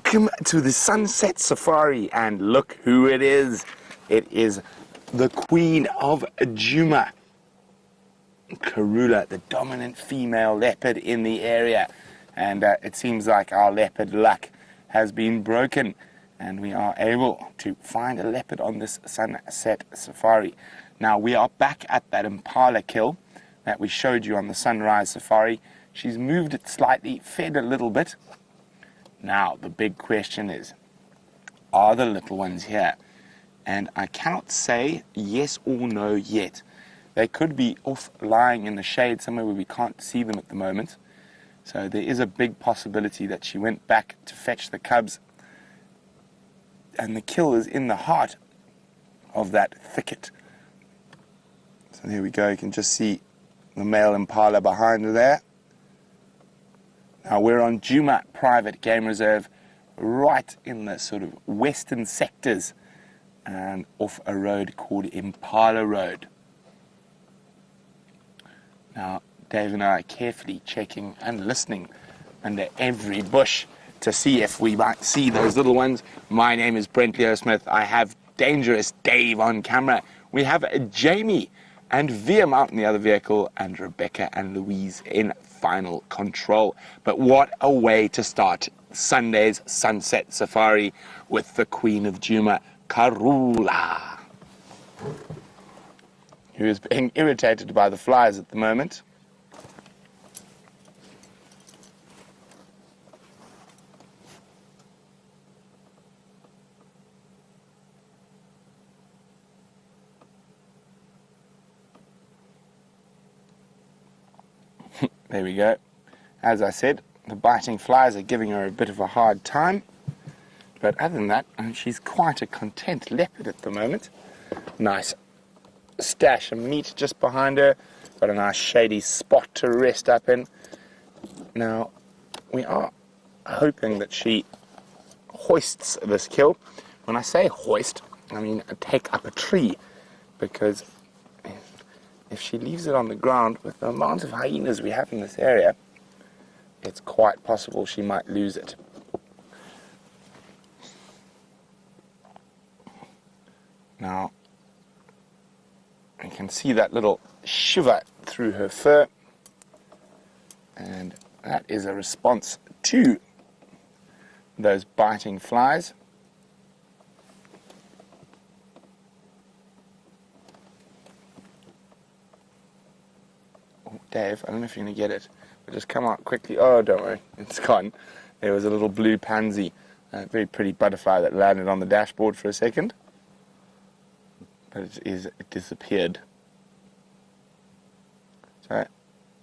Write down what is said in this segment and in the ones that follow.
Welcome to the Sunset Safari, and look who it is. It is the Queen of Djuma, Karula, the dominant female leopard in the area. And it seems like our leopard luck has been broken, and we are able to find a leopard on this Sunset Safari. Now, we are back at that impala kill that we showed you on the Sunrise Safari. She's moved it slightly, fed a little bit. Now, the big question is, are the little ones here? And I cannot say yes or no yet. They could be off lying in the shade somewhere where we can't see them at the moment. So there is a big possibility that she went back to fetch the cubs. And the kill is in the heart of that thicket. So there we go, you can just see the male impala behind her there. Now we're on Djuma Private Game Reserve, right in the sort of western sectors and off a road called Impala Road. Now Dave and I are carefully checking and listening under every bush to see if we might see those little ones. My name is Brent Leo Smith. I have Dangerous Dave on camera. We have Jamie and VM out in the other vehicle, and Rebecca and Louise in final control. But what a way to start Sunday's Sunset Safari with the Queen of Djuma, Karula, who is being irritated by the flies at the moment. There we go. As I said, the biting flies are giving her a bit of a hard time. But other than that, she's quite a content leopard at the moment. Nice stash of meat just behind her. Got a nice shady spot to rest up in. Now, we are hoping that she hoists this kill. When I say hoist, I mean take up a tree. Because if she leaves it on the ground, with the amount of hyenas we have in this area, it's quite possible she might lose it. Now, you can see that little shiver through her fur, and that is a response to those biting flies. Dave, I don't know if you're going to get it, but just come out quickly. Oh, don't worry, it's gone. There was a little blue pansy, a very pretty butterfly that landed on the dashboard for a second, but it disappeared. So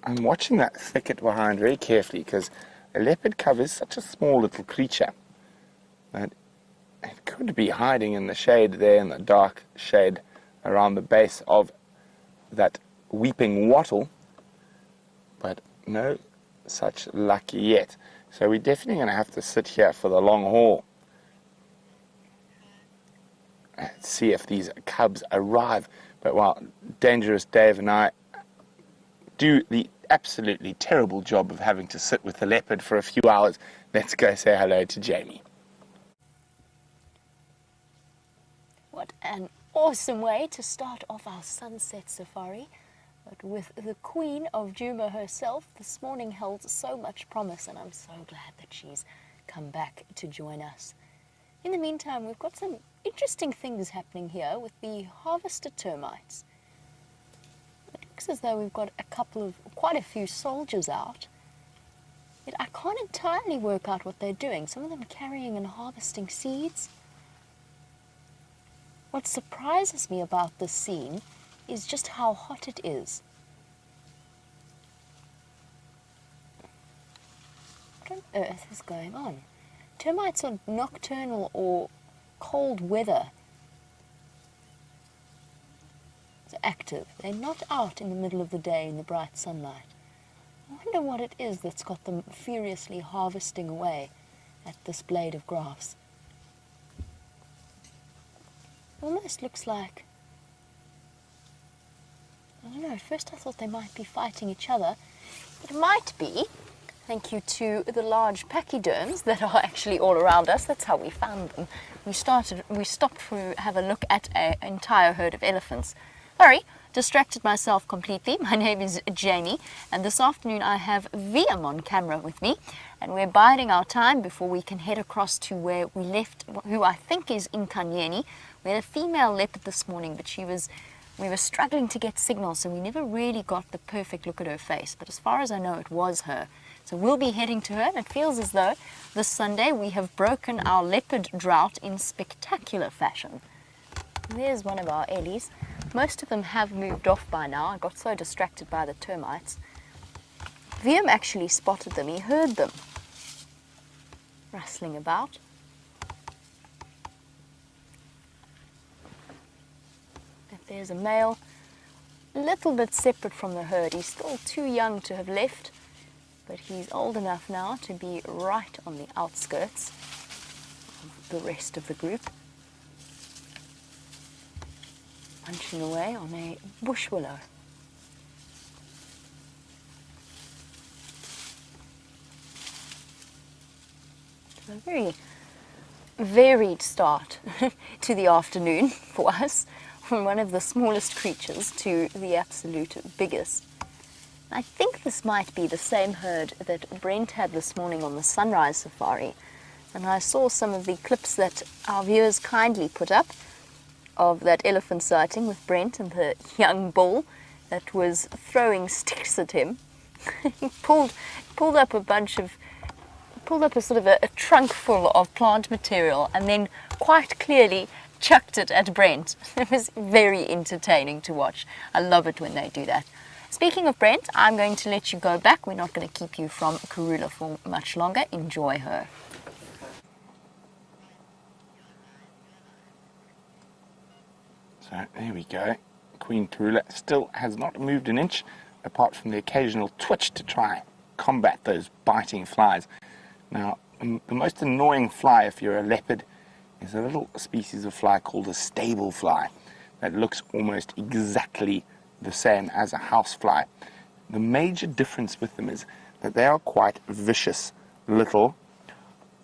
I'm watching that thicket behind very carefully, because a leopard cub is such a small little creature that it could be hiding in the shade there, in the dark shade around the base of that weeping wattle. But no such luck yet. So we're definitely going to have to sit here for the long haul and see if these cubs arrive. But while Dangerous Dave and I do the absolutely terrible job of having to sit with the leopard for a few hours, let's go say hello to Jamie. What an awesome way to start off our Sunset Safari. But with the Queen of Djuma herself, this morning held so much promise, and I'm so glad that she's come back to join us. In the meantime, we've got some interesting things happening here with the harvester termites. It looks as though we've got quite a few soldiers out. Yet I can't entirely work out what they're doing. Some of them carrying and harvesting seeds. What surprises me about this scene is just how hot it is. What on earth is going on? Termites are nocturnal or cold weather active. They're not out in the middle of the day in the bright sunlight. I wonder what it is that's got them furiously harvesting away at this blade of grass. It almost looks like, I don't know, at first I thought they might be fighting each other. It might be Thank you to the large pachyderms that are actually all around us. That's how we found them. We stopped to have a look at an entire herd of elephants. Sorry, distracted myself completely. My name is Jamie, and this afternoon I have VM on camera with me, and we're biding our time before we can head across to where we left, who I think is Nkanyeni. We had a female leopard this morning, but we were struggling to get signal, so we never really got the perfect look at her face. But as far as I know, it was her. So we'll be heading to her, and it feels as though this Sunday we have broken our leopard drought in spectacular fashion. There's one of our ellies. Most of them have moved off by now. I got so distracted by the termites. VM actually spotted them. He heard them rustling about. But there's a male, a little bit separate from the herd. He's still too young to have left, but he's old enough now to be right on the outskirts of the rest of the group, munching away on a bush willow. It's a very varied start to the afternoon for us, from one of the smallest creatures to the absolute biggest. I think this might be the same herd that Brent had this morning on the sunrise safari. And I saw some of the clips that our viewers kindly put up of that elephant sighting with Brent and the young bull that was throwing sticks at him. He pulled up a sort of a trunk full of plant material and then quite clearly chucked it at Brent. It was very entertaining to watch. I love it when they do that. Speaking of Brent, I'm going to let you go back. We're not going to keep you from Karula for much longer. Enjoy her. So there we go. Queen Karula still has not moved an inch, apart from the occasional twitch to try combat those biting flies. Now, the most annoying fly if you're a leopard is a little species of fly called a stable fly that looks almost exactly the same as a housefly. The major difference with them is that they are quite vicious little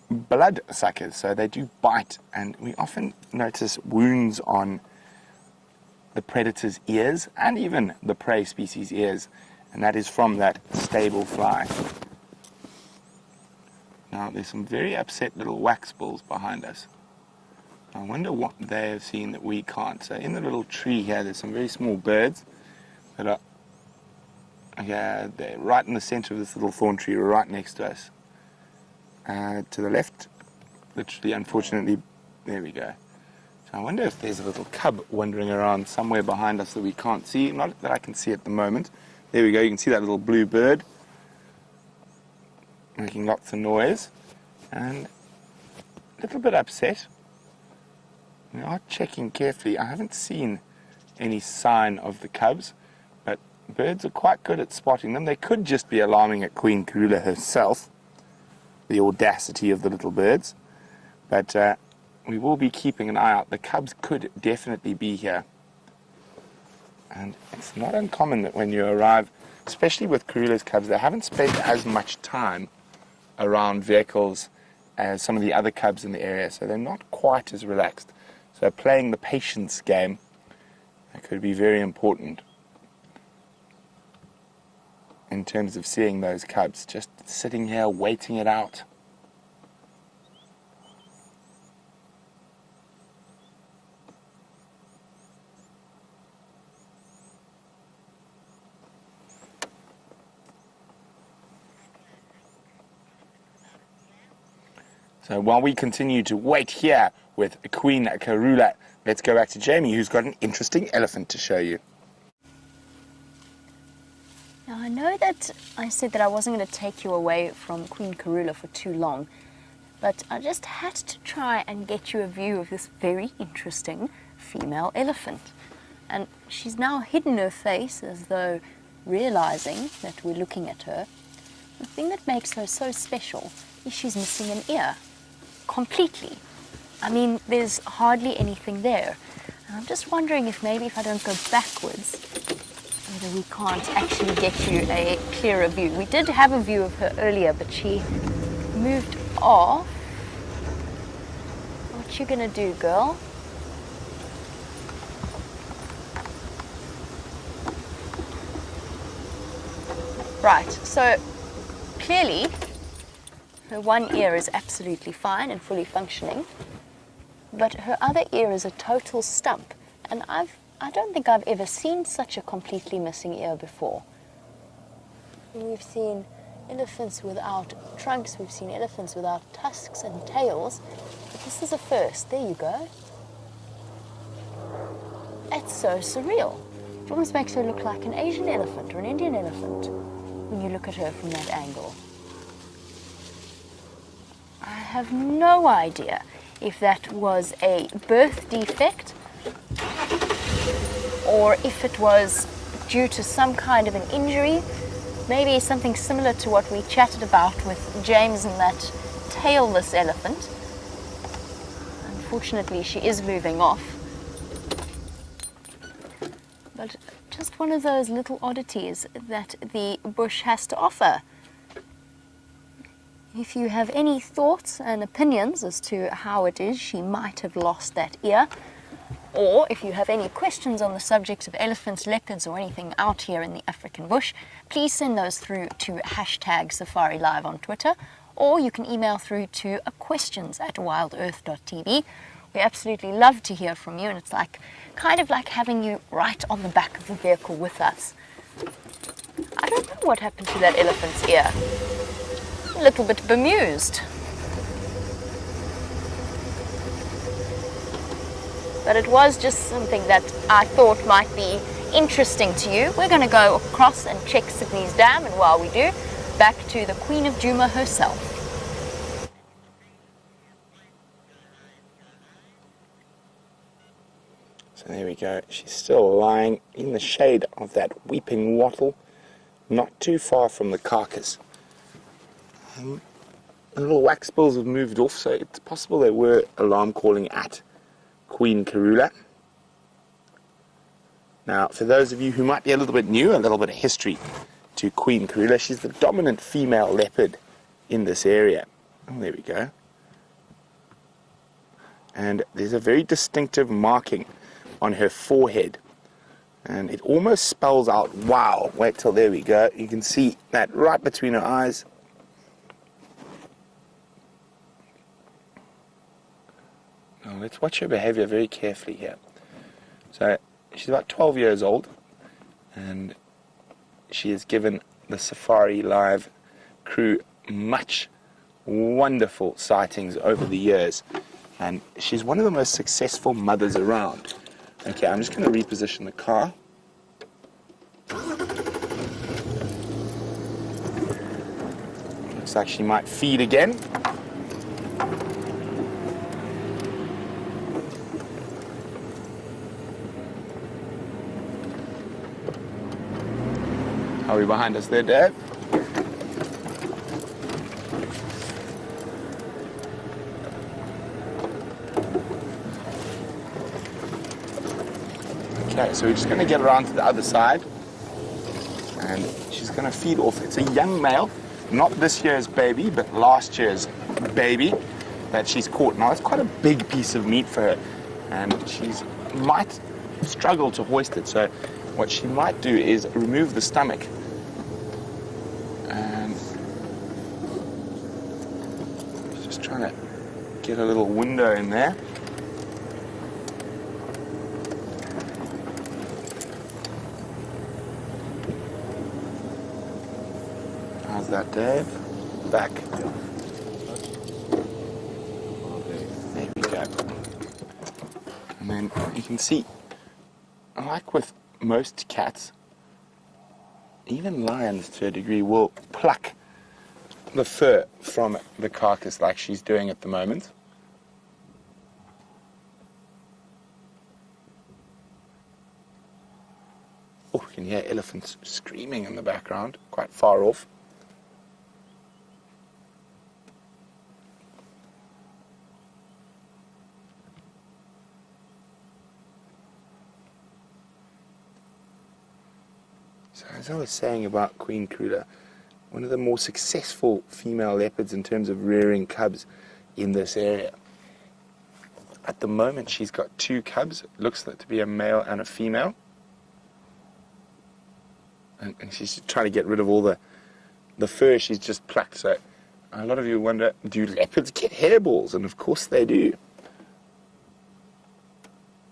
blood suckers, so they do bite, and we often notice wounds on the predator's ears and even the prey species' ears, and that is from that stable fly. Now there's some very upset little wax balls behind us. I wonder what they have seen that we can't. So in the little tree here there's some very small birds that are they're right in the center of this little thorn tree, right next to us. To the left, literally, unfortunately, there we go. So I wonder if there's a little cub wandering around somewhere behind us that we can't see. Not that I can see at the moment. There we go, you can see that little blue bird making lots of noise and a little bit upset. We are checking carefully. I haven't seen any sign of the cubs, but birds are quite good at spotting them. They could just be alarming at Queen Karula herself, the audacity of the little birds, but we will be keeping an eye out. The cubs could definitely be here, and it's not uncommon that when you arrive, especially with Karula's cubs, they haven't spent as much time around vehicles as some of the other cubs in the area, so they're not quite as relaxed. So playing the patience game could be very important in terms of seeing those cubs, just sitting here waiting it out. So while we continue to wait here with Queen Karula, let's go back to Jamie, who's got an interesting elephant to show you. Now, I know that I said that I wasn't going to take you away from Queen Karula for too long, but I just had to try and get you a view of this very interesting female elephant. And she's now hidden her face as though realizing that we're looking at her. The thing that makes her so special is she's missing an ear. Completely. I mean, there's hardly anything there. And I'm just wondering if maybe if I don't go backwards, whether we can't actually get you a clearer view. We did have a view of her earlier, but she moved off. What you gonna do, girl? Right, so clearly her one ear is absolutely fine and fully functioning, but her other ear is a total stump, and I don't think I've ever seen such a completely missing ear before. We've seen elephants without trunks, we've seen elephants without tusks and tails, but this is a first. There you go. It's so surreal. It almost makes her look like an Asian elephant or an Indian elephant when you look at her from that angle. I have no idea if that was a birth defect or if it was due to some kind of an injury, maybe something similar to what we chatted about with James and that tailless elephant. Unfortunately, she is moving off. But just one of those little oddities that the bush has to offer. If you have any thoughts and opinions as to how it is she might have lost that ear, or if you have any questions on the subject of elephants, leopards, or anything out here in the African bush, please send those through to #SafariLive on Twitter, or you can email through to questions@wildearth.tv. We absolutely love to hear from you, and it's kind of like having you right on the back of the vehicle with us. I don't know what happened to that elephant's ear. A little bit bemused. But it was just something that I thought might be interesting to you. We're going to go across and check Sydney's dam, and while we do, back to the Queen of Djuma herself. So there we go. She's still lying in the shade of that weeping wattle, not too far from the carcass. The little wax bills have moved off, so it's possible they were alarm calling at Queen Karula. Now, for those of you who might be a little bit new, a little bit of history to Queen Karula, she's the dominant female leopard in this area. Oh, there we go. And there's a very distinctive marking on her forehead, and it almost spells out wow. Wait till, there we go, you can see that right between her eyes. Now let's watch her behavior very carefully here. So she's about 12 years old, and she has given the Safari Live crew much wonderful sightings over the years, and she's one of the most successful mothers around. Okay, I'm just going to reposition the car. Looks like she might feed again. Are we behind us there, Dave? Okay, so we're just going to get around to the other side, and she's going to feed off. It's a young male, not this year's baby, but last year's baby that she's caught. Now, it's quite a big piece of meat for her, and she's might struggle to hoist it. So what she might do is remove the stomach, and just trying to get a little window in there. How's that, Dave? Back. There we go. And then you can see, like with most cats, even lions to a degree will pluck the fur from the carcass like she's doing at the moment. Oh, you can hear elephants screaming in the background, quite far off. So as I was saying about Queen Karula, one of the more successful female leopards in terms of rearing cubs in this area. At the moment she's got 2 cubs. It looks to be a male and a female. And she's trying to get rid of all the fur she's just plucked. So a lot of you wonder, do leopards get hairballs? And of course they do.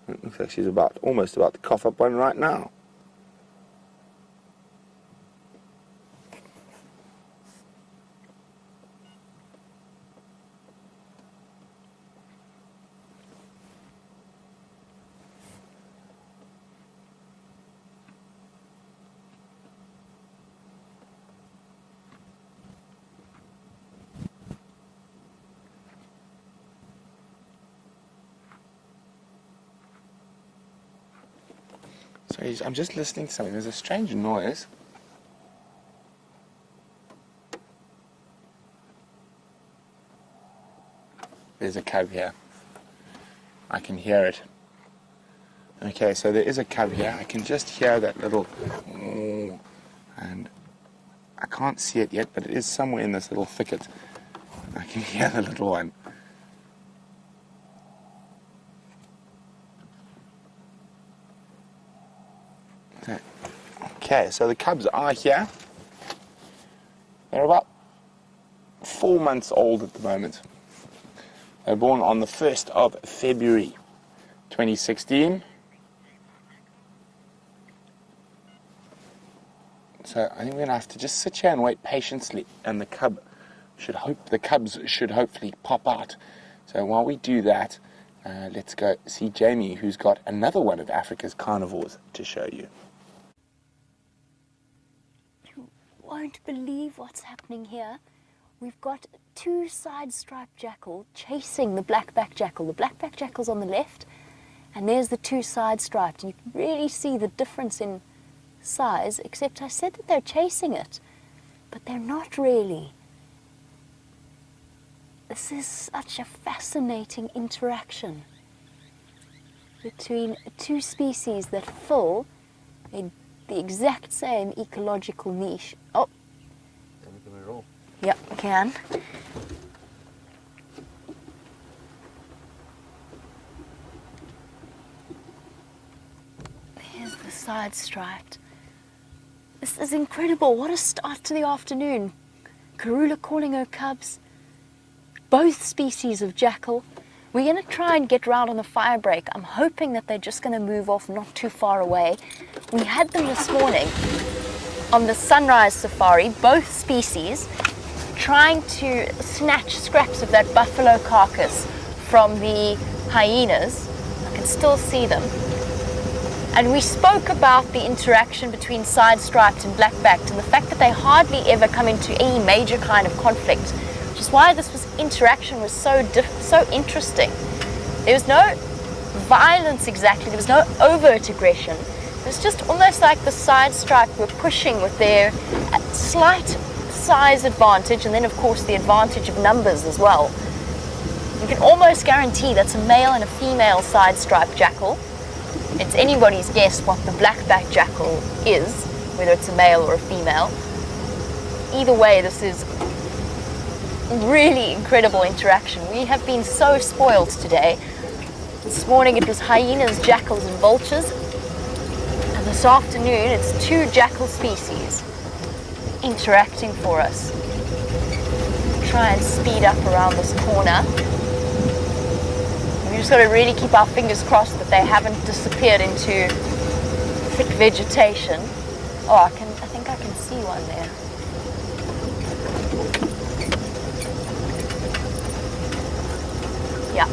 It looks like she's almost about to cough up one right now. So I'm just listening to something. There's a strange noise. There's a cub here. I can hear it. Okay, so there is a cub here. I can just hear that little... And I can't see it yet, but it is somewhere in this little thicket. I can hear the little one. Okay, so the cubs are here. They're about 4 months old at the moment. They were born on the 1st of February 2016. So I think we're going to have to just sit here and wait patiently, and the cubs should hopefully pop out. So while we do that, let's go see Jamie, who's got another one of Africa's carnivores to show you. Won't believe what's happening here. We've got 2 side-striped jackal chasing the black-backed jackal. The black-backed jackal's on the left, and there's the 2 side-striped. You can really see the difference in size, except I said that they're chasing it, but they're not really. This is such a fascinating interaction between 2 species that fill the exact same ecological niche. Oh. Can we roll? Yeah, we can. There's the side striped. This is incredible. What a start to the afternoon. Karula calling her cubs. Both species of jackal. We're going to try and get round on the fire break. I'm hoping that they're just going to move off not too far away. We had them this morning on the sunrise safari, both species, trying to snatch scraps of that buffalo carcass from the hyenas. I can still see them. And we spoke about the interaction between side-striped and black-backed and the fact that they hardly ever come into any major kind of conflict, which is why this interaction was so interesting. There was no violence exactly, there was no overt aggression. It was just almost like the side-striped were pushing with their slight size advantage, and then of course the advantage of numbers as well. You can almost guarantee that's a male and a female side-striped jackal. It's anybody's guess what the black-backed jackal is, whether it's a male or a female. Either way, this is really incredible interaction. We have been so spoiled today. This morning it was hyenas, jackals and vultures, and this afternoon it's 2 jackal species interacting for us. Try and speed up around this corner. We've just got to really keep our fingers crossed that they haven't disappeared into thick vegetation. Oh, I think I can see one there. Yeah.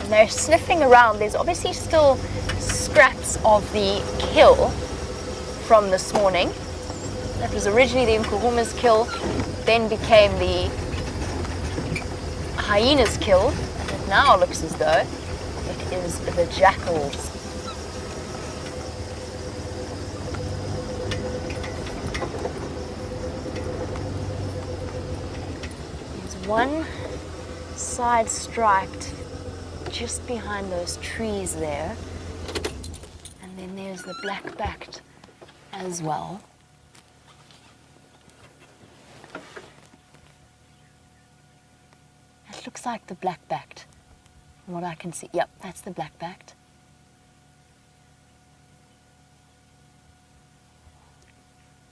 And they're sniffing around. There's obviously still scraps of the kill from this morning. That was originally the Nkuhuma's kill, then became the hyena's kill, and it now looks as though it is the jackals. There's one side striped just behind those trees there. And then there's the black-backed as well. It looks like the black-backed, from what I can see. Yep, that's the black-backed.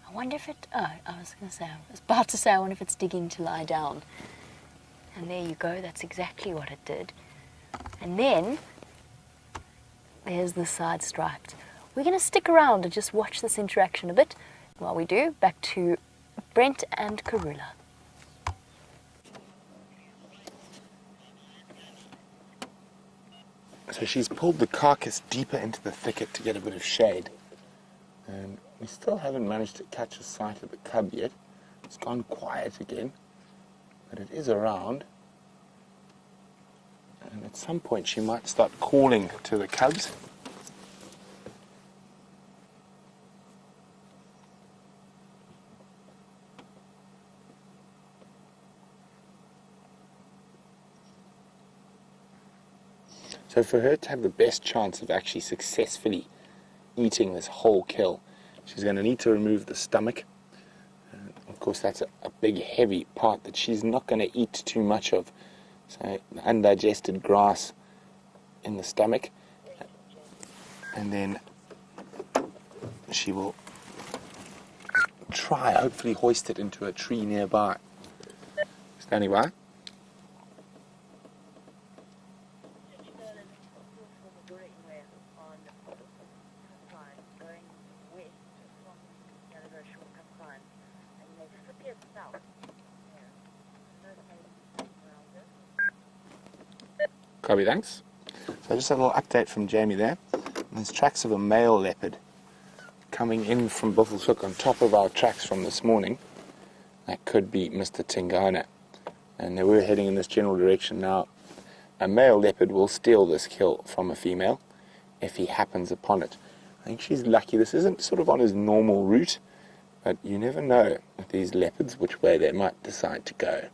I wonder if it, I was about to say, I wonder if it's digging to lie down. And there you go, that's exactly what it did. And then, there's the side striped. We're going to stick around and just watch this interaction a bit. While we do, back to Brent and Karula. So she's pulled the carcass deeper into the thicket to get a bit of shade. And we still haven't managed to catch a sight of the cub yet. It's gone quiet again, but it is around. And at some point she might start calling to the cubs. So for her to have the best chance of actually successfully eating this whole kill, she's going to need to remove the stomach. Of course, that's a big, heavy part that she's not going to eat too much of. So the undigested grass in the stomach. And then she will try, hopefully hoist it into a tree nearby. Standing by. Copy, thanks. So just a little update from Jamie there. There's tracks of a male leopard coming in from Buffelshoek on top of our tracks from this morning. That could be Mr. Tingana. And they were heading in this general direction now. A male leopard will steal this kill from a female if he happens upon it. I think she's lucky. This isn't sort of on his normal route, but you never know with these leopards which way they might decide to go.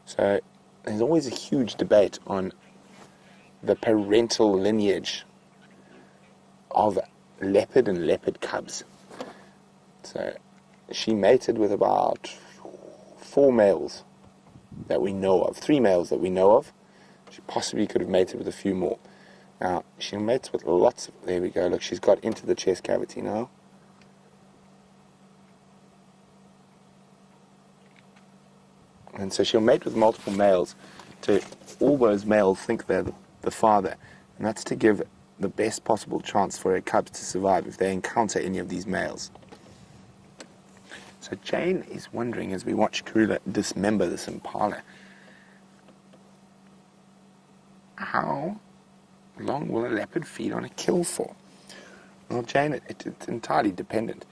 So there's always a huge debate on the parental lineage of leopard and leopard cubs. So she mated with about 4 males that we know of, 3 males that we know of. She possibly could have mated with a few more. Now, she mates with lots of, there we go, look, she's got into the chest cavity now. And so she'll mate with multiple males to all those males think they're the father. And that's to give the best possible chance for her cubs to survive if they encounter any of these males. So Jane is wondering, as we watch Karula dismember this impala, how long will a leopard feed on a kill for? Well, Jane, it's entirely dependent.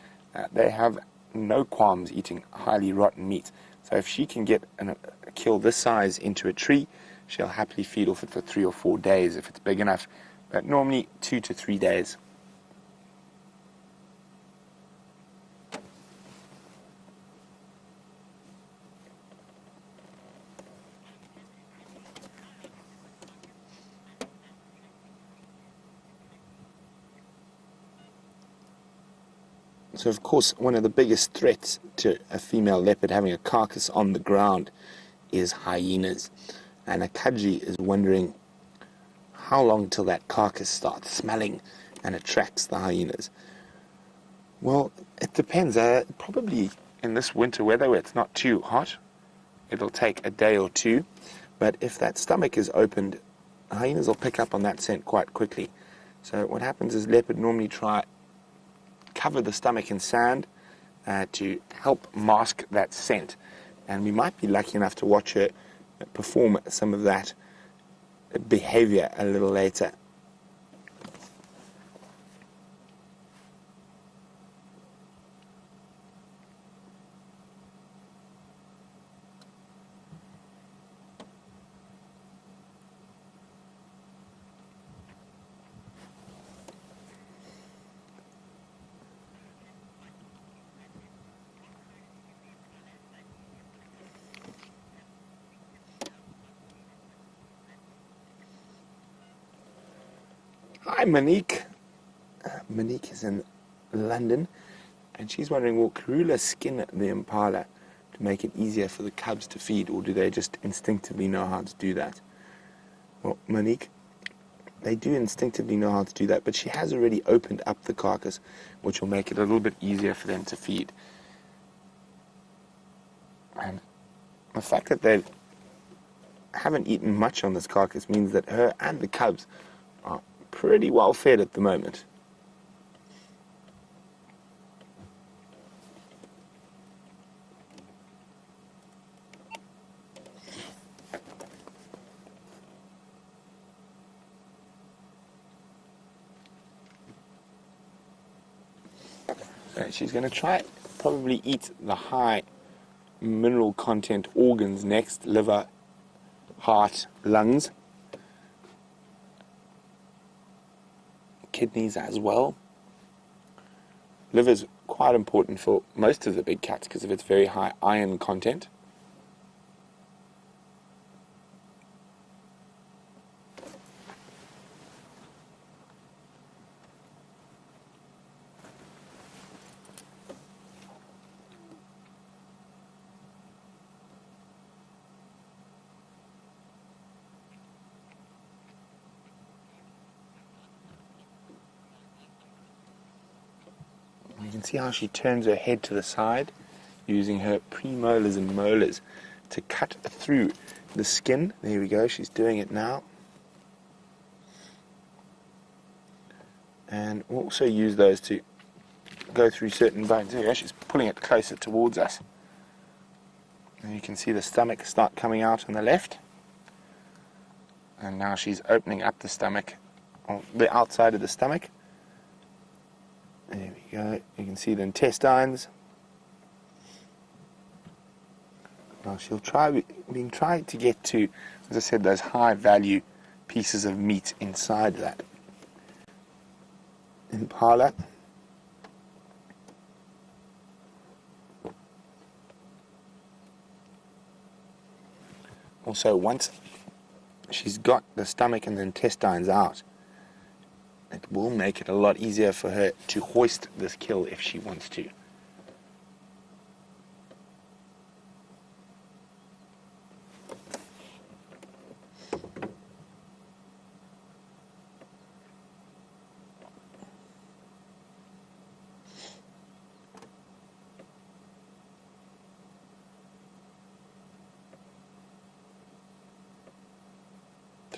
They have no qualms eating highly rotten meat. So if she can get a kill this size into a tree, she'll happily feed off it for 3 or 4 days if it's big enough, but normally 2 to 3 days. So, of course, one of the biggest threats to a female leopard having a carcass on the ground is hyenas. And Akaji is wondering how long till that carcass starts smelling and attracts the hyenas. Well, it depends. Probably in this winter weather where it's not too hot, it'll take a day or 2. But if that stomach is opened, hyenas will pick up on that scent quite quickly. So what happens is leopard normally try cover the stomach in sand to help mask that scent. And we might be lucky enough to watch her perform some of that behavior a little later. Hi, Monique. Monique is in London, and she's wondering, will Karula skin the impala to make it easier for the cubs to feed, or do they just instinctively know how to do that? Well, Monique, they do instinctively know how to do that, but she has already opened up the carcass, which will make it a little bit easier for them to feed. And the fact that they haven't eaten much on this carcass means that her and the cubs are pretty well fed at the moment. So she's going to try probably eat the high mineral content organs next: liver, heart, lungs, kidneys as well. Liver's quite important for most of the big cats because of its very high iron content. You can see how she turns her head to the side, using her premolars and molars to cut through the skin. There we go, she's doing it now. And we'll also use those to go through certain bones. There we go, she's pulling it closer towards us. And you can see the stomach start coming out on the left. And now she's opening up the stomach, or the outside of the stomach. There we go. You can see the intestines. Now she'll try to get to, as I said, those high value pieces of meat inside that impala. Also, once she's got the stomach and the intestines out, it will make it a lot easier for her to hoist this kill if she wants to.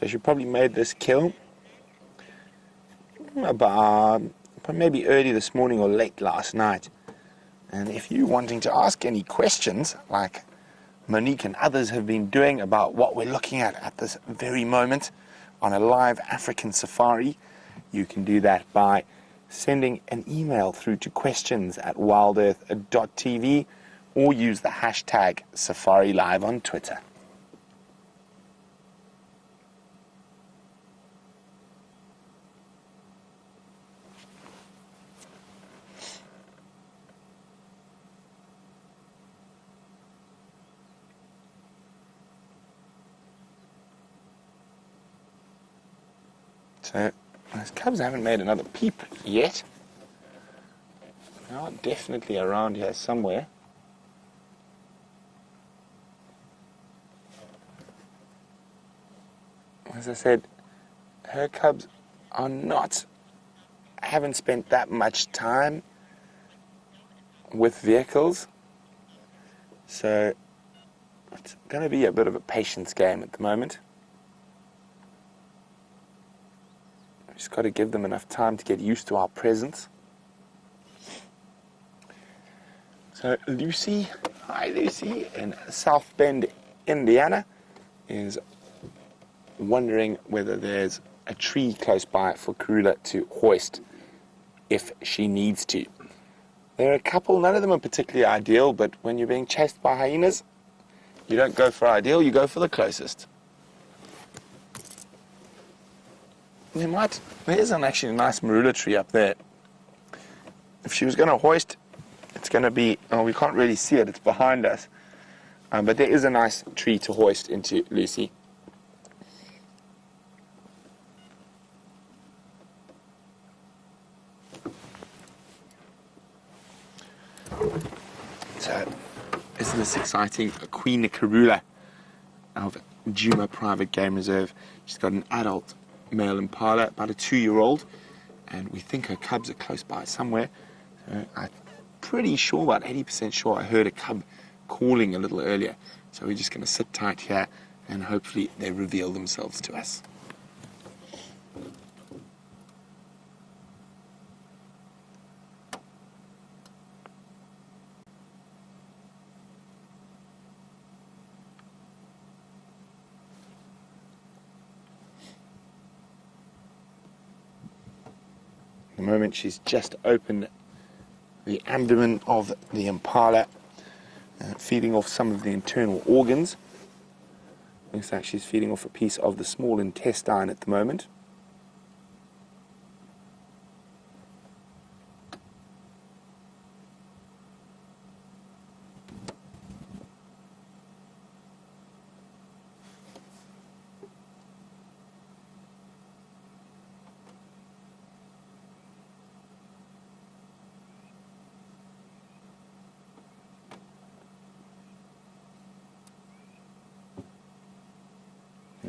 So she probably made this kill about maybe early this morning or late last night. And if you're wanting to ask any questions, like Monique and others have been doing about what we're looking at this very moment on a live African safari, you can do that by sending an email through to questions@wildearth.tv or use the hashtag SafariLive on Twitter. So, those cubs haven't made another peep yet. They are definitely around here somewhere. As I said, her cubs haven't spent that much time with vehicles. So, it's going to be a bit of a patience game at the moment. Just got to give them enough time to get used to our presence. So Lucy, hi Lucy, in South Bend, Indiana, is wondering whether there's a tree close by for Karula to hoist if she needs to. There are a couple, none of them are particularly ideal, but when you're being chased by hyenas, you don't go for ideal, you go for the closest. There's actually a nice marula tree up there. If she was going to hoist, it's going to be, we can't really see it, it's behind us. But there is a nice tree to hoist into, Lucy. sighting a Queen Karula of Djuma Private Game Reserve. She's got an adult male impala, about a 2-year-old, and we think her cubs are close by somewhere. So I'm pretty sure, about 80% sure, I heard a cub calling a little earlier. So we're just going to sit tight here and hopefully they reveal themselves to us. At the moment she's just opened the abdomen of the impala, feeding off some of the internal organs. Looks like she's feeding off a piece of the small intestine at the moment.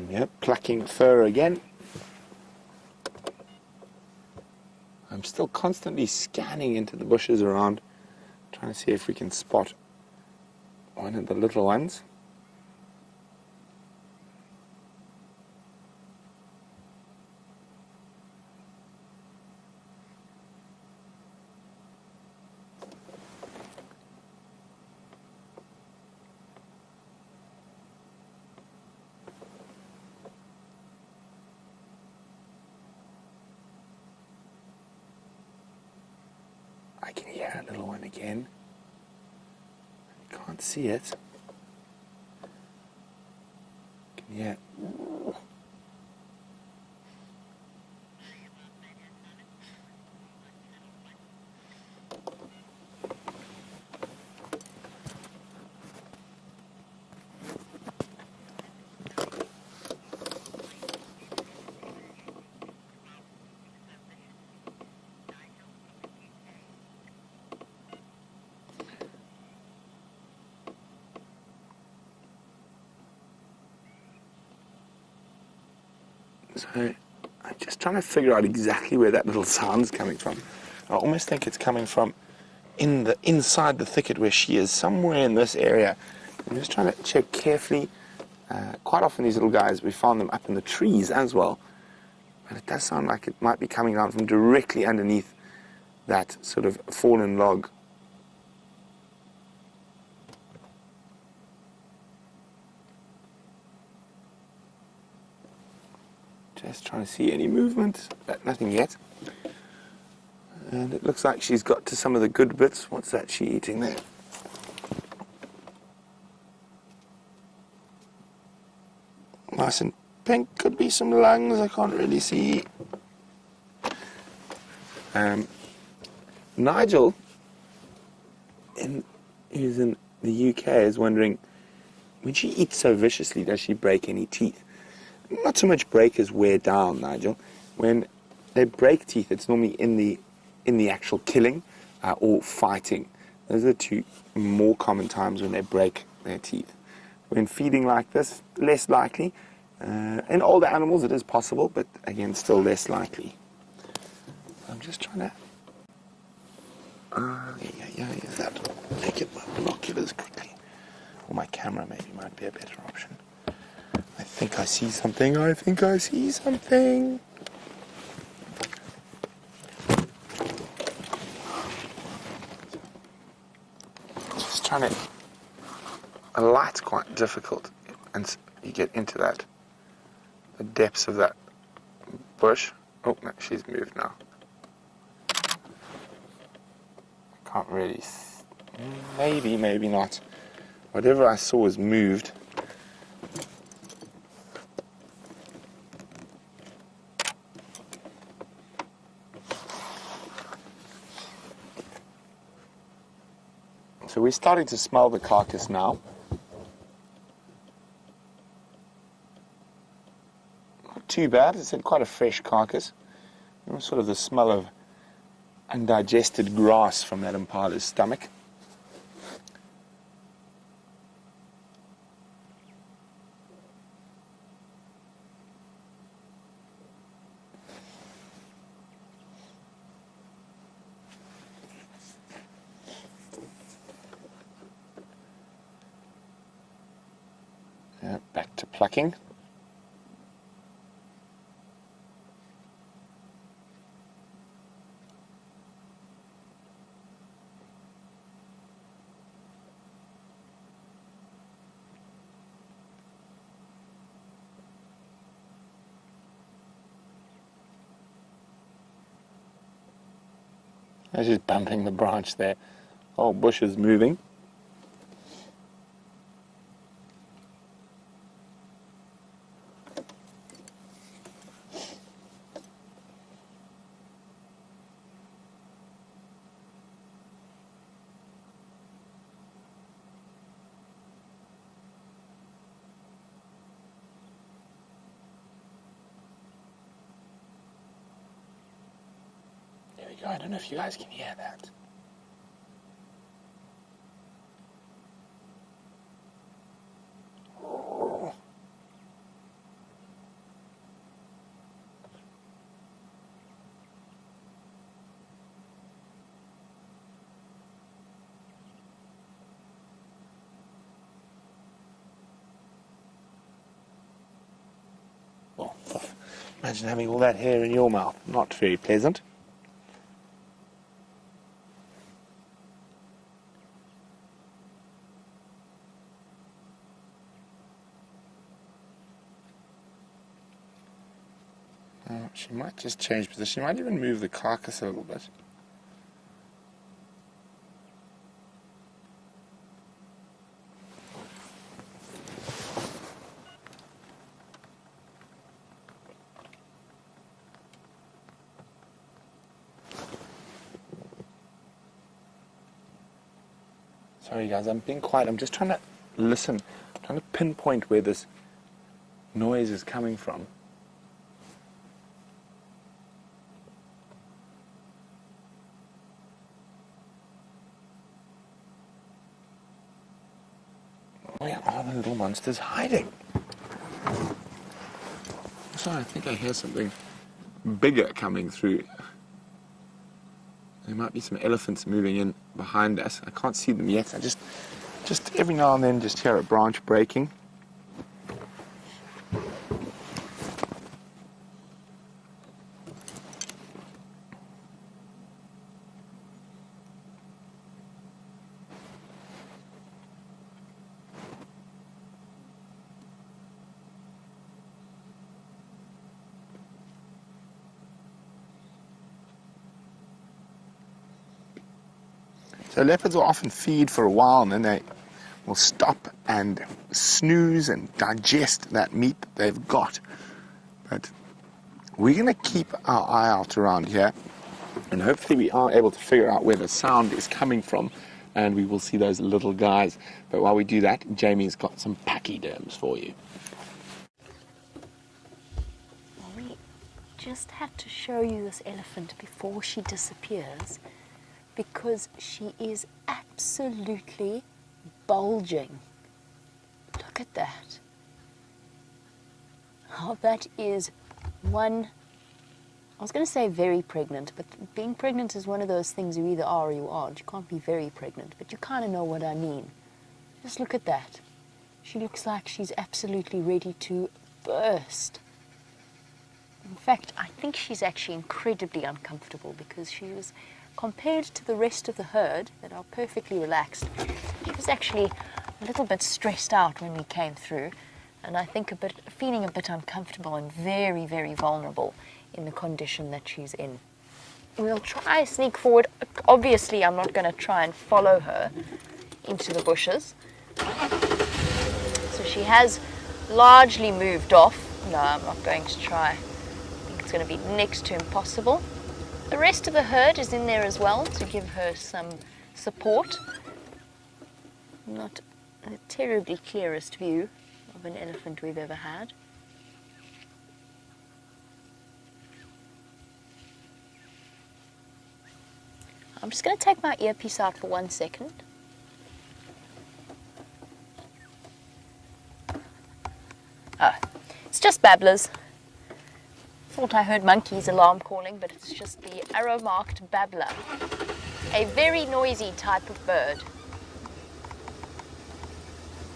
Yep, plucking fur again. I'm still constantly scanning into the bushes around, trying to see if we can spot one of the little ones. I can hear a little one again. Can't see it. Can hear. So I'm just trying to figure out exactly where that little sound's coming from. I almost think it's coming from inside the thicket where she is, somewhere in this area. I'm just trying to check carefully. Quite often these little guys, we found them up in the trees as well. But it does sound like it might be coming down from directly underneath that sort of fallen log. Just trying to see any movement, but nothing yet. And it looks like she's got to some of the good bits. What's that she eating there? Nice and pink, could be some lungs, I can't really see. Nigel, who's in the UK, is wondering, when she eats so viciously, does she break any teeth? Not so much break as wear down, Nigel. When they break teeth, it's normally in the actual killing or fighting. Those are the two more common times when they break their teeth. When feeding like this, less likely. In older animals, it is possible, but again, still less likely. I'm just trying to. Is that? Take it my binoculars quickly, or my camera maybe might be a better option. I think I see something. I think I see something. Just trying to. A light's quite difficult, and you get into that. The depths of that bush. Oh no, she's moved now. I can't really. Maybe, maybe not. Whatever I saw was moved. So we're starting to smell the carcass now. Not too bad, it's quite a fresh carcass. Sort of the smell of undigested grass from that impala's stomach. Back to plucking. It's just bumping the branch there. Whole bush is moving. There we go. I don't know if you guys can hear that. Well, imagine having all that hair in your mouth. Not very pleasant. She might just change position. She might even move the carcass a little bit. Sorry guys, I'm being quiet. I'm just trying to listen. I'm trying to pinpoint where this noise is coming from. Where are the little monsters hiding? So I think I hear something bigger coming through. There might be some elephants moving in behind us. I can't see them yet. I just every now and then just hear a branch breaking. So leopards will often feed for a while and then they will stop and snooze and digest that meat that they've got. But we're going to keep our eye out around here and hopefully we are able to figure out where the sound is coming from and we will see those little guys. But while we do that, Jamie's got some pachyderms for you. Well, we just had to show you this elephant before she disappears, because she is absolutely bulging. Look at that. Oh, that is one, I was going to say very pregnant, but being pregnant is one of those things you either are or you aren't. You can't be very pregnant, but you kind of know what I mean. Just look at that. She looks like she's absolutely ready to burst. In fact, I think she's actually incredibly uncomfortable because she was, compared to the rest of the herd that are perfectly relaxed, she was actually a little bit stressed out when we came through, and I think feeling a bit uncomfortable and very, very vulnerable in the condition that she's in. We'll try to sneak forward. Obviously, I'm not going to try and follow her into the bushes. So she has largely moved off. No, I'm not going to try. I think it's going to be next to impossible. The rest of the herd is in there as well to give her some support. Not the terribly clearest view of an elephant we've ever had. I'm just going to take my earpiece out for 1 second. Oh, it's just babblers. Thought I heard monkey's alarm calling, but it's just the arrow-marked babbler, a very noisy type of bird.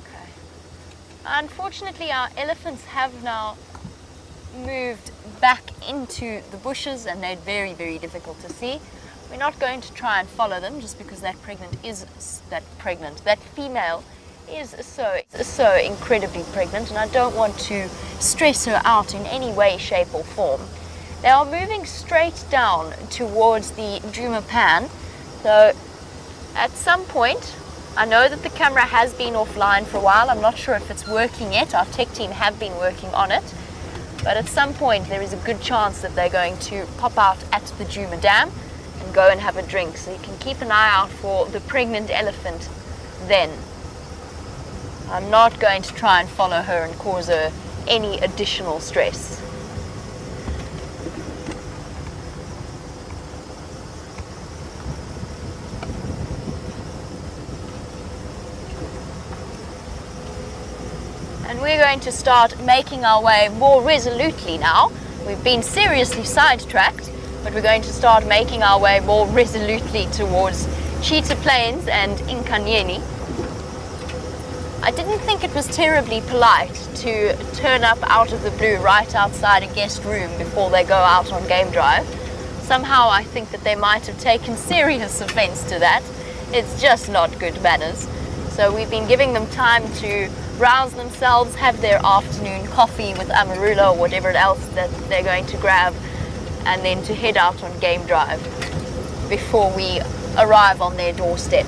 Okay. Unfortunately, our elephants have now moved back into the bushes and they're very, very difficult to see. We're not going to try and follow them just because that female is so incredibly pregnant, and I don't want to stress her out in any way, shape or form. They are moving straight down towards the Djuma pan. So at some point, I know that the camera has been offline for a while. I'm not sure if it's working yet. Our tech team have been working on it. But at some point, there is a good chance that they're going to pop out at the Djuma Dam and go and have a drink. So you can keep an eye out for the pregnant elephant then. I'm not going to try and follow her and cause her any additional stress. And we're going to start making our way more resolutely now. We've been seriously sidetracked, but we're going to start making our way more resolutely towards Cheetah Plains and Nkanyeni. I didn't think it was terribly polite to turn up out of the blue right outside a guest room before they go out on game drive. Somehow I think that they might have taken serious offense to that. It's just not good manners. So we've been giving them time to rouse themselves, have their afternoon coffee with amarula or whatever else that they're going to grab, and then to head out on game drive before we arrive on their doorstep.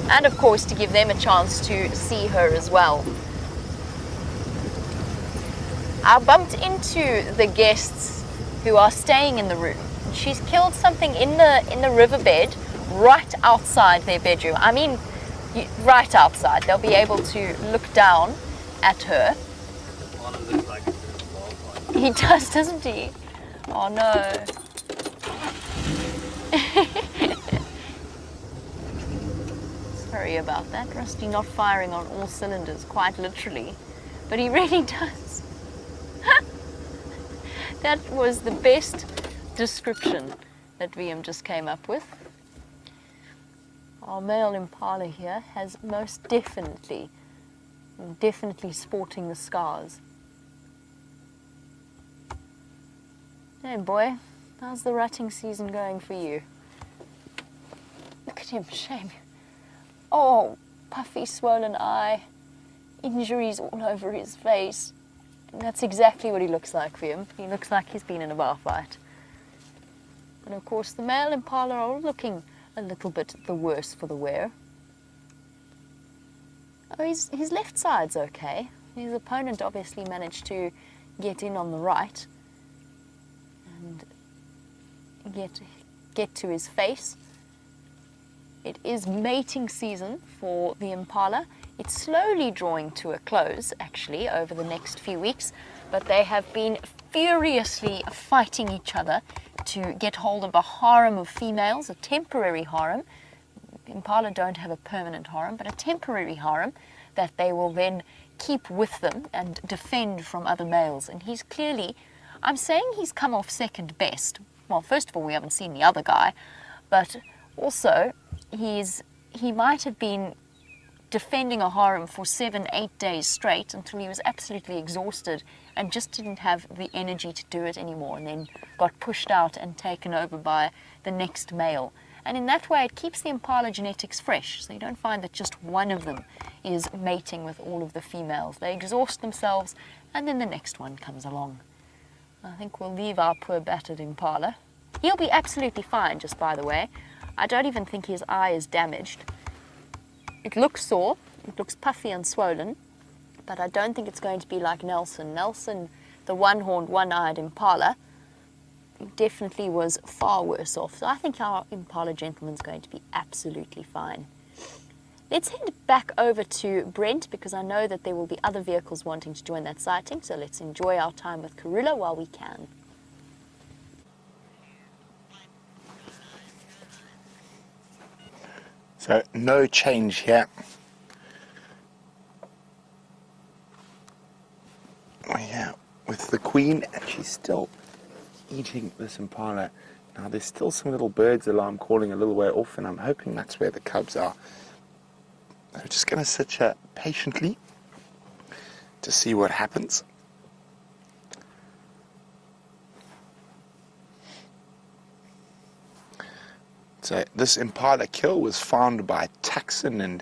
And of course to give them a chance to see her as well. I bumped into the guests who are staying in the room. She's killed something in the riverbed right outside their bedroom. I mean, right outside. They'll be able to look down at her. He does, doesn't he? Oh no. Sorry about that. Rusty not firing on all cylinders, quite literally. But he really does. That was the best description that VM just came up with. Our male impala here has most definitely sporting the scars. Hey boy, how's the rutting season going for you? Look at him, shame. Oh, puffy, swollen eye, injuries all over his face. And that's exactly what he looks like for him. He looks like he's been in a bar fight. And of course the male impala are looking a little bit the worse for the wear. Oh, his left side's okay. His opponent obviously managed to get in on the right and get to his face. It is mating season for the impala. It's slowly drawing to a close, actually, over the next few weeks, but they have been furiously fighting each other to get hold of a harem of females, a temporary harem. Impala don't have a permanent harem, but a temporary harem that they will then keep with them and defend from other males. And he's clearly, I'm saying he's come off second best. Well, first of all, we haven't seen the other guy, but also he might have been defending a harem for 7-8 days straight until he was absolutely exhausted and just didn't have the energy to do it anymore, and then got pushed out and taken over by the next male. And in that way it keeps the impala genetics fresh, so you don't find that just one of them is mating with all of the females. They exhaust themselves and then the next one comes along. I think we'll leave our poor battered impala. He'll be absolutely fine, just by the way. I don't even think his eye is damaged. It looks sore, it looks puffy and swollen, but I don't think it's going to be like Nelson. Nelson, the one-horned, one-eyed impala, definitely was far worse off. So I think our impala gentleman's going to be absolutely fine. Let's head back over to Brent, because I know that there will be other vehicles wanting to join that sighting, so let's enjoy our time with Karula while we can. So no change here. Yeah, with the queen, and she's still eating this impala. Now there's still some little birds alarm calling a little way off, and I'm hoping that's where the cubs are. I'm just going to sit here patiently to see what happens. So this impala kill was found by Taxon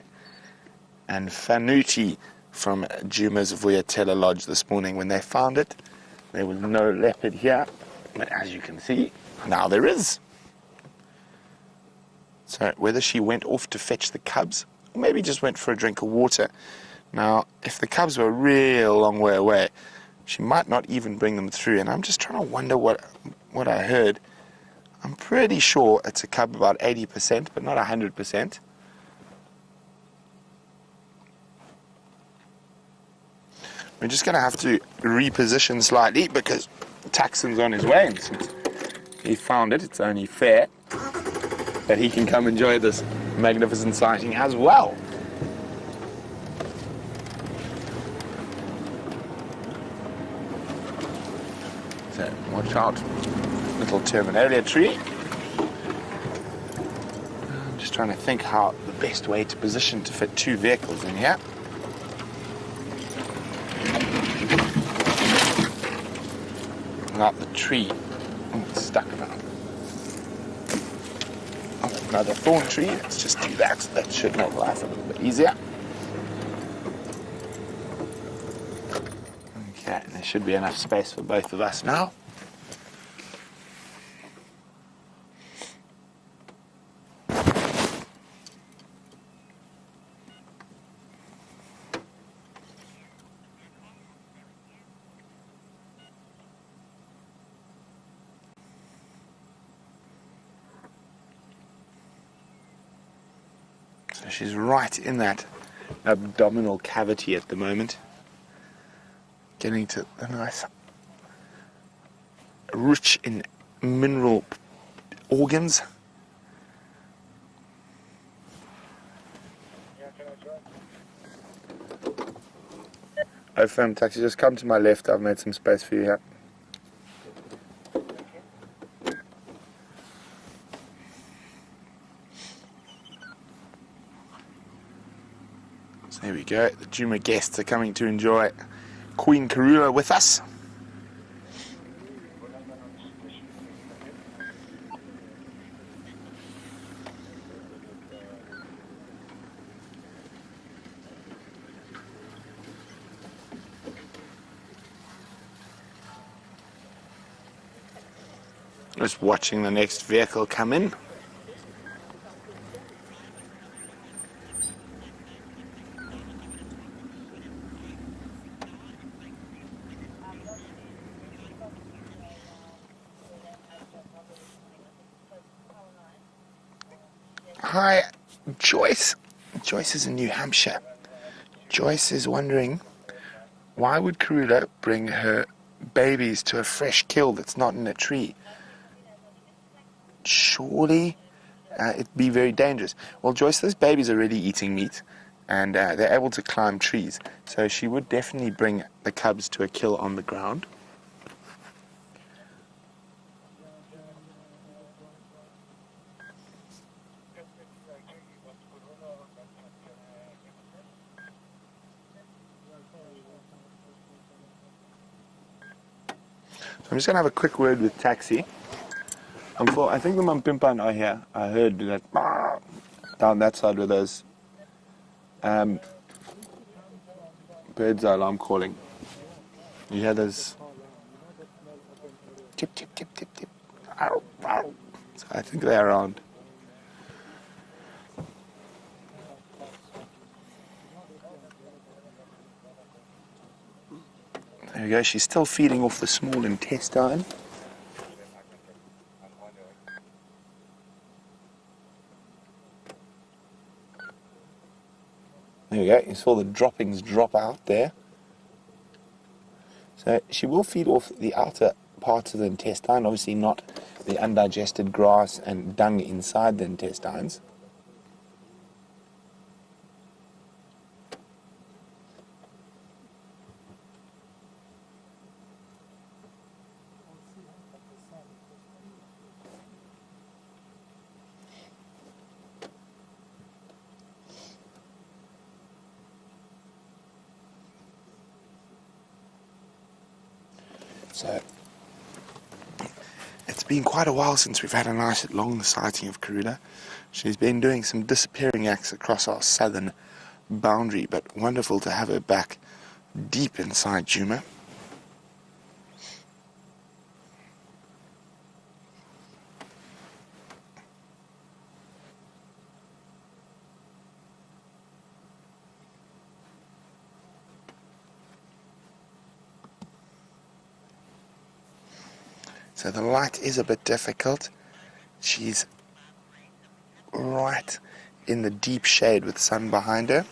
and Fanucci from Djuma's Vuyatela Lodge this morning. When they found it, there was no leopard here, but as you can see, now there is. So whether she went off to fetch the cubs, or maybe just went for a drink of water. Now, if the cubs were a real long way away, she might not even bring them through, and I'm just trying to wonder what I heard. I'm pretty sure it's a cub about 80%, but not 100%. We're just going to have to reposition slightly because Taxon's on his way, and since he found it, it's only fair that he can come enjoy this magnificent sighting as well. So watch out, little terminalia tree. I'm just trying to think how the best way to position to fit two vehicles in here. Not the tree. Oh, it's stuck now. Oh, another thorn tree. Let's just do that. That should make life a little bit easier. Okay, there should be enough space for both of us now. So she's right in that abdominal cavity at the moment, getting to a nice, rich in mineral organs. Oh, firm taxi, just come to my left. I've made some space for you here. So there we go. The Djuma guests are coming to enjoy Queen Karula with us. Just watching the next vehicle come in. Hi, Joyce. Joyce is in New Hampshire. Joyce is wondering, why would Karula bring her babies to a fresh kill that's not in a tree? Surely it'd be very dangerous. Well, Joyce, those babies are already eating meat, and they're able to climb trees. So she would definitely bring the cubs to a kill on the ground. I'm just going to have a quick word with Taxi. I think the Mampimpan are here. I heard that down that side where those birds are alarm calling. You hear those tip, tip, tip, tip, tip. Ow, ow. So I think they're around. There we go. She's still feeding off the small intestine. There we go. You saw the droppings drop out there. So she will feed off the outer parts of the intestine, obviously not the undigested grass and dung inside the intestines. So it's been quite a while since we've had a nice long sighting of Karula. She's been doing some disappearing acts across our southern boundary, but wonderful to have her back deep inside Djuma. So the light is a bit difficult. She's right in the deep shade with the sun behind her.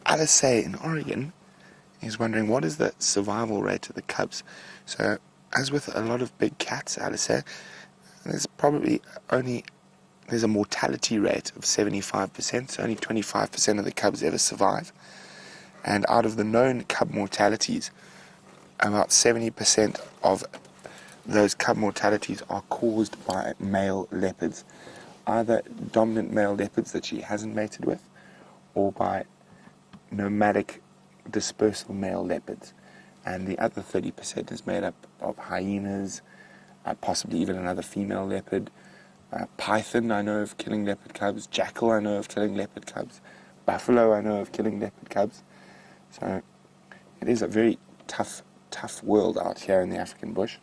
Arathusa in Oregon is wondering what is the survival rate of the cubs. So as with a lot of big cats, Arathusa, there's a mortality rate of 75%, so only 25% of the cubs ever survive. And out of the known cub mortalities, about 70% of those cub mortalities are caused by male leopards, either dominant male leopards that she hasn't mated with, or by nomadic dispersal male leopards. And the other 30% is made up of hyenas, possibly even another female leopard. Python I know of killing leopard cubs. Jackal I know of killing leopard cubs. Buffalo I know of killing leopard cubs. So it is a very tough world out here in the African bush.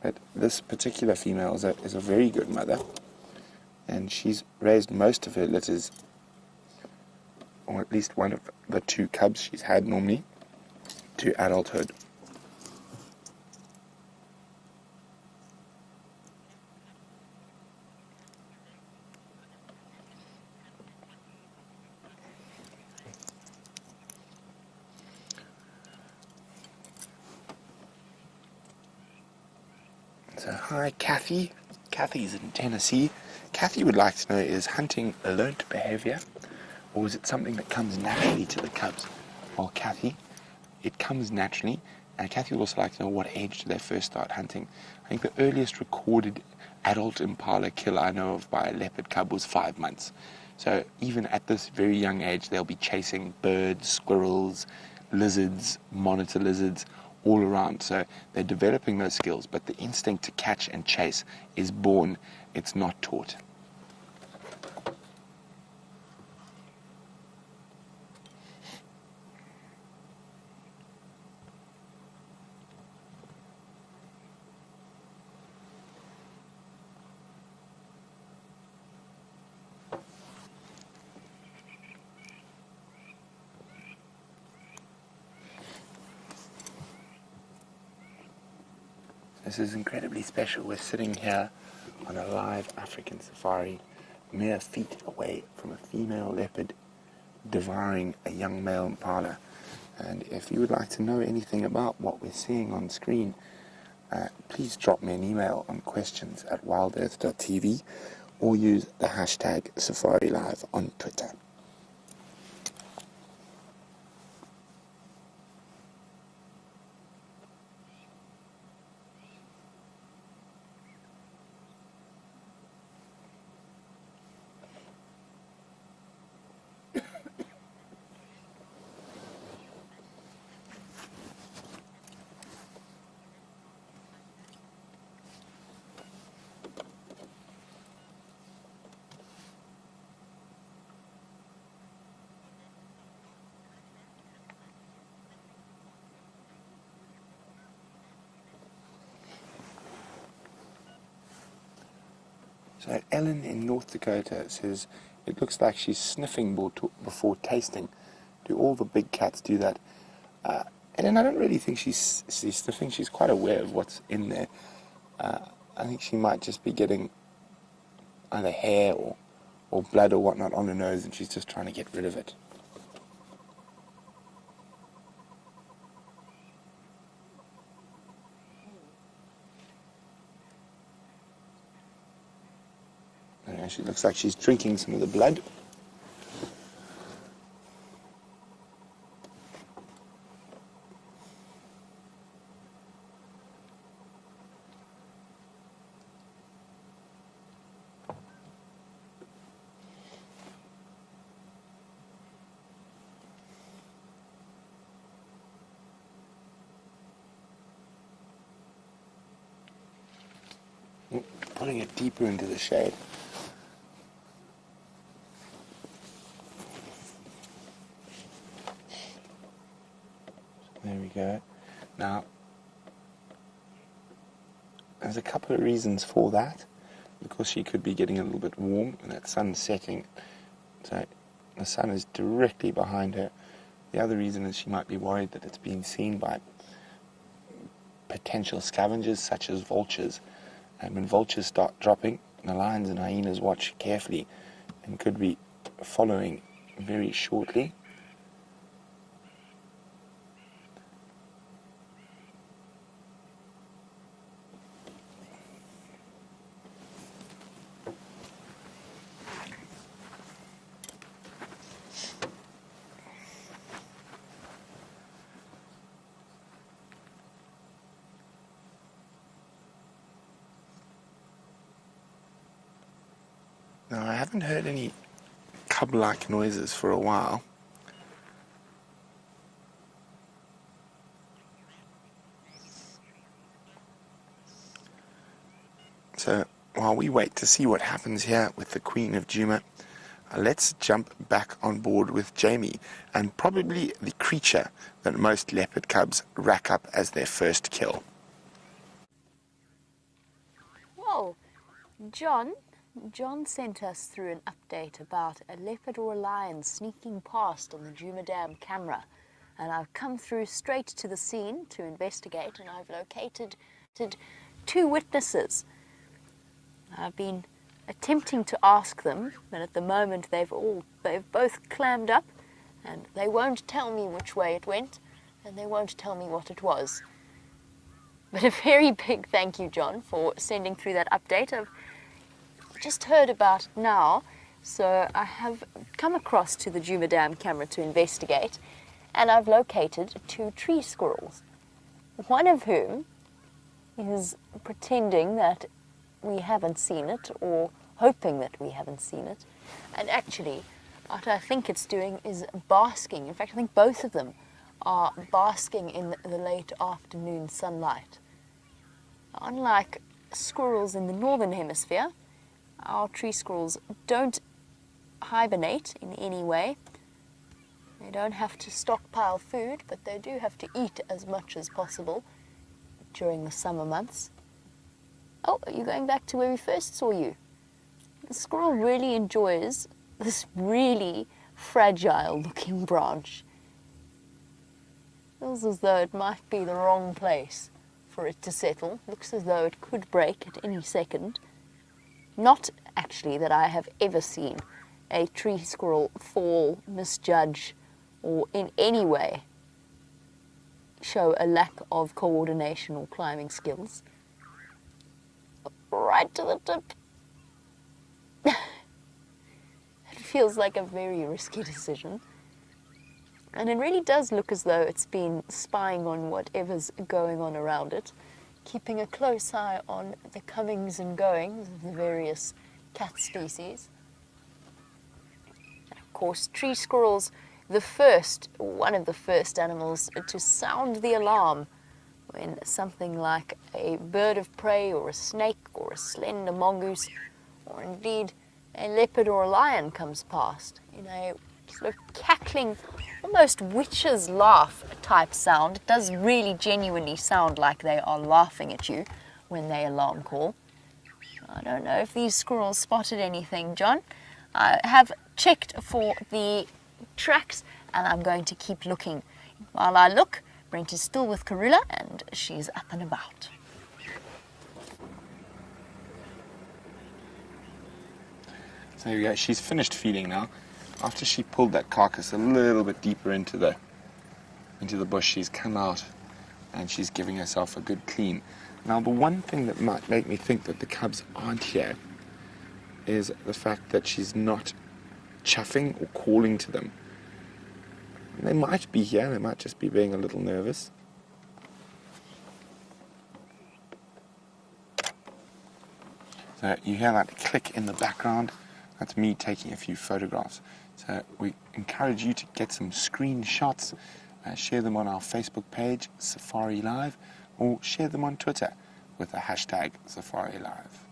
But this particular female is a very good mother, and she's raised most of her litters, or at least one of the 2 cubs she's had normally, to adulthood. So hi Kathy. Kathy's in Tennessee. Kathy would like to know, is hunting a learnt behavior, or is it something that comes naturally to the cubs? Well, Kathy, it comes naturally, and Kathy would also like to know what age do they first start hunting. I think the earliest recorded adult impala kill I know of by a leopard cub was 5 months. So even at this very young age, they'll be chasing birds, squirrels, lizards, monitor lizards, all around. So they're developing those skills, but the instinct to catch and chase is born, it's not taught. This is incredibly special. We're sitting here on a live African safari, mere feet away from a female leopard devouring a young male impala. And if you would like to know anything about what we're seeing on screen, please drop me an email on questions@wildearth.tv or use the hashtag SafariLive on Twitter. So Ellen in North Dakota says it looks like she's sniffing before tasting. Do all the big cats do that? Ellen, I don't really think she's sniffing. She's quite aware of what's in there. I think she might just be getting either hair or blood or whatnot on her nose, and she's just trying to get rid of it. She looks like she's drinking some of the blood. pulling it deeper into the shade. There we go. Now, there's a couple of reasons for that, because she could be getting a little bit warm and that sun's setting, so the sun is directly behind her. The other reason is she might be worried that it's being seen by potential scavengers such as vultures, and when vultures start dropping, the lions and hyenas watch carefully and could be following very shortly. Now, I haven't heard any cub-like noises for a while. So, while we wait to see what happens here with the Queen of Djuma, let's jump back on board with Jamie, and probably the creature that most leopard cubs rack up as their first kill. Whoa, John sent us through an update about a leopard or a lion sneaking past on the Djuma Dam camera. And I've come through straight to the scene to investigate, and I've located 2 witnesses. I've been attempting to ask them, but at the moment they've both clammed up, and they won't tell me which way it went, and they won't tell me what it was. But a very big thank you, John, for sending through that update. I've just heard about it now, so I have come across to the Djuma Dam camera to investigate, and I've located 2 tree squirrels, one of whom is pretending that we haven't seen it, or hoping that we haven't seen it, and actually what I think it's doing is basking. In fact, I think both of them are basking in the late afternoon sunlight. Unlike squirrels in the northern hemisphere, our tree squirrels don't hibernate in any way. They don't have to stockpile food, but they do have to eat as much as possible during the summer months. Oh, are you going back to where we first saw you? The squirrel really enjoys this really fragile looking branch. Feels as though it might be the wrong place for it to settle. Looks as though it could break at any second. Not actually that I have ever seen a tree squirrel fall, misjudge, or in any way show a lack of coordination or climbing skills. Right to the tip. It feels like a very risky decision. And it really does look as though it's been spying on whatever's going on around it, keeping a close eye on the comings and goings of the various cat species. And of course, tree squirrels, one of the first animals to sound the alarm when something like a bird of prey or a snake or a slender mongoose or indeed a leopard or a lion comes past in a sort of cackling, almost witch's laugh type sound. It does really genuinely sound like they are laughing at you when they alarm call. I don't know if these squirrels spotted anything, John. I have checked for the tracks and I'm going to keep looking. While I look, Brent is still with Karula and she's up and about. So there we go. She's finished feeding now. After she pulled that carcass a little bit deeper into the bush, she's come out and she's giving herself a good clean. Now, the one thing that might make me think that the cubs aren't here is the fact that she's not chuffing or calling to them. They might be here, they might just be being a little nervous. So you hear that click in the background, that's me taking a few photographs. So we encourage you to get some screenshots, share them on our Facebook page, Safari Live, or share them on Twitter with the hashtag Safari Live.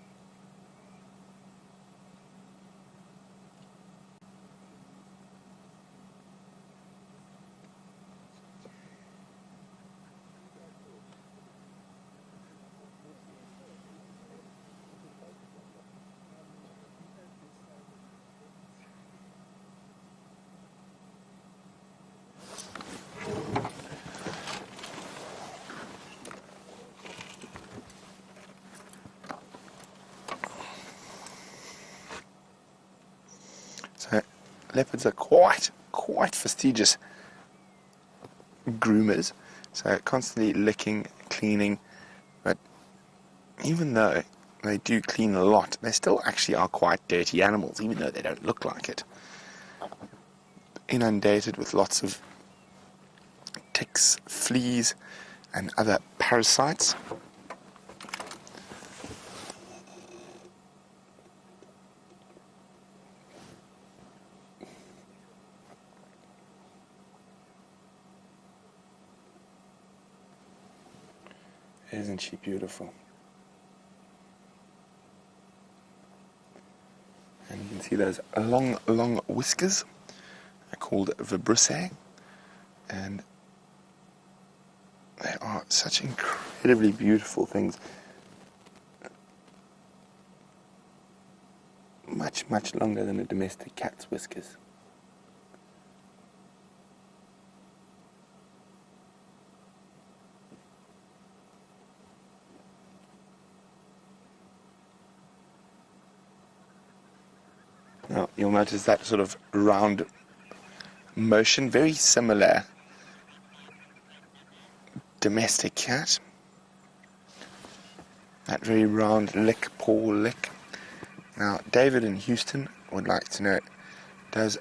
leopards are quite fastidious groomers, so constantly licking, cleaning, but even though they do clean a lot, they still actually are quite dirty animals, even though they don't look like it. Inundated with lots of ticks, fleas, and other parasites. Isn't she beautiful? And you can see those long whiskers are called vibrissae, and they are such incredibly beautiful things. Much longer than a domestic cat's whiskers. Now, you'll notice that sort of round motion, very similar domestic cat. That very round lick, paw lick. Now, David in Houston would like to know, does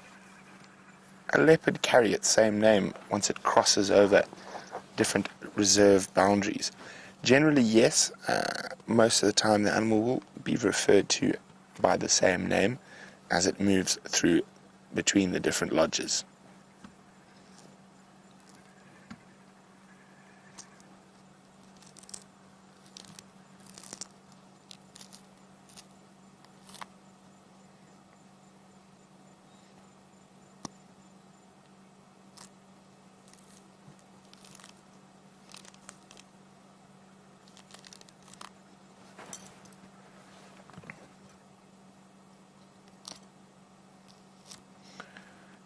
a leopard carry its same name once it crosses over different reserve boundaries? Generally, yes. Most of the time the animal will be referred to by the same name as it moves through between the different lodges.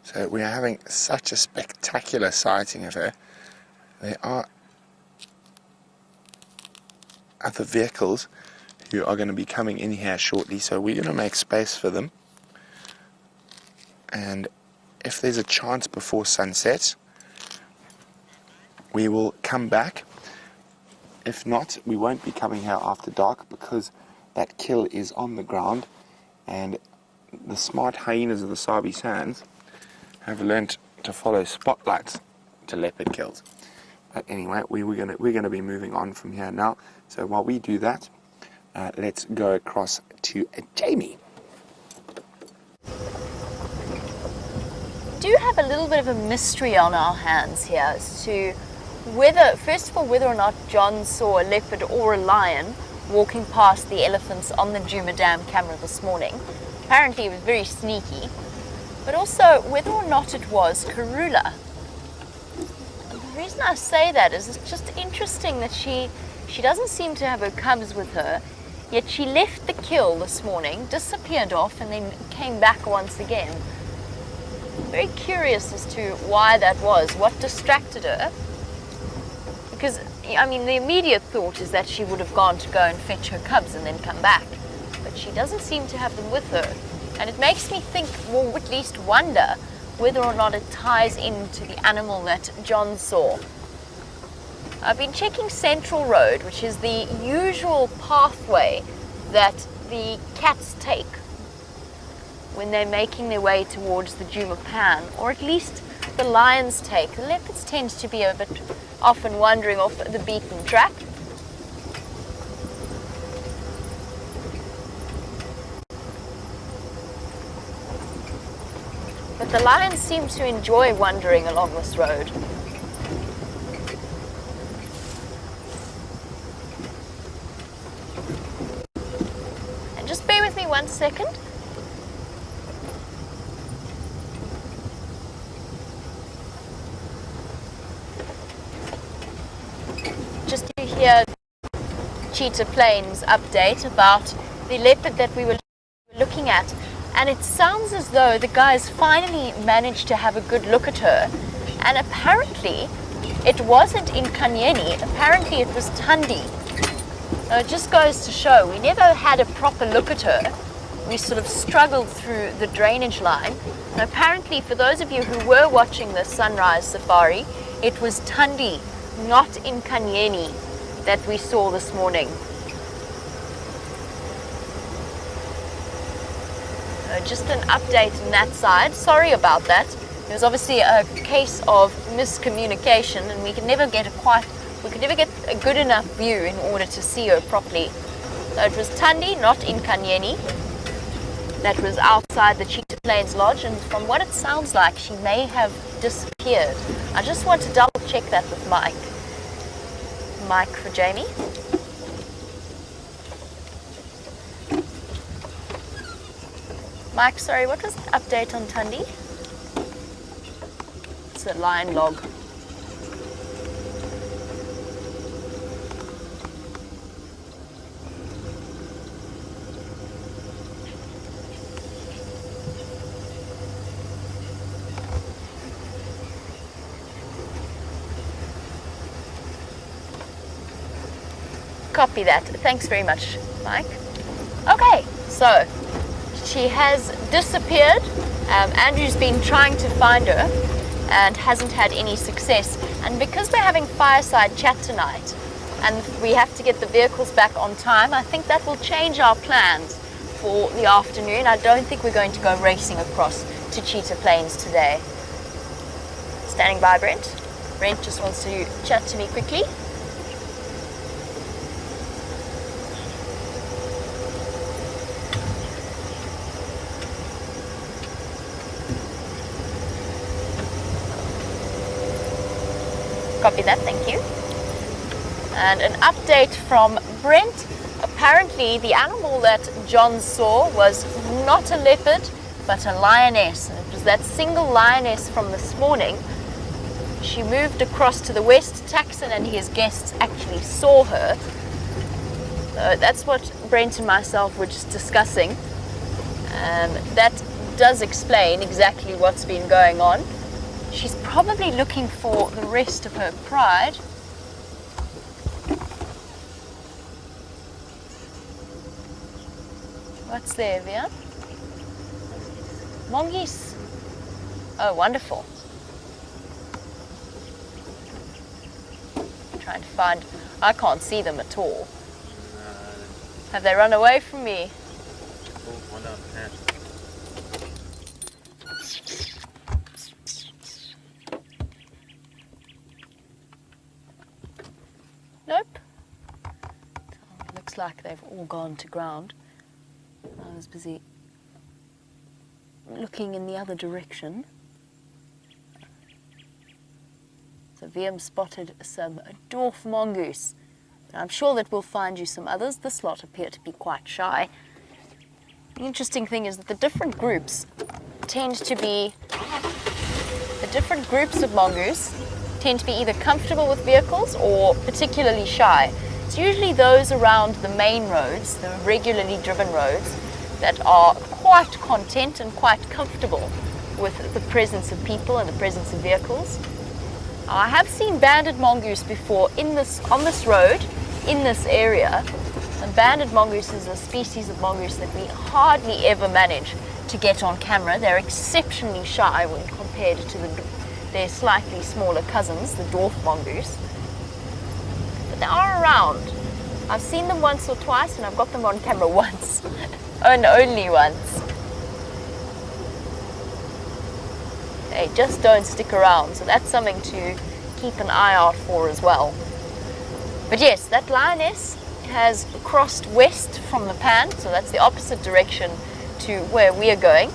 So we are having such a spectacular sighting of her. There are other vehicles who are going to be coming in here shortly, so we're going to make space for them. And if there's a chance before sunset, we will come back. If not, we won't be coming here after dark because that kill is on the ground, and the smart hyenas of the Sabi Sands have learnt to follow spotlights to leopard kills. But anyway, we're gonna be moving on from here now. So while we do that, let's go across to Jamie. Do have a little bit of a mystery on our hands here as to whether, first of all, whether or not John saw a leopard or a lion walking past the elephants on the Djuma Dam camera this morning. Apparently it was very sneaky. But also whether or not it was Karula. And the reason I say that is it's just interesting that she doesn't seem to have her cubs with her, yet she left the kill this morning, disappeared off, and then came back once again. Very curious as to why that was, what distracted her. Because, I mean, the immediate thought is that she would have gone to go and fetch her cubs and then come back. But she doesn't seem to have them with her. And it makes me think, or at least wonder, whether or not it ties into the animal that John saw. I've been checking Central Road, which is the usual pathway that the cats take when they're making their way towards the Djuma Pan, or at least the lions take. The leopards tend to be a bit often wandering off the beaten track. But the lions seem to enjoy wandering along this road. And just bear with me 1 second. Just to hear Cheetah Plains update about the leopard that we were looking at. And it sounds as though the guys finally managed to have a good look at her. And apparently, it wasn't in Kanyeni, apparently it was Tandi. Now it just goes to show, we never had a proper look at her. we sort of struggled through the drainage line. And apparently, for those of you who were watching the sunrise safari, it was Thandi, not Inkanyeni, that we saw this morning. Just an update on that side. Sorry about that. It was obviously a case of miscommunication, and we could never get a good enough view in order to see her properly. So it was Thandi, not Inkanyeni, that was outside the Cheetah Plains Lodge, and from what it sounds like, she may have disappeared. I just want to double check that with Mike. Mike for Jamie. Mike, sorry, what was the update on Thandi? It's a lion log. Copy that. Thanks very much, Mike. Okay, so she has disappeared. Andrew's been trying to find her and hasn't had any success. And because we're having fireside chat tonight and we have to get the vehicles back on time, I think that will change our plans for the afternoon. I don't think we're going to go racing across to Cheetah Plains today. Standing by, Brent. Brent just wants to chat to me quickly. Copy that, thank you. And an update from Brent. Apparently the animal that John saw was not a leopard, but a lioness. And it was that single lioness from this morning. She moved across to the west. Taxon and his guests actually saw her. So that's what Brent and myself were just discussing. That does explain exactly what's been going on. She's probably looking for the rest of her pride. What's there, Vian? Mongoose. Oh, wonderful. Trying to find, I can't see them at all. Have they run away from me? One down the hatch. Nope. Looks like they've all gone to ground. I was busy looking in the other direction. So VM spotted some dwarf mongoose. I'm sure that we'll find you some others. This lot appear to be quite shy. The interesting thing is that the different groups of mongoose tend to be either comfortable with vehicles or particularly shy. It's usually those around the main roads, the regularly driven roads, that are quite content and quite comfortable with the presence of people and the presence of vehicles. I have seen banded mongoose before on this road, in this area. And banded mongoose is a species of mongoose that we hardly ever manage to get on camera. They're exceptionally shy when compared to their slightly smaller cousins, the dwarf mongoose. But they are around. I've seen them once or twice, and I've got them on camera once, and only once. They just don't stick around, so that's something to keep an eye out for as well. But yes, that lioness has crossed west from the pan, so that's the opposite direction to where we are going,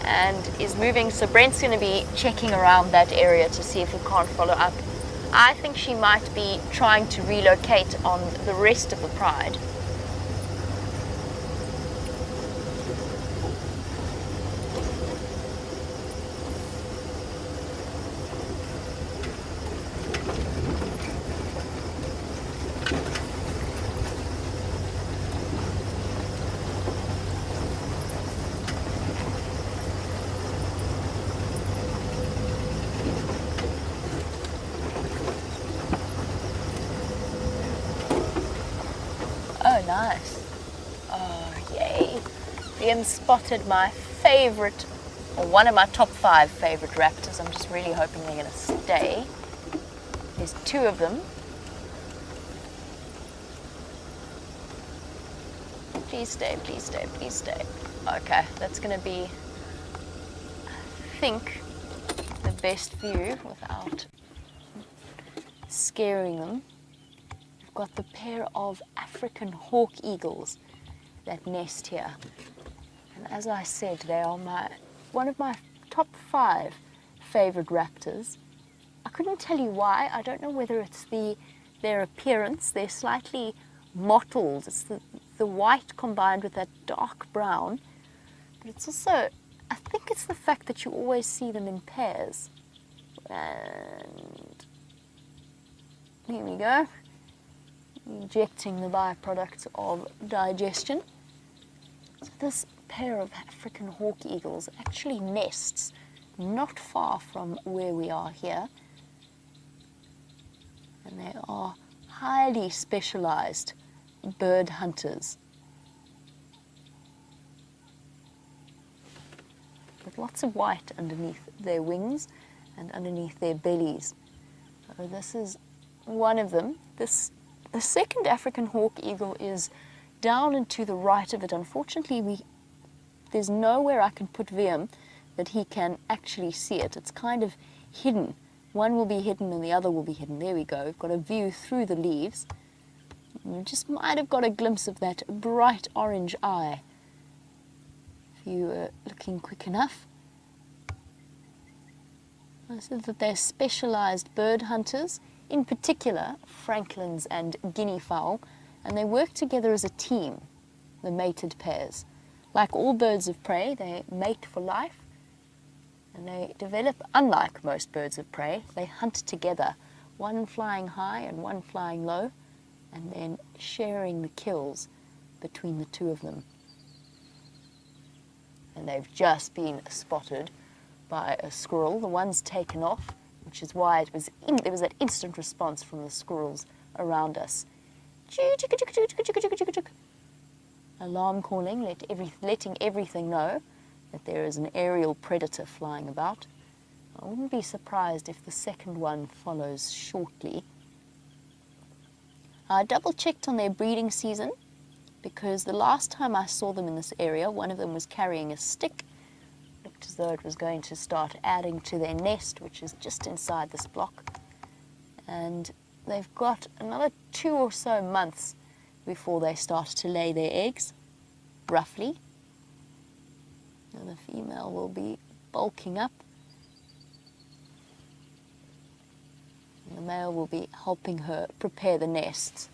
and is moving. So Brent's going to be checking around that area to see if we can't follow up. I think she might be trying to relocate on the rest of the pride. Oh, nice. Oh, yay. Liam spotted my favorite, or one of my top 5 favorite raptors. I'm just really hoping they're going to stay. There's 2 of them. Please stay, please stay, please stay. Okay, that's going to be, I think, the best view without scaring them. We've got the pair of African hawk eagles that nest here. And as I said, they are one of my top 5 favorite raptors. I couldn't tell you why. I don't know whether it's their appearance. They're slightly mottled. It's the white combined with that dark brown. But it's also, I think it's the fact that you always see them in pairs. And here we go. Injecting the byproduct of digestion. So this pair of African hawk eagles actually nests not far from where we are here. And they are highly specialized bird hunters. With lots of white underneath their wings and underneath their bellies. So this is one of them. The second African hawk eagle is down and to the right of it. Unfortunately, there's nowhere I can put Liam that he can actually see it. It's kind of hidden. One will be hidden and the other will be hidden. There we go. We've got a view through the leaves. You just might have got a glimpse of that bright orange eye if you were looking quick enough. I said that they're specialized bird hunters, in particular francolins and guinea fowl, and they work together as a team, the mated pairs. Like all birds of prey, they mate for life, and they develop, unlike most birds of prey, they hunt together, one flying high and one flying low, and then sharing the kills between the 2 of them. And they've just been spotted by a squirrel. The one's taken off, which is why there was that instant response from the squirrels around us. Alarm calling, letting everything know that there is an aerial predator flying about. I wouldn't be surprised if the second one follows shortly. I double-checked on their breeding season because the last time I saw them in this area, one of them was carrying a stick. Looked as though it was going to start adding to their nest, which is just inside this block. And they've got another 2 or so months before they start to lay their eggs, roughly. And the female will be bulking up. And the male will be helping her prepare the nests.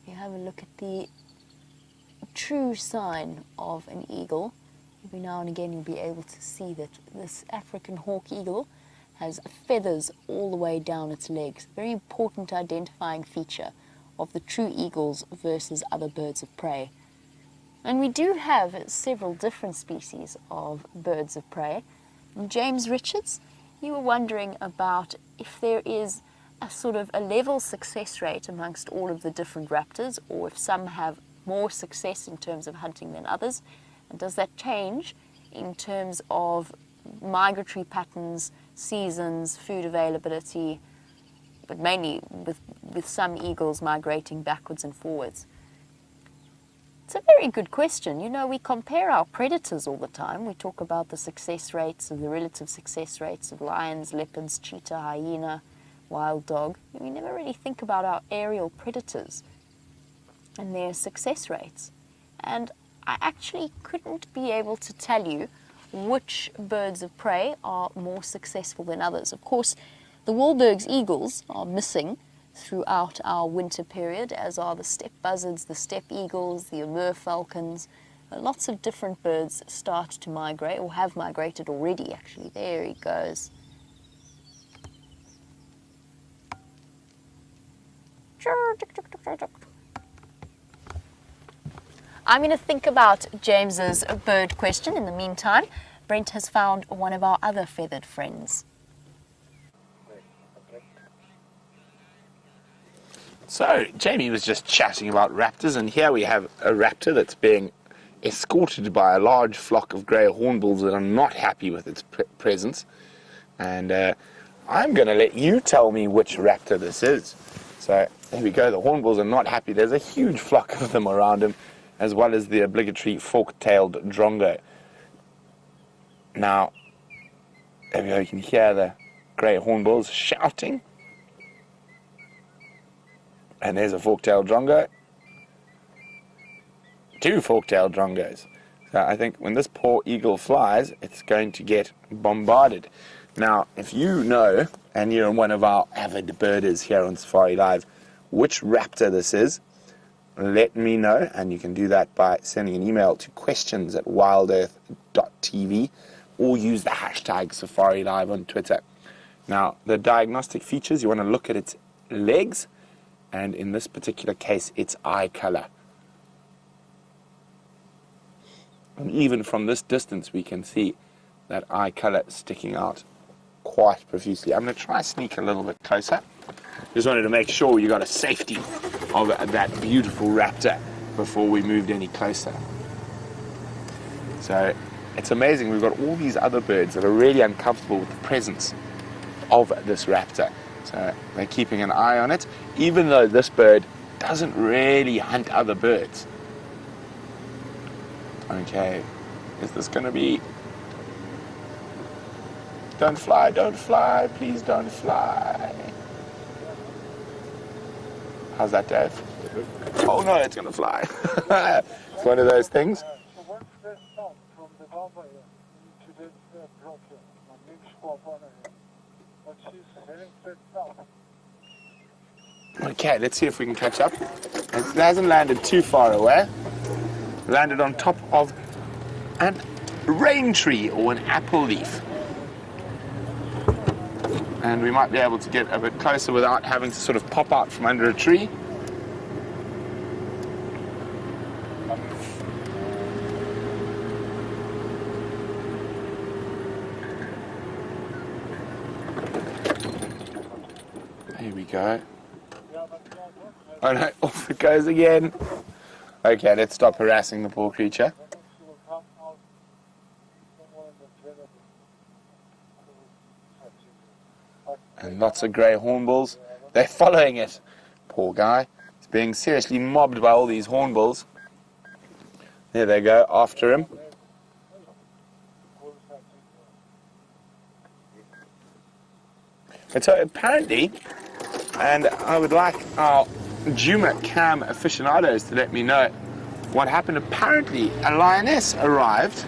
If you have a look at the true sign of an eagle, every now and again you'll be able to see that this African hawk eagle has feathers all the way down its legs. Very important identifying feature of the true eagles versus other birds of prey. And we do have several different species of birds of prey. James Richards, you were wondering about if there is a sort of a level success rate amongst all of the different raptors, or if some have more success in terms of hunting than others, and does that change in terms of migratory patterns, seasons, food availability, but mainly with some eagles migrating backwards and forwards? It's a very good question. You know, we compare our predators all the time. We talk about the success rates of the relative success rates of lions, leopards, cheetah, hyena, wild dog. We never really think about our aerial predators and their success rates. And I actually couldn't be able to tell you which birds of prey are more successful than others. Of course, the Wahlberg's eagles are missing throughout our winter period, as are the steppe buzzards, the steppe eagles, the Amur falcons. Lots of different birds start to migrate, or have migrated already, actually. There he goes. I'm going to think about James's bird question in the meantime. Brent has found one of our other feathered friends. So, Jamie was just chatting about raptors, and here we have a raptor that's being escorted by a large flock of grey hornbills that are not happy with its presence. And I'm going to let you tell me which raptor this is. So, there we go, the hornbills are not happy. There's a huge flock of them around him, as well as the obligatory fork-tailed drongo. Now, there we go, you can hear the grey hornbills shouting. And there's a fork-tailed drongo. 2 fork-tailed drongos. So I think when this poor eagle flies, it's going to get bombarded. Now, if you know, and you're one of our avid birders here on Safari Live, which raptor this is, let me know, and you can do that by sending an email to questions@wildearth.tv or use the hashtag Safari Live on Twitter. Now, the diagnostic features, you want to look at its legs, and in this particular case, its eye color. And even from this distance, we can see that eye color sticking out quite profusely. I'm going to try to sneak a little bit closer. Just wanted to make sure you got a safety of that beautiful raptor before we moved any closer. So it's amazing. We've got all these other birds that are really uncomfortable with the presence of this raptor. So they're keeping an eye on it, even though this bird doesn't really hunt other birds. Okay, is this going to be... Don't fly, please don't fly. How's that, Dave? Oh no, it's going to fly. It's one of those things. Okay, let's see if we can catch up. It hasn't landed too far away. Landed on top of a rain tree or an apple leaf. And we might be able to get a bit closer without having to sort of pop out from under a tree. Here we go. Oh no, off it goes again. Okay, let's stop harassing the poor creature. And lots of grey hornbills. They're following it. Poor guy. He's being seriously mobbed by all these hornbills. There they go, after him. And so apparently, and I would like our Djuma cam aficionados to let me know what happened. Apparently, a lioness arrived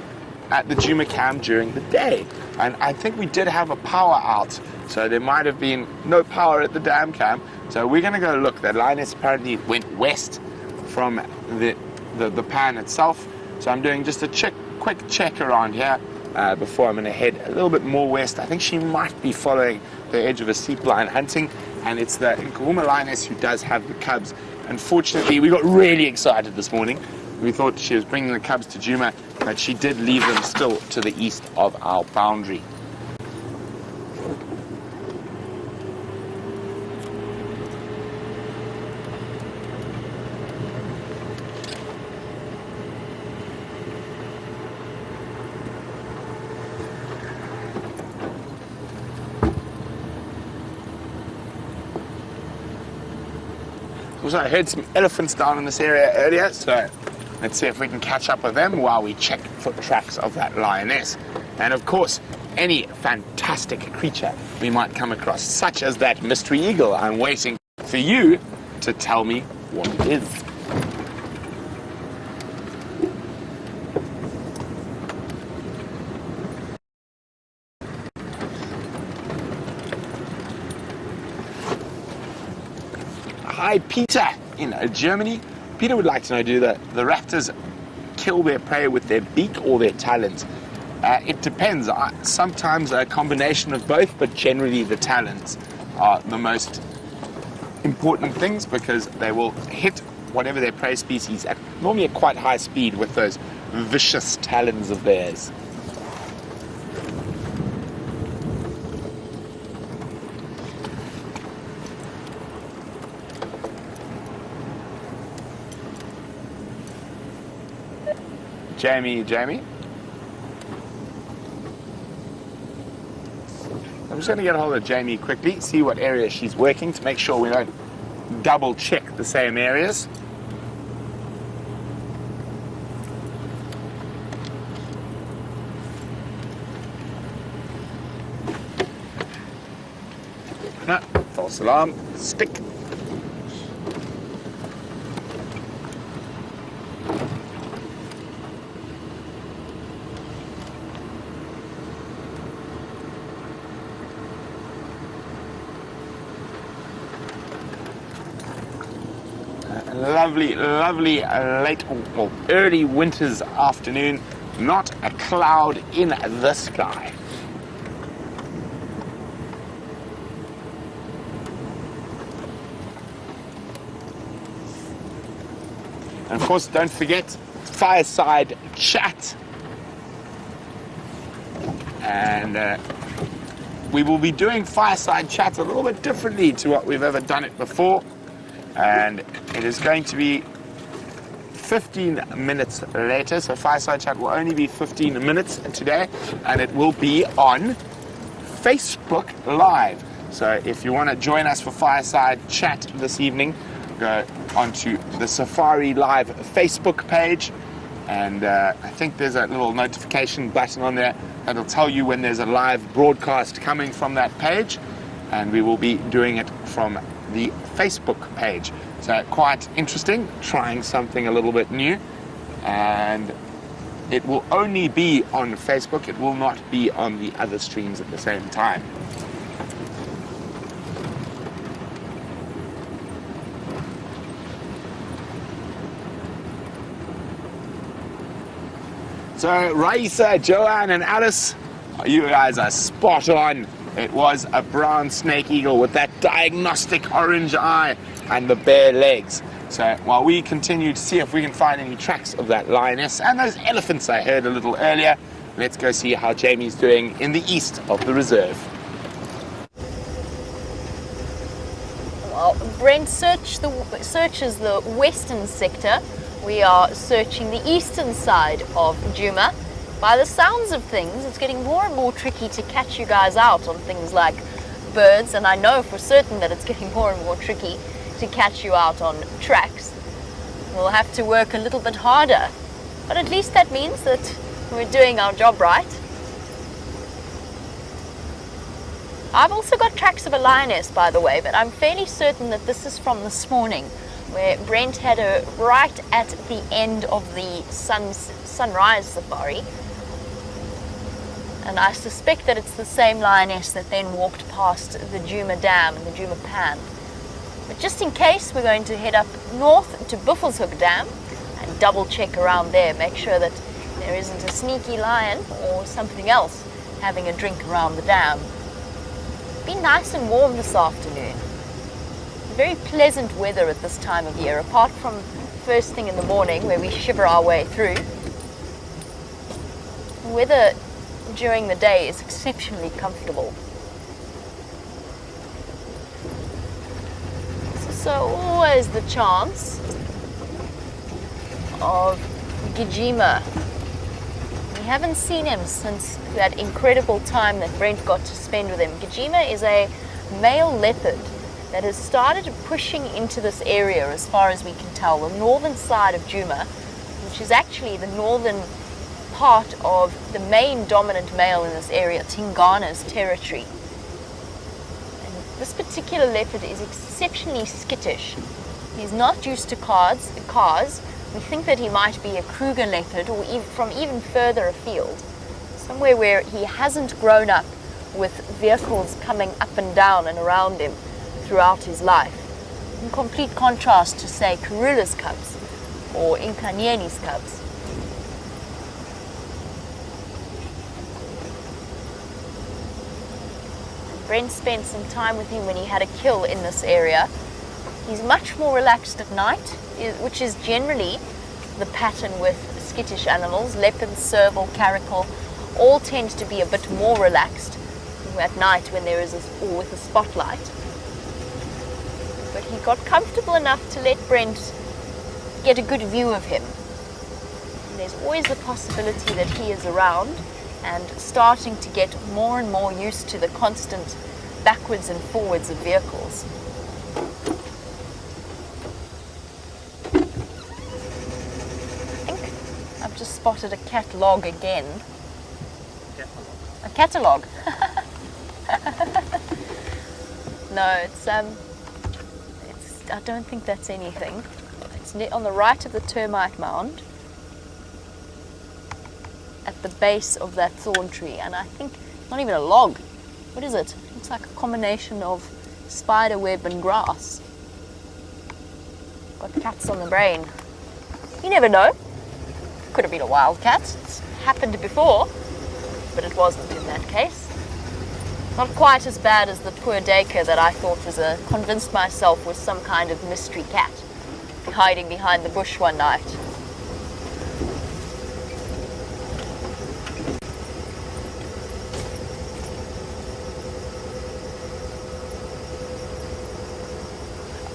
at the Djuma cam during the day. And I think we did have a power out, so there might have been no power at the dam cam. So we're going to go look. The lioness apparently went west from the pan itself. So I'm doing just a quick check around here before I'm going to head a little bit more west. I think she might be following the edge of a seep line hunting, and it's the Karula lioness who does have the cubs. Unfortunately, we got really excited this morning. We thought she was bringing the cubs to Djuma, but she did leave them still to the east of our boundary. Also, I heard some elephants down in this area earlier, so let's see if we can catch up with them while we check foot tracks of that lioness. And of course, any fantastic creature we might come across, such as that mystery eagle. I'm waiting for you to tell me what it is. Hi, Peter, in Germany. Peter would like to know, do the raptors kill their prey with their beak or their talons? It depends. Sometimes a combination of both, but generally the talons are the most important things because they will hit whatever their prey species at normally at quite high speed with those vicious talons of theirs. Jamie. I'm just going to get a hold of Jamie quickly, see what area she's working to make sure we don't double check the same areas. No, false alarm, stick. Lovely late or early winter's afternoon. Not a cloud in the sky. And of course, don't forget fireside chat. And we will be doing fireside chat a little bit differently to what we've ever done it before. And it is going to be 15 minutes later, so fireside chat will only be 15 minutes today, and it will be on Facebook Live. So if you want to join us for fireside chat this evening, go onto the Safari Live Facebook page, and I think there's a little notification button on there that'll tell you when there's a live broadcast coming from that page, and we will be doing it from the Facebook page. So quite interesting, trying something a little bit new, and it will only be on Facebook. It will not be on the other streams at the same time. So Raisa, Joanne and Alice, you guys are spot on. It was a brown snake eagle with that diagnostic orange eye and the bare legs. So while we continue to see if we can find any tracks of that lioness and those elephants I heard a little earlier, let's go see how Jamie's doing in the east of the reserve. Well, Brent searches the western sector. We are searching the eastern side of Djuma. By the sounds of things, it's getting more and more tricky to catch you guys out on things like birds, and I know for certain that it's getting more and more tricky to catch you out on tracks. We'll have to work a little bit harder, but at least that means that we're doing our job right. I've also got tracks of a lioness, by the way, but I'm fairly certain that this is from this morning, where Brent had her right at the end of the sunrise safari. And I suspect that it's the same lioness that then walked past the Djuma Dam and the Djuma Pan. But just in case, we're going to head up north to Buffelshoek Dam and double check around there, make sure that there isn't a sneaky lion or something else having a drink around the dam. It's been nice and warm this afternoon. Very pleasant weather at this time of year, apart from first thing in the morning where we shiver our way through. The weather during the day is exceptionally comfortable. So always the chance of Djuma. We haven't seen him since that incredible time that Brent got to spend with him. Djuma is a male leopard that has started pushing into this area, as far as we can tell, the northern side of Djuma, which is actually the northern part of the main dominant male in this area, Tingana's territory. And this particular leopard is exceptionally skittish. He's not used to cars. We think that he might be a Kruger leopard, or from even further afield, somewhere where he hasn't grown up with vehicles coming up and down and around him throughout his life. In complete contrast to, say, Karula's cubs or Inkanyeni's cubs. Brent spent some time with him when he had a kill in this area. He's much more relaxed at night, which is generally the pattern with skittish animals. Leopards, serval, caracal, all tend to be a bit more relaxed at night when there is or with a spotlight. But he got comfortable enough to let Brent get a good view of him. And there's always the possibility that he is around and starting to get more and more used to the constant backwards and forwards of vehicles. I think I've just spotted a catalogue again. A catalogue? No, it's I don't think that's anything. It's on the right of the termite mound at the base of that thorn tree, and I think it's not even a log. What is it? It looks like a combination of spider web and grass. Got cats on the brain. You never know. Could have been a wildcat. It's happened before, but it wasn't in that case. Not quite as bad as the poor Dacre that I thought convinced myself was some kind of mystery cat hiding behind the bush one night.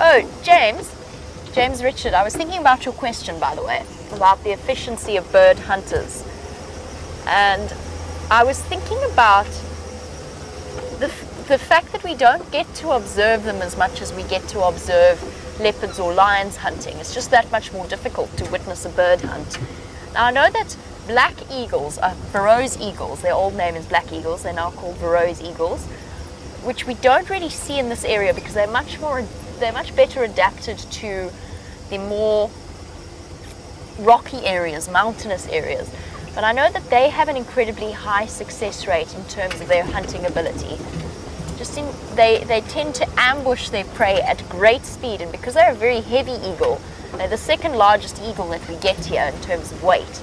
Oh, James Richard, I was thinking about your question, by the way, about the efficiency of bird hunters. And I was thinking about the fact that we don't get to observe them as much as we get to observe leopards or lions hunting. It's just that much more difficult to witness a bird hunt. Now, I know that black eagles are Burroughs eagles. Their old name is black eagles. They're now called Burroughs eagles, which we don't really see in this area because they're much better adapted to the more rocky areas, mountainous areas. But I know that they have an incredibly high success rate in terms of their hunting ability. They tend to ambush their prey at great speed, and because they're a very heavy eagle, they're the second largest eagle that we get here in terms of weight.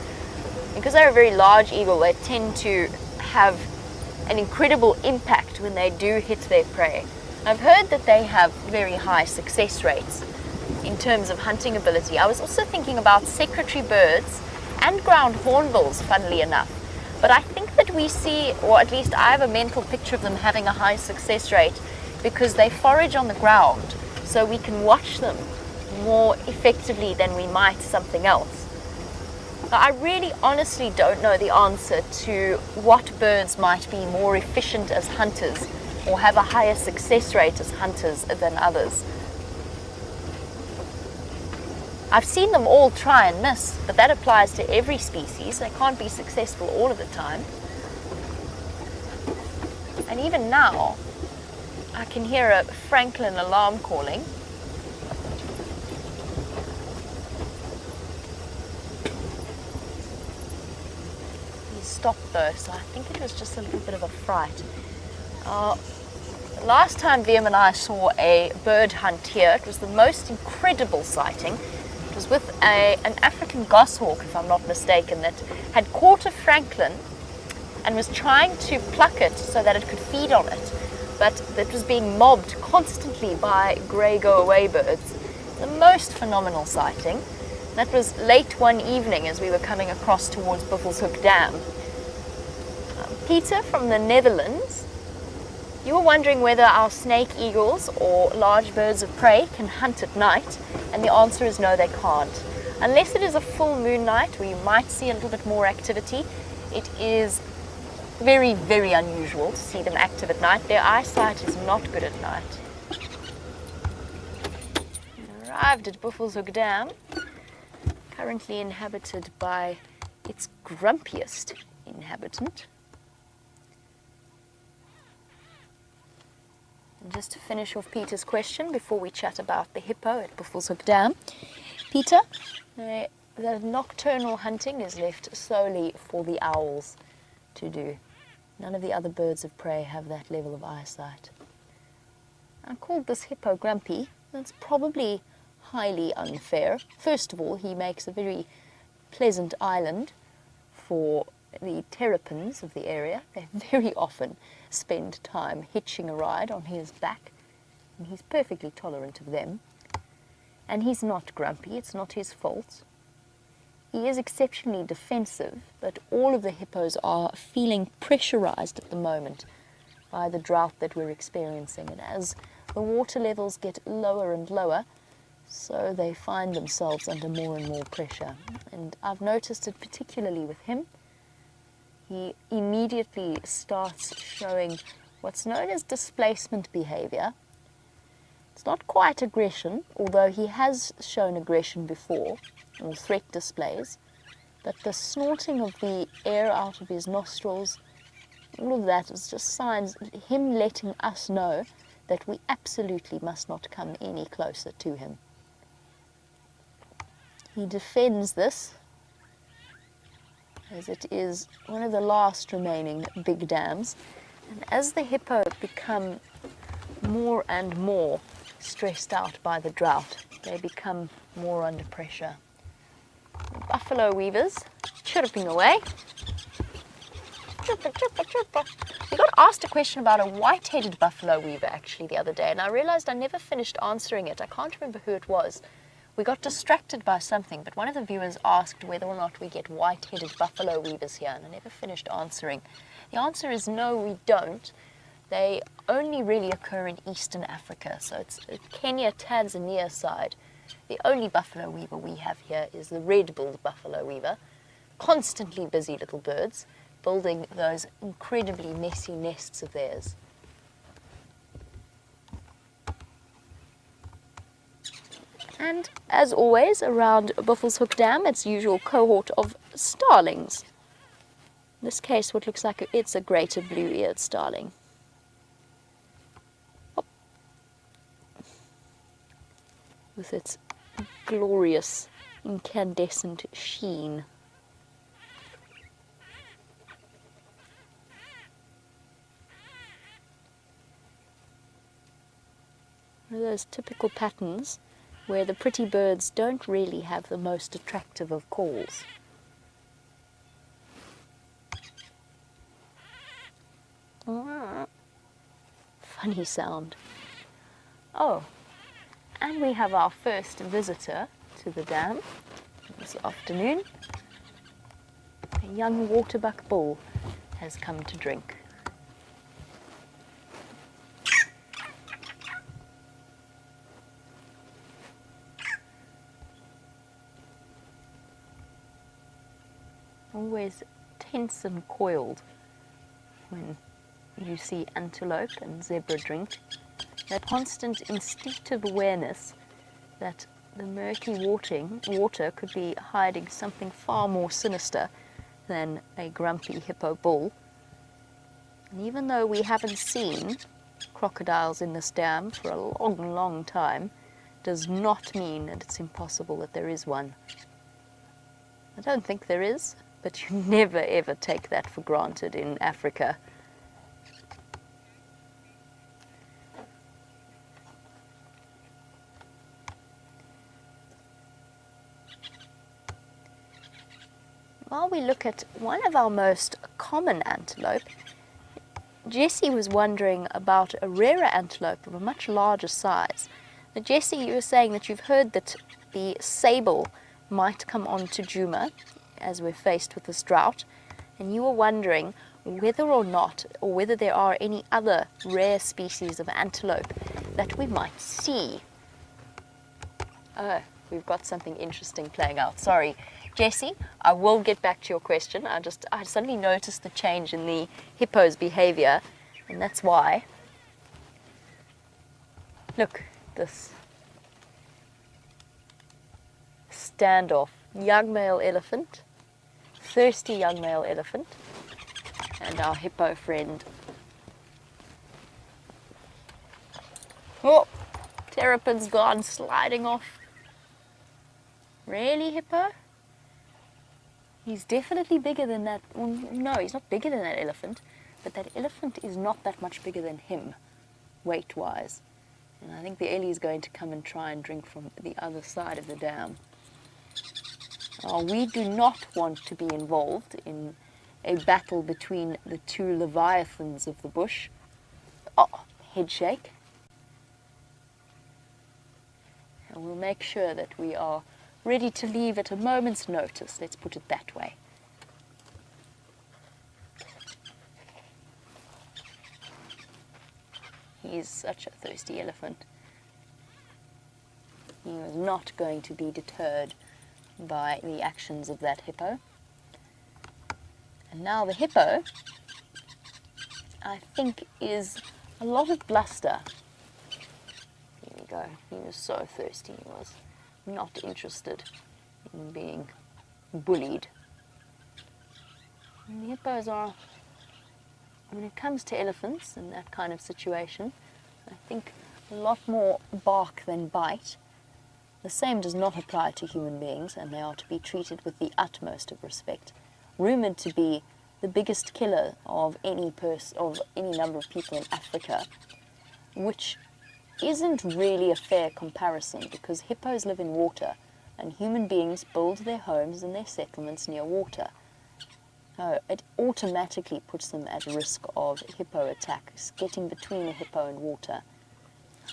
Because they're a very large eagle, they tend to have an incredible impact when they do hit their prey. I've heard that they have very high success rates in terms of hunting ability. I was also thinking about secretary birds and ground hornbills, funnily enough. But I think that we see, or at least I have a mental picture of them having a high success rate because they forage on the ground, so we can watch them more effectively than we might something else. Now, I really honestly don't know the answer to what birds might be more efficient as hunters or have a higher success rate as hunters than others. I've seen them all try and miss, but that applies to every species. They can't be successful all of the time. And even now, I can hear a Franklin alarm calling. He stopped though, so I think it was just a little bit of a fright. Last time Liam and I saw a bird hunt here, it was the most incredible sighting. It was with an African goshawk, if I'm not mistaken, that had caught a franklin and was trying to pluck it so that it could feed on it, but it was being mobbed constantly by grey go-away birds. The most phenomenal sighting. That was late one evening as we were coming across towards Buffelshoek Dam. Peter from the Netherlands, you were wondering whether our snake eagles or large birds of prey can hunt at night, and the answer is no, they can't. Unless it is a full moon night where you might see a little bit more activity, it is very, very unusual to see them active at night. Their eyesight is not good at night. We arrived at Buffelshoek Dam, currently inhabited by its grumpiest inhabitant. And just to finish off Peter's question before we chat about the hippo at Buffelshoek Dam, Peter, the nocturnal hunting is left solely for the owls to do. None of the other birds of prey have that level of eyesight. I called this hippo grumpy. That's probably highly unfair. First of all, he makes a very pleasant island for the terrapins of the area. They very often spend time hitching a ride on his back, and he's perfectly tolerant of them. And he's not grumpy, it's not his fault. He is exceptionally defensive, but all of the hippos are feeling pressurized at the moment by the drought that we're experiencing. And as the water levels get lower and lower, So they find themselves under more and more pressure. And I've noticed it particularly with him. He immediately starts showing what's known as displacement behavior. It's not quite aggression, although he has shown aggression before, or threat displays. But the snorting of the air out of his nostrils, all of that is just signs, him letting us know that we absolutely must not come any closer to him. He defends this, as it is one of the last remaining big dams. And as the hippo become more and more stressed out by the drought, they become more under pressure. The buffalo weavers chirping away. Chirpa, chirpa, chirpa. We got asked a question about a white-headed buffalo weaver actually the other day, and I realized I never finished answering it. I can't remember who it was. We got distracted by something, but one of the viewers asked whether or not we get white-headed buffalo weavers here, and I never finished answering. The answer is no, we don't. They only really occur in eastern Africa, so it's Kenya, Tanzania side. The only buffalo weaver we have here is the red-billed buffalo weaver. Constantly busy little birds, building those incredibly messy nests of theirs. And as always, around Buffelshoek Dam, its usual cohort of starlings. In this case, what looks like it's a greater blue-eared starling. Hop. With its glorious incandescent sheen. One of those typical patterns where the pretty birds don't really have the most attractive of calls. Funny sound. Oh, and we have our first visitor to the dam this afternoon. A young waterbuck bull has come to drink. Always tense and coiled when you see antelope and zebra drink. That constant instinctive awareness that the murky water could be hiding something far more sinister than a grumpy hippo bull. And even though we haven't seen crocodiles in this dam for a long, long time, does not mean that it's impossible that there is one. I don't think there is. But you never ever take that for granted in Africa. While we look at one of our most common antelope, Jessie was wondering about a rarer antelope of a much larger size. Now, Jessie, you were saying that you've heard that the sable might come on to Djuma as we're faced with this drought, and you were wondering whether or not, or whether there are any other rare species of antelope that we might see. Oh, we've got something interesting playing out. Sorry, Jessie, I will get back to your question. I suddenly noticed the change in the hippo's behavior, and that's why. Look, this standoff. Young male elephant, thirsty young male elephant, and our hippo friend. Oh, terrapin's gone sliding off. Really, hippo? He's definitely bigger than that. Well, no, he's not bigger than that elephant, but that elephant is not that much bigger than him, weight-wise. And I think the Ellie is going to come and try and drink from the other side of the dam. We do not want to be involved in a battle between the two leviathans of the bush. Oh, head shake. And we'll make sure that we are ready to leave at a moment's notice, let's put it that way. He's such a thirsty elephant. He was not going to be deterred by the actions of that hippo. And now the hippo, I think, is a lot of bluster. Here we go. He was so thirsty. He was not interested in being bullied. And the hippos are, when it comes to elephants in that kind of situation, I think a lot more bark than bite. The same does not apply to human beings, and they are to be treated with the utmost of respect. Rumoured to be the biggest killer of any number of people in Africa, which isn't really a fair comparison because hippos live in water and human beings build their homes and their settlements near water. It automatically puts them at risk of hippo attacks, getting between a hippo and water.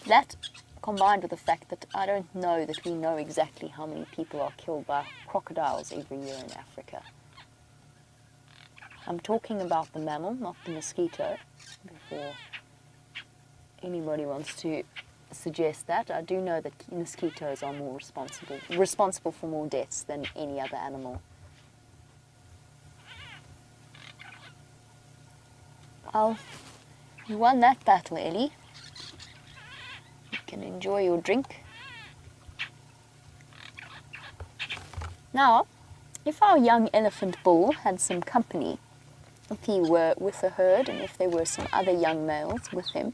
That, combined with the fact that I don't know that we know exactly how many people are killed by crocodiles every year in Africa. I'm talking about the mammal, not the mosquito, before anybody wants to suggest that. I do know that mosquitoes are more responsible for more deaths than any other animal. Well, you won that battle, Ellie. You can enjoy your drink. Now, if our young elephant bull had some company, if he were with a herd and if there were some other young males with him,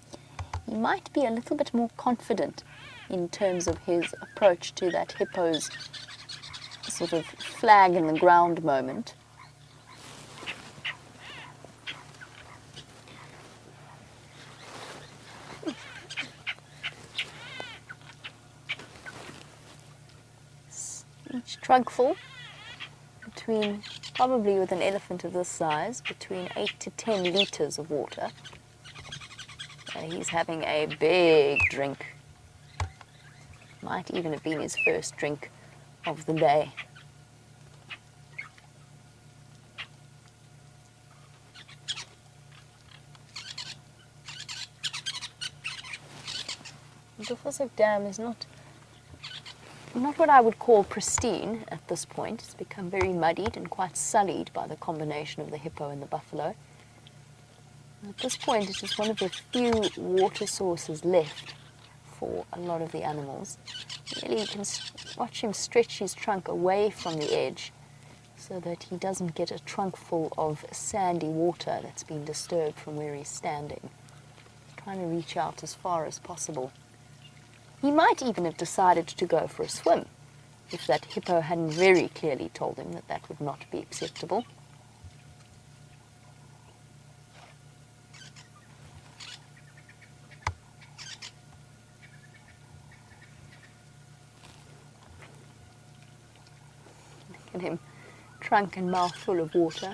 he might be a little bit more confident in terms of his approach to that hippo's sort of flag in the ground moment. Each trunkful, probably with an elephant of this size, between 8 to 10 litres of water. And he's having a big drink. Might even have been his first drink of the day. The Arathusa Dam is not what I would call pristine at this point. It's become very muddied and quite sullied by the combination of the hippo and the buffalo. At this point, it is one of the few water sources left for a lot of the animals. Really, you can watch him stretch his trunk away from the edge so that he doesn't get a trunk full of sandy water that's been disturbed from where he's standing. Trying to reach out as far as possible. He might even have decided to go for a swim if that hippo hadn't very clearly told him that that would not be acceptable. Look at him, trunk and mouth full of water.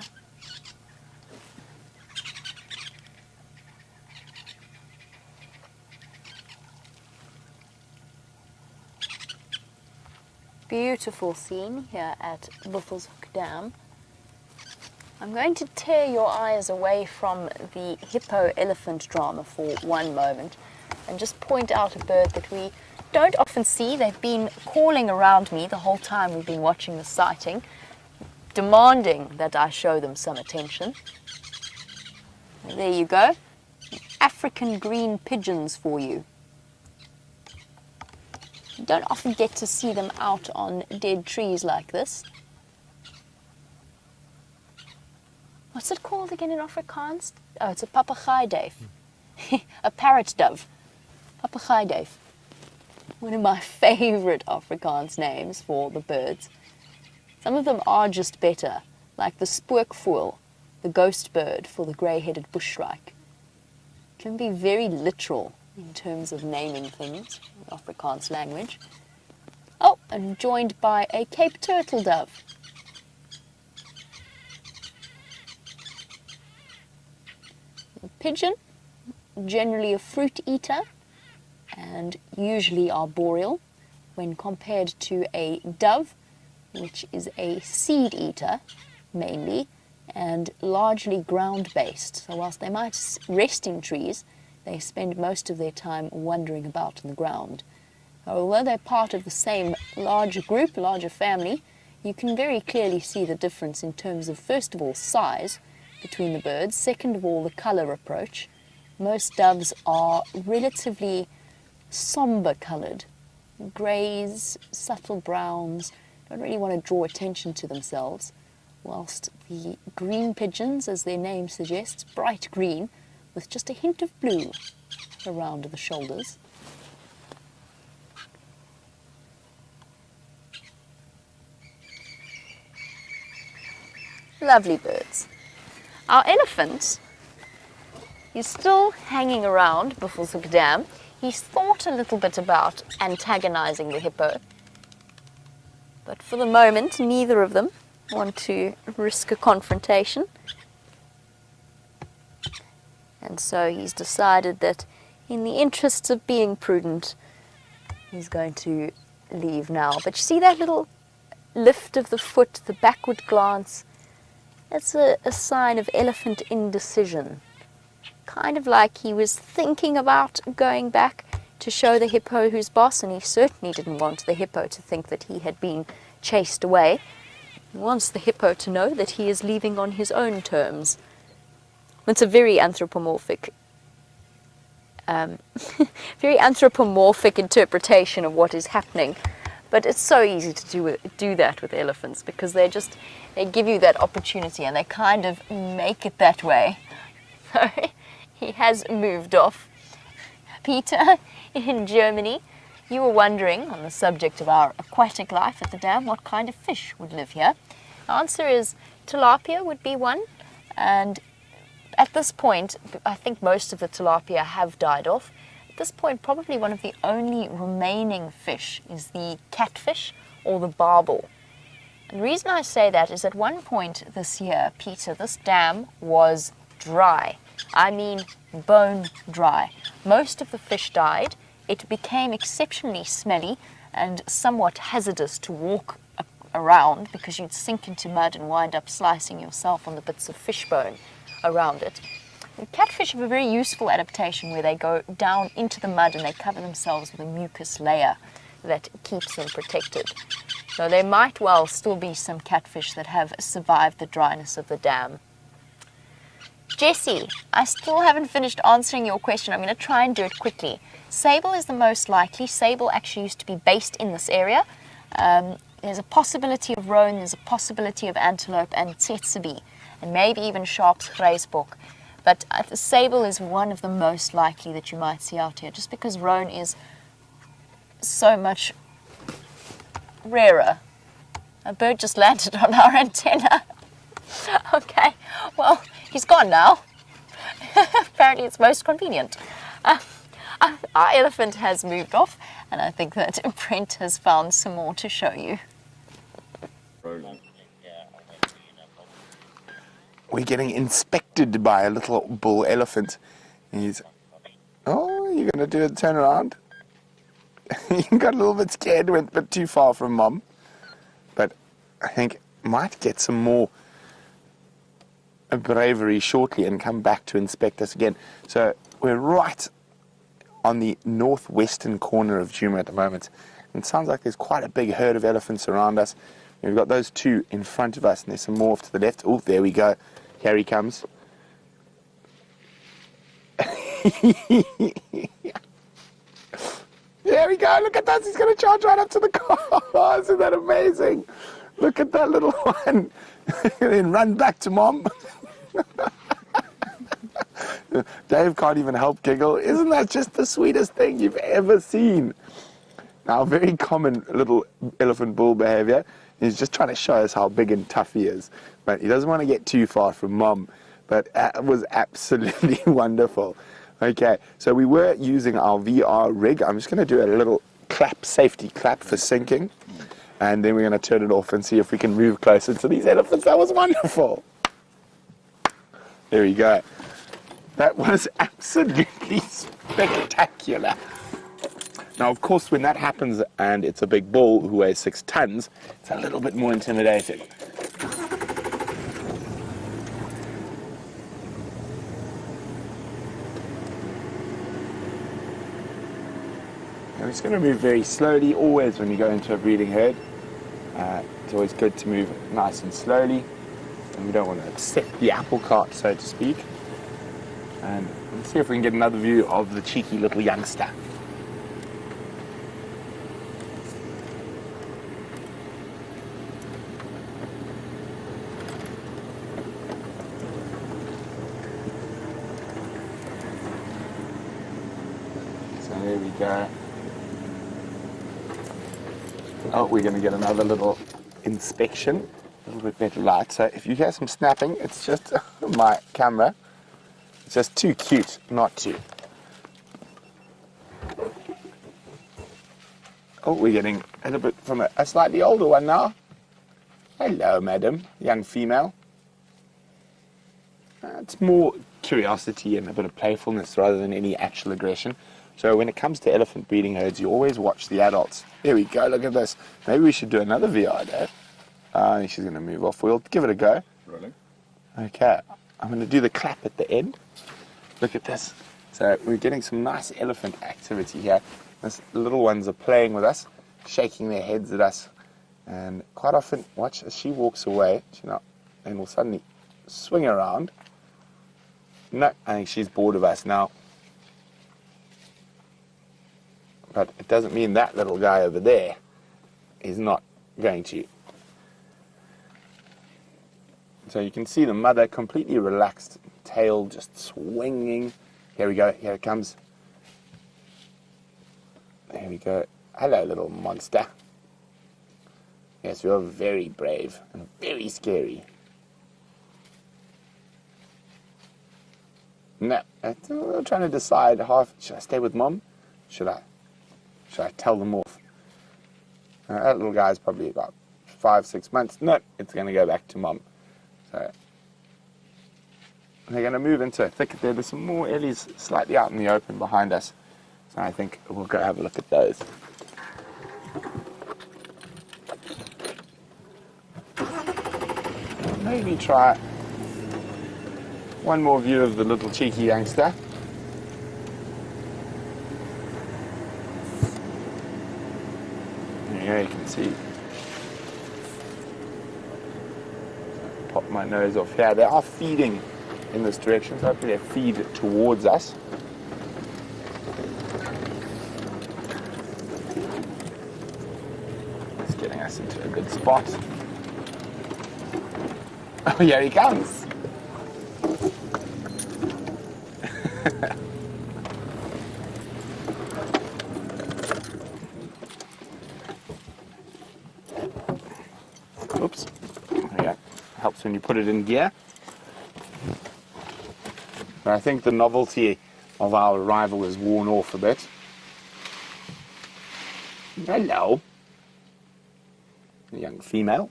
Beautiful scene here at Arathusa Dam. I'm going to tear your eyes away from the hippo-elephant drama for one moment and just point out a bird that we don't often see. They've been calling around me the whole time we've been watching the sighting, demanding that I show them some attention. There you go. African green pigeons for you. You don't often get to see them out on dead trees like this. What's it called again in Afrikaans? Oh, it's a papegaaidave. A parrot dove. Papegaaidave. One of my favourite Afrikaans names for the birds. Some of them are just better, like the spookvoël, the ghost bird for the grey-headed bushshrike. Can be very literal in terms of naming things in Afrikaans language. Oh, and joined by a Cape turtle dove. A pigeon, generally a fruit eater and usually arboreal, when compared to a dove, which is a seed eater mainly and largely ground-based. So whilst they might rest in trees, they spend most of their time wandering about on the ground. Although they're part of the same larger group, larger family, you can very clearly see the difference in terms of, first of all, size between the birds, second of all, the colour approach. Most doves are relatively sombre coloured, greys, subtle browns, don't really want to draw attention to themselves, whilst the green pigeons, as their name suggests, bright green, with just a hint of blue around the shoulders. Lovely birds. Our elephant is still hanging around Buffelshoek Dam. He's thought a little bit about antagonizing the hippo, but for the moment neither of them want to risk a confrontation. And so he's decided that in the interests of being prudent, he's going to leave now. But you see that little lift of the foot, the backward glance? That's a sign of elephant indecision. Kind of like he was thinking about going back to show the hippo who's boss, and he certainly didn't want the hippo to think that he had been chased away. He wants the hippo to know that he is leaving on his own terms. It's a very anthropomorphic interpretation of what is happening. But it's so easy to do that with elephants, because they give you that opportunity and they kind of make it that way. So he has moved off. Peter, in Germany, you were wondering, on the subject of our aquatic life at the dam, what kind of fish would live here. The answer is tilapia would be one, and at this point, I think most of the tilapia have died off. At this point, probably one of the only remaining fish is the catfish or the barbel. And the reason I say that is at one point this year, Peter, this dam was dry. I mean bone dry. Most of the fish died. It became exceptionally smelly and somewhat hazardous to walk around, because you'd sink into mud and wind up slicing yourself on the bits of fish bone around it. And catfish have a very useful adaptation where they go down into the mud and they cover themselves with a mucus layer that keeps them protected. So there might well still be some catfish that have survived the dryness of the dam. Jessie, I still haven't finished answering your question. I'm going to try and do it quickly. Sable is the most likely. Sable actually used to be based in this area. There's a possibility of roan, there's a possibility of antelope and tsetse, and maybe even Sharp's Grijsbok. But the sable is one of the most likely that you might see out here, just because roan is so much rarer. A bird just landed on our antenna. Okay, well, he's gone now. Apparently it's most convenient. Our elephant has moved off, and I think that Brent has found some more to show you. We're getting inspected by a little bull elephant. He's, oh, you're going to do a turn around? He got a little bit scared, went a bit too far from Mom. But I think might get some more bravery shortly and come back to inspect us again. So we're right on the northwestern corner of Djuma at the moment. And it sounds like there's quite a big herd of elephants around us. We've got those two in front of us, and there's some more off to the left. Oh, there we go. Here he comes. There we go. Look at that. He's going to charge right up to the car. Isn't that amazing? Look at that little one. Then run back to Mom. Dave can't even help giggle. Isn't that just the sweetest thing you've ever seen? Now, very common little elephant bull behavior. He's just trying to show us how big and tough he is. But he doesn't want to get too far from Mom. But that was absolutely wonderful. Okay, so we were using our VR rig. I'm just going to do a little clap, safety clap for sinking. And then we're going to turn it off and see if we can move closer to these elephants. That was wonderful. There we go. That was absolutely spectacular. Now, of course, when that happens and it's a big bull who weighs 6 tons, it's a little bit more intimidating. I'm just going to move very slowly, always when you go into a breeding herd. It's always good to move nice and slowly, and we don't want to upset the apple cart, so to speak. And let's see if we can get another view of the cheeky little youngster. So there we go. Oh, we're going to get another little inspection, a little bit better light. So if you hear some snapping, it's just my camera. It's just too cute not to. Oh, we're getting a little bit from a slightly older one now. Hello, madam, young female. It's more curiosity and a bit of playfulness rather than any actual aggression. So when it comes to elephant breeding herds, you always watch the adults. There we go, look at this. Maybe we should do another VR, Dad. I think she's going to move off. We'll give it a go. Rolling. Okay, I'm going to do the clap at the end. Look at this. So we're getting some nice elephant activity here. These little ones are playing with us, shaking their heads at us. And quite often, watch, as she walks away, and will suddenly swing around. No, I think she's bored of us now. But it doesn't mean that little guy over there is not going to. So you can see the mother completely relaxed, tail just swinging. Here we go, here it comes. There we go. Hello, little monster. Yes, you're very brave and very scary. No, I'm trying to decide should I stay with Mom? Should I tell them off? That little guy's probably about 5-6 months. No, it's going to go back to Mom. So they're going to move into a thicket there. There's some more ellies slightly out in the open behind us. So I think we'll go have a look at those. Maybe try one more view of the little cheeky youngster. There you can see. Pop my nose off here. They are feeding in this direction, so hopefully they feed towards us. It's getting us into a good spot. Oh, here he comes. Oops. There you go. Helps when you put it in gear. But I think the novelty of our arrival is worn off a bit. Hello. A young female.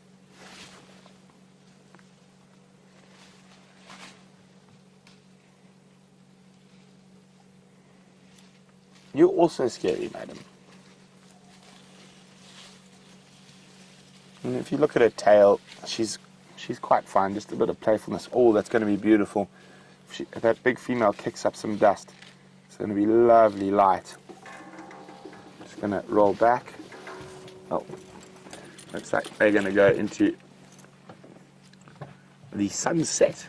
You're also scary, madam. And if you look at her tail, she's quite fine, just a bit of playfulness. Oh, that's going to be beautiful. If that big female kicks up some dust, it's going to be lovely light. Just going to roll back. Oh, looks like they're going to go into the sunset.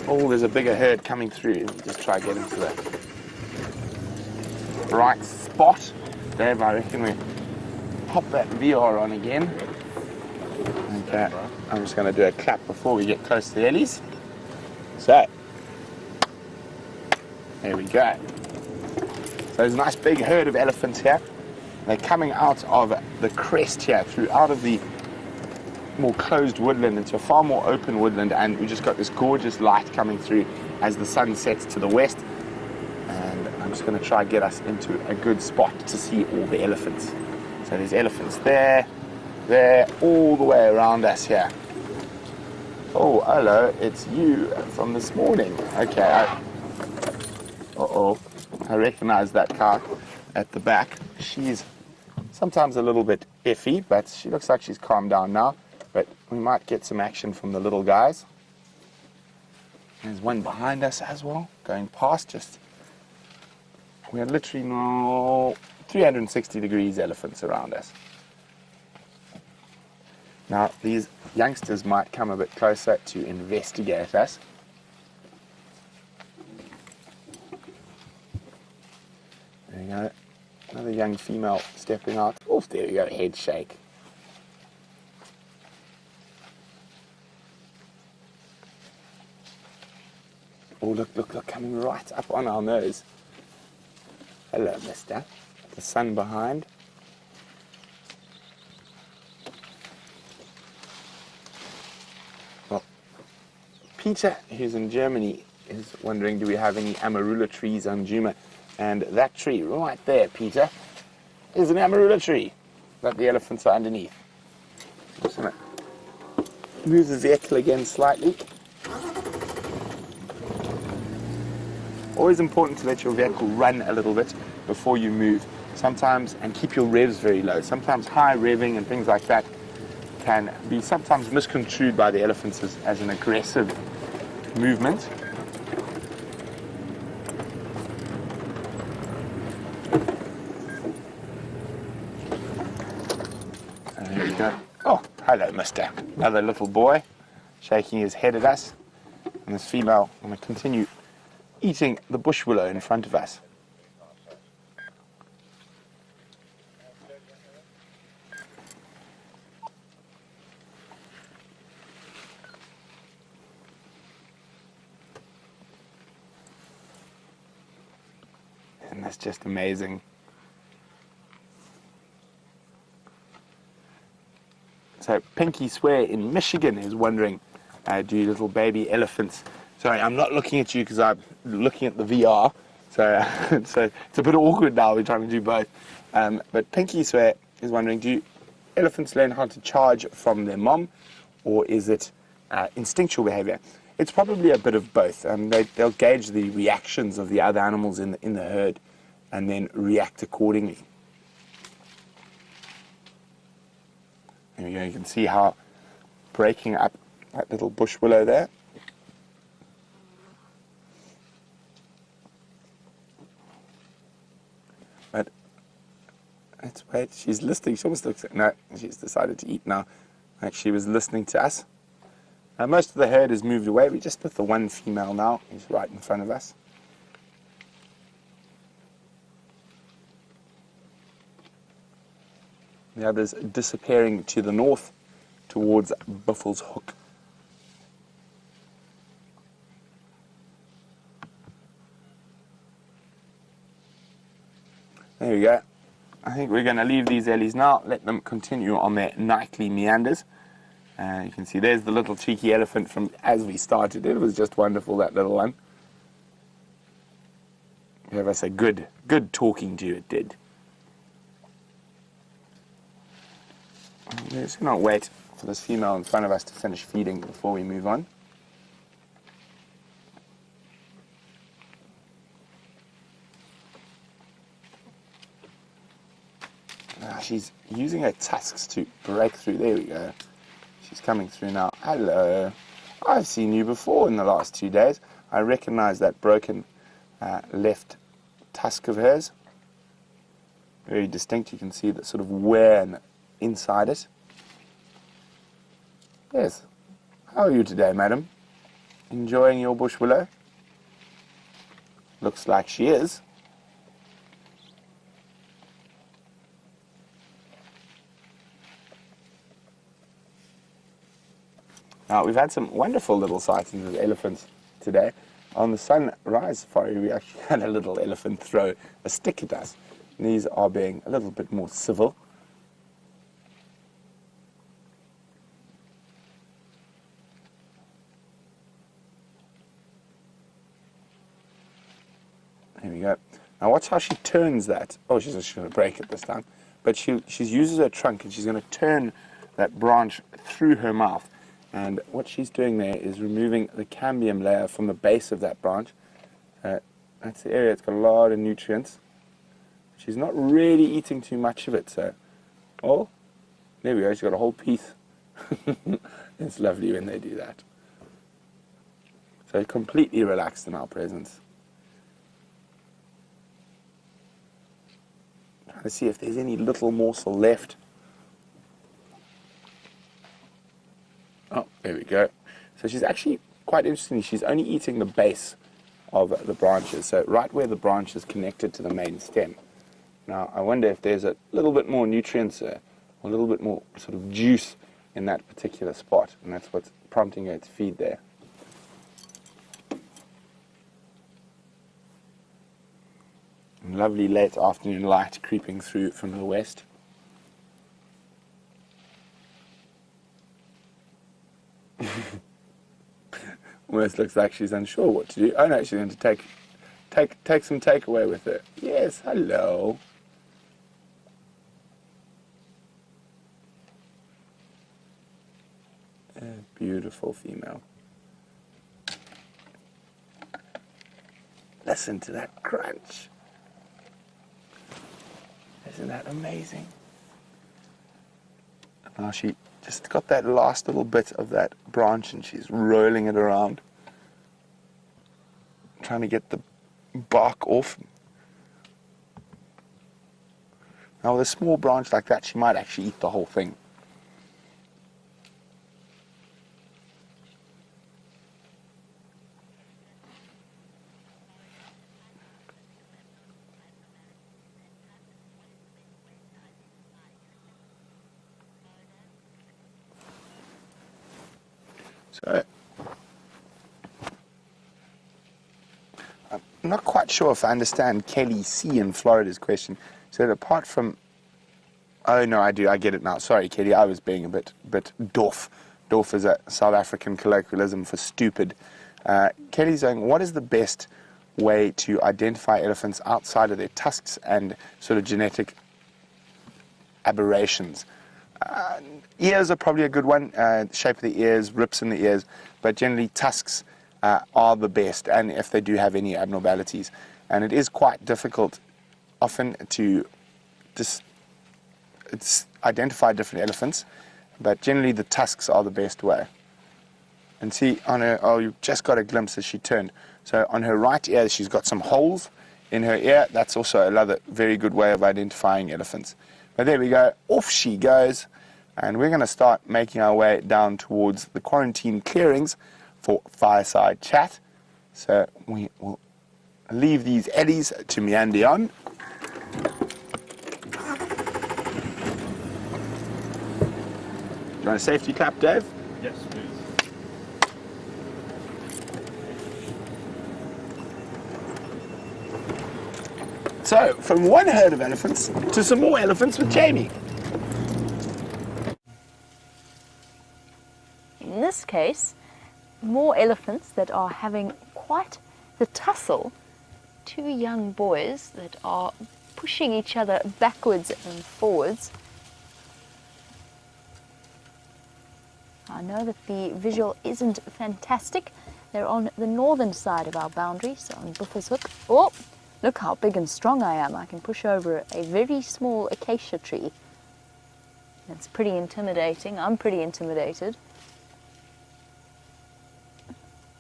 Oh, there's a bigger herd coming through. Let me just try to get into the right spot. Dave, I reckon we pop that VR on again. Okay, I'm just going to do a clap before we get close to the ellies. So, there we go. So there's a nice big herd of elephants here. They're coming out of the crest here, out of the more closed woodland into a far more open woodland, and we just got this gorgeous light coming through as the sun sets to the west. And I'm just going to try and get us into a good spot to see all the elephants. So there's elephants there, all the way around us here. Oh, hello, it's you from this morning. Okay, I recognize that car at the back. She's sometimes a little bit iffy, but she looks like she's calmed down now. But we might get some action from the little guys. There's one behind us as well, going past just. We're literally now 360 degrees elephants around us. Now, these youngsters might come a bit closer to investigate us. There we go. Another young female stepping out. Oh, there we go, head shake. Oh, look, coming right up on our nose. Hello, mister. The sun behind. Well, Peter, who's in Germany, is wondering, do we have any amarula trees on Djuma? And that tree right there, Peter, is an amarula tree that the elephants are underneath. Just going to move the vehicle again slightly. Always important to let your vehicle run a little bit before you move. Sometimes, and keep your revs very low. Sometimes high revving and things like that can be sometimes misconstrued by the elephants as an aggressive movement. And there we go. Oh, hello, mister. Another little boy shaking his head at us. And this female going to continue eating the bush willow in front of us. And that's just amazing. So Pinky Swear in Michigan is wondering, do little baby elephants... Sorry, I'm not looking at you because I'm looking at the VR. So, so it's a bit awkward now. We're trying to do both. But Pinky Swear is wondering, do elephants learn how to charge from their mom, or is it instinctual behavior? It's probably a bit of both. They'll gauge the reactions of the other animals in the herd and then react accordingly. There we go. You can see how breaking up that little bush willow there. But let's wait. She's listening. She almost looks. No, she's decided to eat now. Like she was listening to us. Most of the herd has moved away. We're just with the one female now. He's right in front of us. The others disappearing to the north towards Buffalo's Hook. There we go. I think we're going to leave these ellies now, let them continue on their nightly meanders. You can see there's the little cheeky elephant from as we started. It was just wonderful, that little one. Gave us a good talking to, it did. Let's not wait for this female in front of us to finish feeding before we move on. She's using her tusks to break through. There we go. She's coming through now. Hello. I've seen you before in the last 2 days. I recognize that broken left tusk of hers. Very distinct. You can see the sort of wear inside it. Yes. How are you today, madam? Enjoying your bush willow? Looks like she is. Now, we've had some wonderful little sightings of elephants today. On the sunrise safari, we actually had a little elephant throw a stick at us. And these are being a little bit more civil. There we go. Now watch how she turns that. Oh, she's going to break it this time. But she uses her trunk and she's going to turn that branch through her mouth. And what she's doing there is removing the cambium layer from the base of that branch. That's the area, it's got a lot of nutrients. She's not really eating too much of it, so... Oh, there we go, she's got a whole piece. It's lovely when they do that. So completely relaxed in our presence. Trying to see if there's any little morsel left. Oh, there we go. So she's actually, quite interestingly, she's only eating the base of the branches. So right where the branch is connected to the main stem. Now, I wonder if there's a little bit more nutrients or a little bit more sort of juice in that particular spot, and that's what's prompting her to feed there. And lovely late afternoon light creeping through from the west. Almost looks like she's unsure what to do. Oh no, she's going to take some takeaway with her. Yes, hello. A beautiful female. Listen to that crunch. Isn't that amazing? Now she just got that last little bit of that branch and she's rolling it around, trying to get the bark off. Now with a small branch like that, she might actually eat the whole thing. So, I'm not quite sure if I understand Kelly C. in Florida's question. So apart from, oh no, I do, I get it now. Sorry, Kelly, I was being a bit doff. Doff is a South African colloquialism for stupid. Kelly's saying, what is the best way to identify elephants outside of their tusks and sort of genetic aberrations? Ears are probably a good one, shape of the ears, rips in the ears, but generally tusks are the best, and if they do have any abnormalities. And it is quite difficult often to identify different elephants, but generally the tusks are the best way. And see, on her, oh, you just got a glimpse as she turned. So on her right ear, she's got some holes in her ear. That's also another very good way of identifying elephants. But there we go, off she goes, and we're going to start making our way down towards the quarantine clearings for fireside chat. So we will leave these eddies to meander on. Do you want a safety clap, Dave? Yes, please. So, from one herd of elephants to some more elephants with Jamie. In this case, more elephants that are having quite the tussle. Two young boys that are pushing each other backwards and forwards. I know that the visual isn't fantastic. They're on the northern side of our boundary, so on Buffelshoek. Oh, look how big and strong I am. I can push over a very small acacia tree. It's pretty intimidating. I'm pretty intimidated.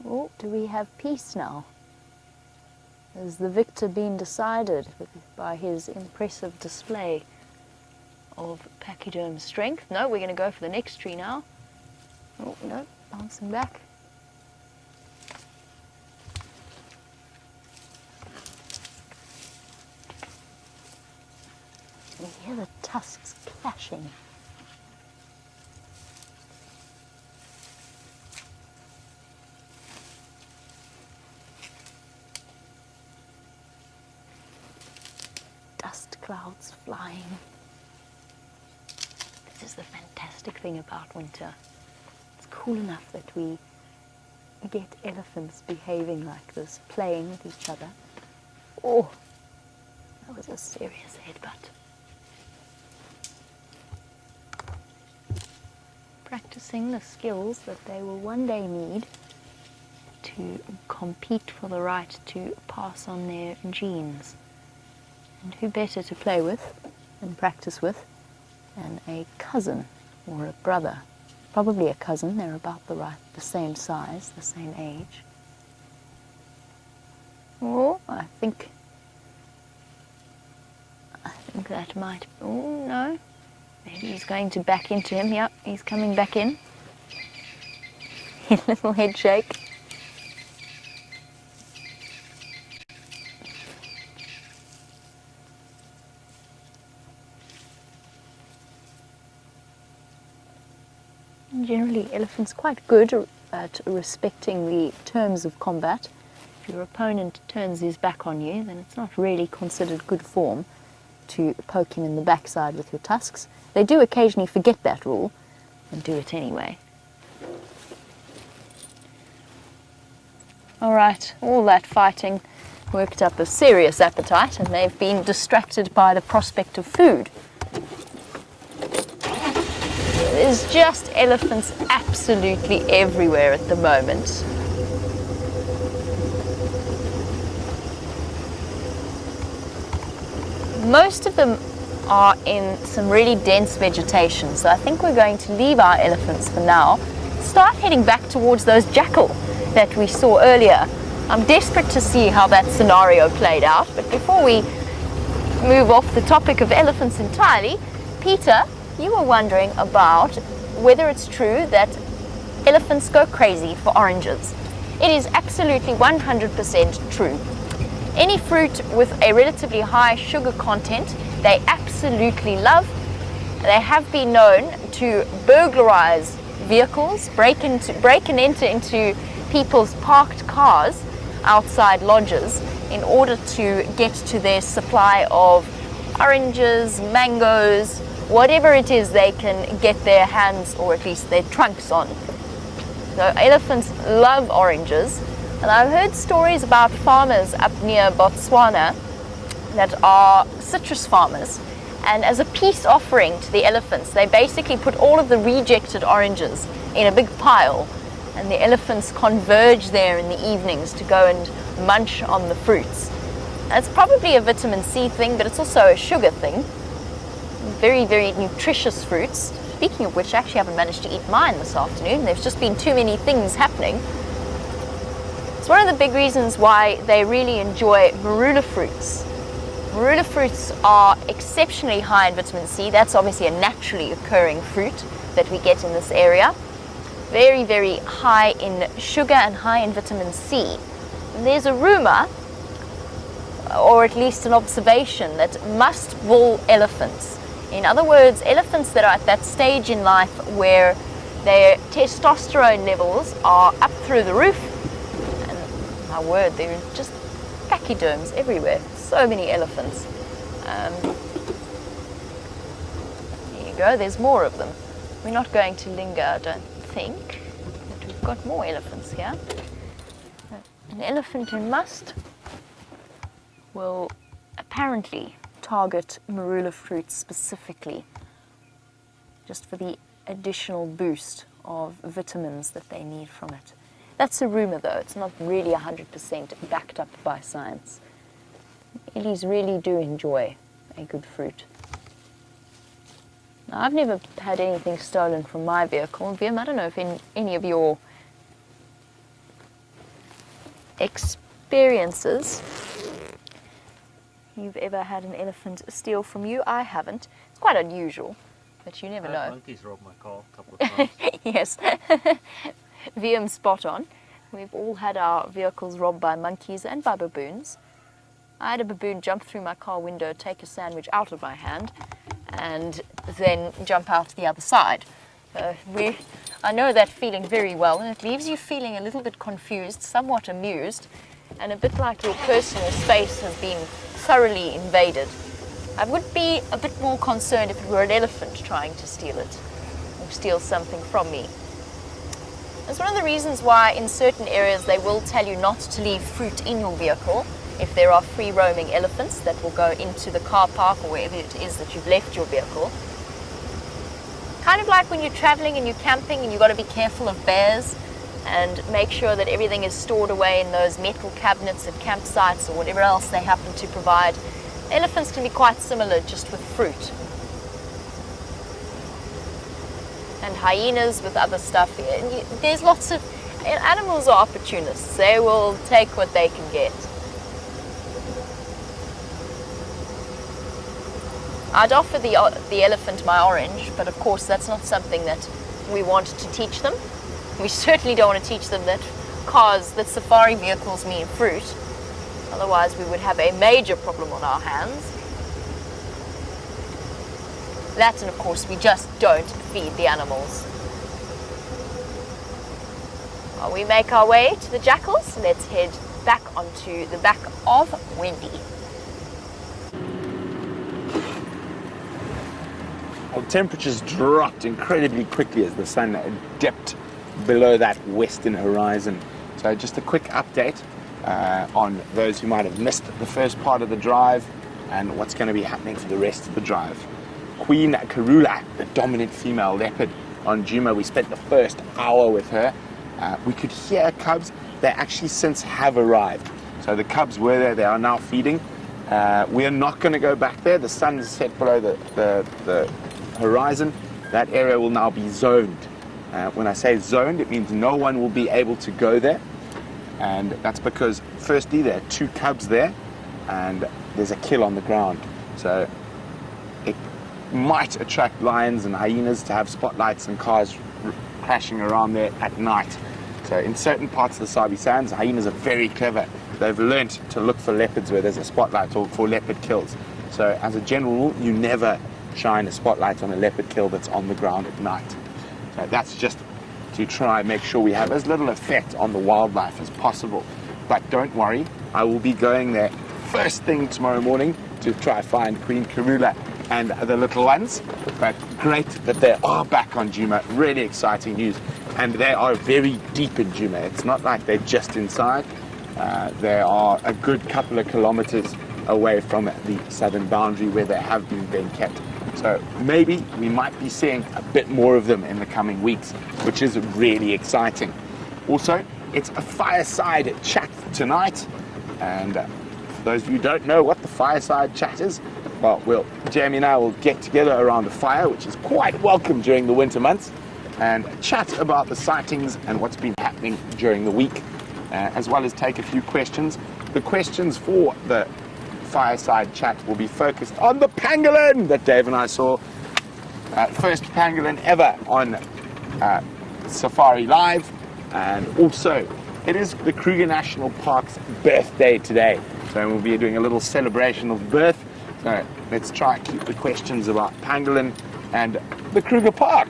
Oh, do we have peace now? Has the victor been decided by his impressive display of pachyderm strength? No, we're going to go for the next tree now. Oh, no, bouncing back. We hear the tusks clashing. Dust clouds flying. This is the fantastic thing about winter. It's cool enough that we get elephants behaving like this, playing with each other. Oh, that was a serious headbutt. Practicing the skills that they will one day need to compete for the right to pass on their genes. And who better to play with and practice with than a cousin or a brother? Probably a cousin, they're about the same size, the same age. Oh, I think that might, oh no, maybe he's going to back into him. Yep, he's coming back in. Little head shake. Generally, elephants quite good at respecting the terms of combat. If your opponent turns his back on you, then it's not really considered good form to poke him in the backside with your tusks. They do occasionally forget that rule and do it anyway. All right, all that fighting worked up a serious appetite, and they've been distracted by the prospect of food. There's just elephants absolutely everywhere at the moment. Most of them are in some really dense vegetation, so I think we're going to leave our elephants for now, start heading back towards those jackal that we saw earlier. I'm desperate to see how that scenario played out, but before we move off the topic of elephants entirely, Peter, you were wondering about whether it's true that elephants go crazy for oranges. It is absolutely 100% true. Any fruit with a relatively high sugar content, they absolutely love. They have been known to burglarize vehicles, break and enter into people's parked cars outside lodges in order to get to their supply of oranges, mangoes, whatever it is they can get their hands or at least their trunks on. So elephants love oranges, and I've heard stories about farmers up near Botswana that are citrus farmers, and as a peace offering to the elephants, they basically put all of the rejected oranges in a big pile, and the elephants converge there in the evenings to go and munch on the fruits. Now, it's probably a vitamin C thing, but it's also a sugar thing. Very, very nutritious fruits. Speaking of which, I actually haven't managed to eat mine this afternoon. There's just been too many things happening. It's one of the big reasons why they really enjoy marula fruits. Marula fruits are exceptionally high in vitamin C. That's obviously a naturally occurring fruit that we get in this area. Very, very high in sugar and high in vitamin C. And there's a rumor, or at least an observation, that musk bull elephants, in other words, elephants that are at that stage in life where their testosterone levels are up through the roof, and my word, there are just pachyderms everywhere, so many elephants. There you go, there's more of them. We're not going to linger, I don't think, but we've got more elephants here. An elephant in must will apparently target marula fruits specifically, just for the additional boost of vitamins that they need from it. That's a rumor though, it's not really 100% backed up by science. Ellies really do enjoy a good fruit. Now, I've never had anything stolen from my vehicle. Vim, I don't know if in any of your experiences you've ever had an elephant steal from you. I haven't. It's quite unusual, but you never know. Monkeys robbed my car a couple of times. Yes. VM spot on. We've all had our vehicles robbed by monkeys and by baboons. I had a baboon jump through my car window, take a sandwich out of my hand, and then jump out the other side. I know that feeling very well, and it leaves you feeling a little bit confused, somewhat amused, and a bit like your personal space has been thoroughly invaded. I would be a bit more concerned if it were an elephant trying to steal it, or steal something from me. That's one of the reasons why in certain areas they will tell you not to leave fruit in your vehicle if there are free roaming elephants that will go into the car park or wherever it is that you've left your vehicle. Kind of like when you're traveling and you're camping and you've got to be careful of bears and make sure that everything is stored away in those metal cabinets at campsites or whatever else they happen to provide. Elephants can be quite similar, just with fruit. And hyenas with other stuff. There's lots of... Animals are opportunists. They will take what they can get. I'd offer the elephant my orange, but of course that's not something that we want to teach them. We certainly don't want to teach them that safari vehicles mean fruit. Otherwise we would have a major problem on our hands. That, and of course we just don't feed the animals. While we make our way to the jackals, let's head back onto the back of Wendy. The temperatures dropped incredibly quickly as the sun dipped below that western horizon. So just a quick update on those who might have missed the first part of the drive and what's going to be happening for the rest of the drive. Queen Karula, the dominant female leopard on Djuma, we spent the first hour with her. We could hear cubs. They actually since have arrived. So the cubs were there, they are now feeding. We are not going to go back there. The sun is set below the horizon. That area will now be zoned. When I say zoned, it means no one will be able to go there. And that's because, firstly, there are 2 cubs there, and there's a kill on the ground. So it might attract lions and hyenas to have spotlights and cars crashing around there at night. So in certain parts of the Sabi Sands, hyenas are very clever. They've learnt to look for leopards where there's a spotlight or for leopard kills. So as a general rule, you never shine a spotlight on a leopard kill that's on the ground at night. So that's just to try and make sure we have as little effect on the wildlife as possible. But don't worry, I will be going there first thing tomorrow morning to try and find Queen Karula and the little ones. But great that they are back on Djuma. Really exciting news. And they are very deep in Djuma. It's not like they're just inside. They are a good couple of kilometers away from the southern boundary where they have been being kept. So maybe we might be seeing a bit more of them in the coming weeks, which is really exciting. Also, it's a fireside chat tonight. And for those of you who don't know what the fireside chat is, well, Jamie and I will get together around a fire, which is quite welcome during the winter months, and chat about the sightings and what's been happening during the week, as well as take a few questions. The questions for the fireside chat will be focused on the pangolin that Dave and I saw. First pangolin ever on Safari Live, and also it is the Kruger National Park's birthday today, so we'll be doing a little celebration of birth. So let's try and keep the questions about pangolin and the Kruger Park.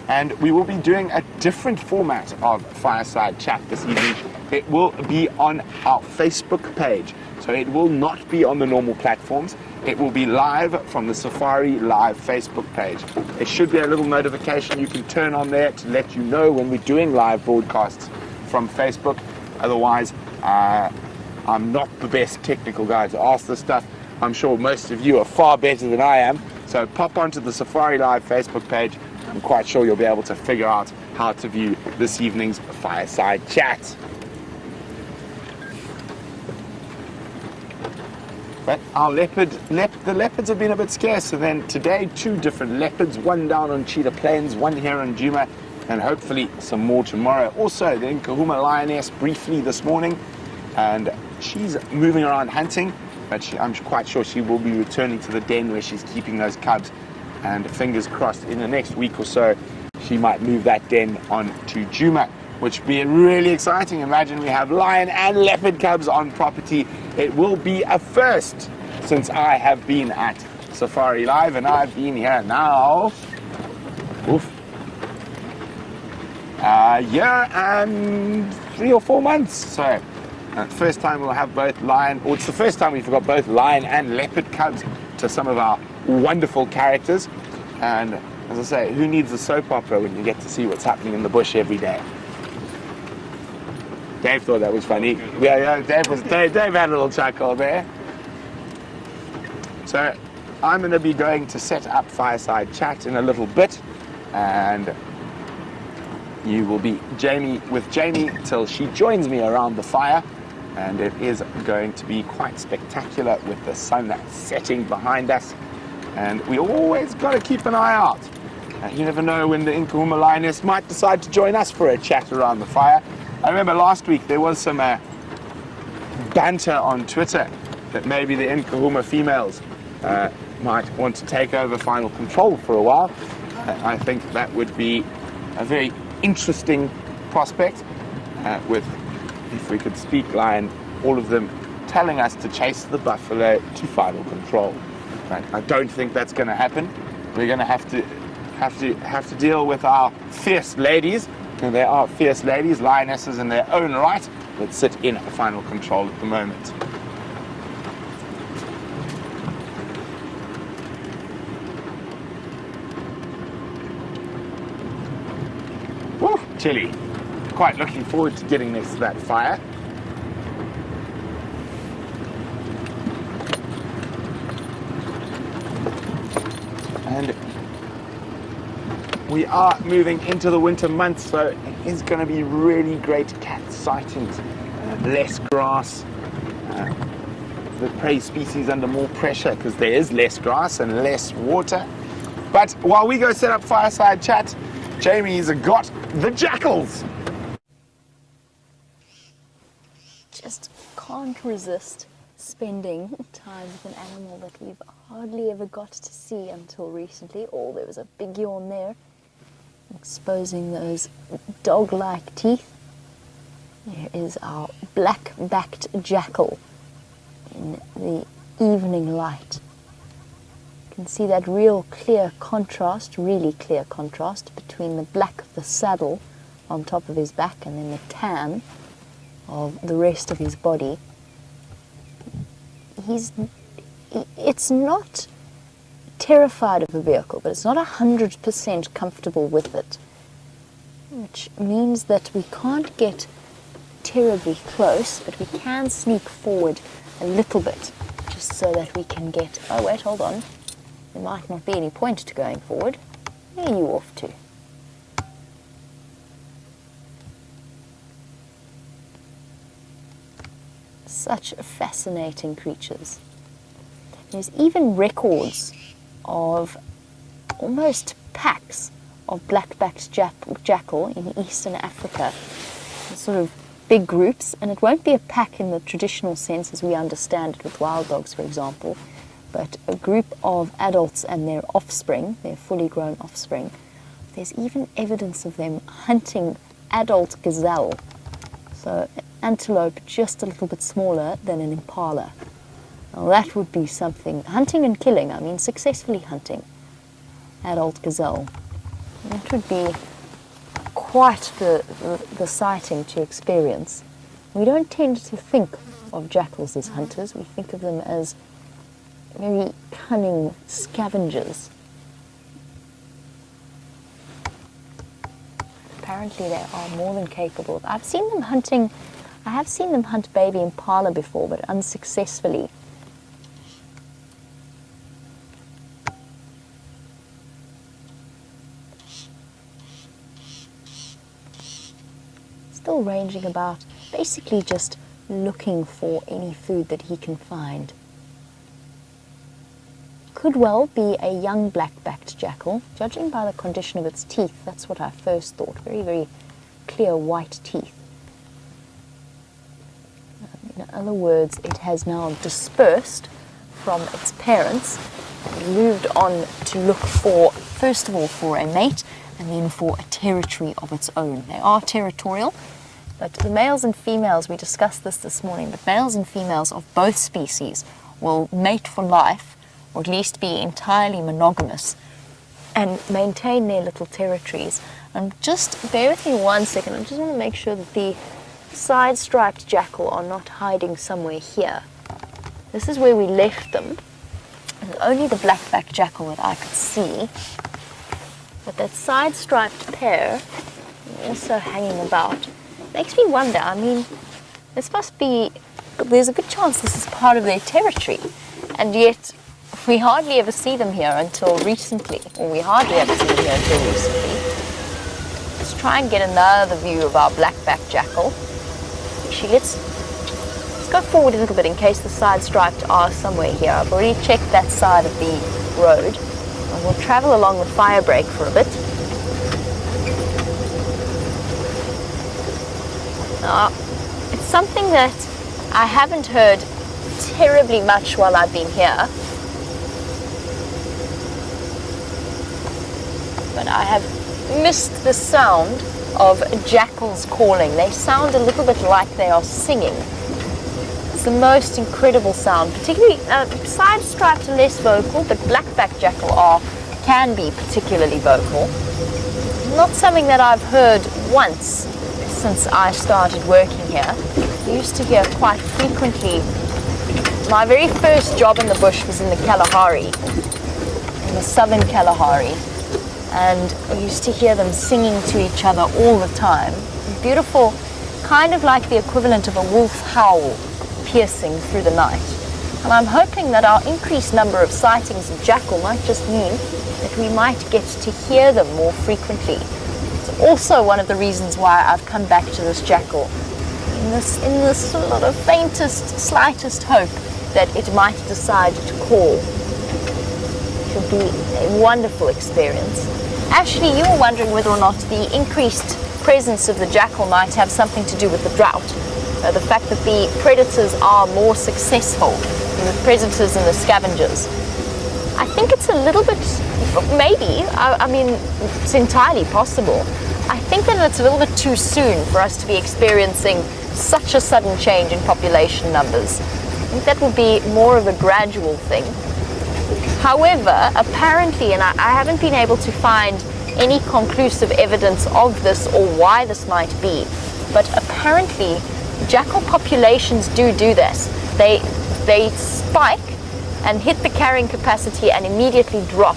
And we will be doing a different format of fireside chat this evening. It will be on our Facebook page. So it will not be on the normal platforms. It will be live from the Safari Live Facebook page. There should be a little notification you can turn on there to let you know when we're doing live broadcasts from Facebook. Otherwise, I'm not the best technical guy to ask this stuff. I'm sure most of you are far better than I am. So pop onto the Safari Live Facebook page. I'm quite sure you'll be able to figure out how to view this evening's fireside chat. But our the leopards have been a bit scarce, so then today 2 different leopards, one down on Cheetah Plains, one here on Djuma, and hopefully some more tomorrow. Also, the Nkahuma lioness briefly this morning, and she's moving around hunting, but I'm quite sure she will be returning to the den where she's keeping those cubs, and fingers crossed in the next week or so she might move that den on to Djuma, which would be really exciting. Imagine we have lion and leopard cubs on property. It will be a first since I have been at Safari Live, and I've been here now a year and 3 or 4 months. So first time we'll have both lion, or it's the first time we've got both lion and leopard cubs to some of our wonderful characters. And as I say, who needs a soap opera when you get to see what's happening in the bush every day? Dave thought that was funny. Yeah, Dave had a little chuckle there. So I'm going to be going to set up fireside chat in a little bit, and you will be with Jamie till she joins me around the fire, and it is going to be quite spectacular with the sun setting behind us, and we always got to keep an eye out. You never know when the Nkahuma lioness might decide to join us for a chat around the fire. I remember last week there was some banter on Twitter that maybe the Nkahuma females might want to take over final control for a while. I think that would be a very interesting prospect with, if we could speak lion, all of them telling us to chase the buffalo to final control. But I don't think that's going to happen. We're going to have to deal with our fierce ladies, and there are fierce ladies, lionesses in their own right, that sit in final control at the moment. Woo, chilly. Quite looking forward to getting next to that fire. And we are moving into the winter months, so it is going to be really great cat sightings. Less grass, the prey species under more pressure because there is less grass and less water. But while we go set up fireside chat, Jamie's got the jackals. Just can't resist spending time with an animal that we've hardly ever got to see until recently. Oh, there was a big yawn there, exposing those dog-like teeth. There is our black-backed jackal in the evening light. You can see that real clear contrast, really clear contrast between the black of the saddle on top of his back and then the tan of the rest of his body. It's not terrified of the vehicle, but it's not 100% comfortable with it, which means that we can't get terribly close, but we can sneak forward a little bit, just so that we can get... Oh wait, hold on. There might not be any point to going forward. Where are you off to? Such fascinating creatures. There's even records of almost packs of black-backed jackal in eastern Africa. Sort of big groups, and it won't be a pack in the traditional sense as we understand it with wild dogs, for example, but a group of adults and their offspring, their fully grown offspring. There's even evidence of them hunting adult gazelle. So antelope just a little bit smaller than an impala. Now that would be something, hunting and killing, I mean successfully hunting adult gazelle. That would be quite the sighting to experience. We don't tend to think of jackals as hunters, we think of them as very cunning scavengers. Apparently they are more than capable. I have seen them hunt baby impala before, but unsuccessfully. Still ranging about, basically just looking for any food that he can find. Could well be a young black-backed jackal, judging by the condition of its teeth. That's what I first thought. Very, very clear white teeth. In other words, it has now dispersed from its parents and moved on to look for, first of all, for a mate and then for a territory of its own. They are territorial, but the males and females, we discussed this morning, but males and females of both species will mate for life, or at least be entirely monogamous, and maintain their little territories. And just bear with me 1 second, I just want to make sure that the side-striped jackal are not hiding somewhere here. This is where we left them, and only the black-backed jackal that I could see. But that side-striped pair, also hanging about, makes me wonder, I mean, there's a good chance this is part of their territory, and yet we hardly ever see them here until recently, or we hardly ever see them here until recently. Let's try and get another view of our black-backed jackal. Actually, let's go forward a little bit in case the side-striped are somewhere here. I've already checked that side of the road. And we'll travel along the fire break for a bit. It's something that I haven't heard terribly much while I've been here. and I have missed the sound of jackals calling. They sound a little bit like they are singing. It's the most incredible sound, particularly side stripes are less vocal, but black-backed jackal can be particularly vocal. Not something that I've heard once since I started working here. I used to hear quite frequently. My very first job in the bush was in the Kalahari, in the southern Kalahari, and I used to hear them singing to each other all the time. Beautiful, kind of like the equivalent of a wolf howl piercing through the night. And I'm hoping that our increased number of sightings of jackal might just mean that we might get to hear them more frequently. It's also one of the reasons why I've come back to this jackal in this sort of faintest, slightest hope that it might decide to call. It will be a wonderful experience. Ashley, you were wondering whether or not the increased presence of the jackal might have something to do with the drought. The fact that the predators are more successful than the predators and the scavengers. I think it's a little bit, maybe, I mean, it's entirely possible. I think that it's a little bit too soon for us to be experiencing such a sudden change in population numbers. I think that will be more of a gradual thing. However, apparently, and I haven't been able to find any conclusive evidence of this or why this might be, but apparently jackal populations do this. They spike and hit the carrying capacity and immediately drop.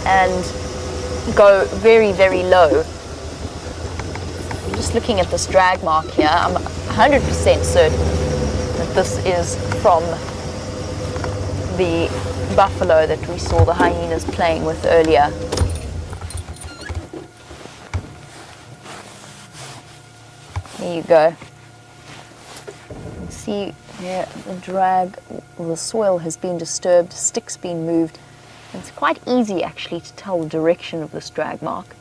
And go very, very low. I'm just looking at this drag mark here. I'm 100% certain that this is from the buffalo that we saw the hyenas playing with earlier. There you go. You can see here the drag, the soil has been disturbed, sticks been moved. And it's quite easy actually to tell the direction of this drag mark.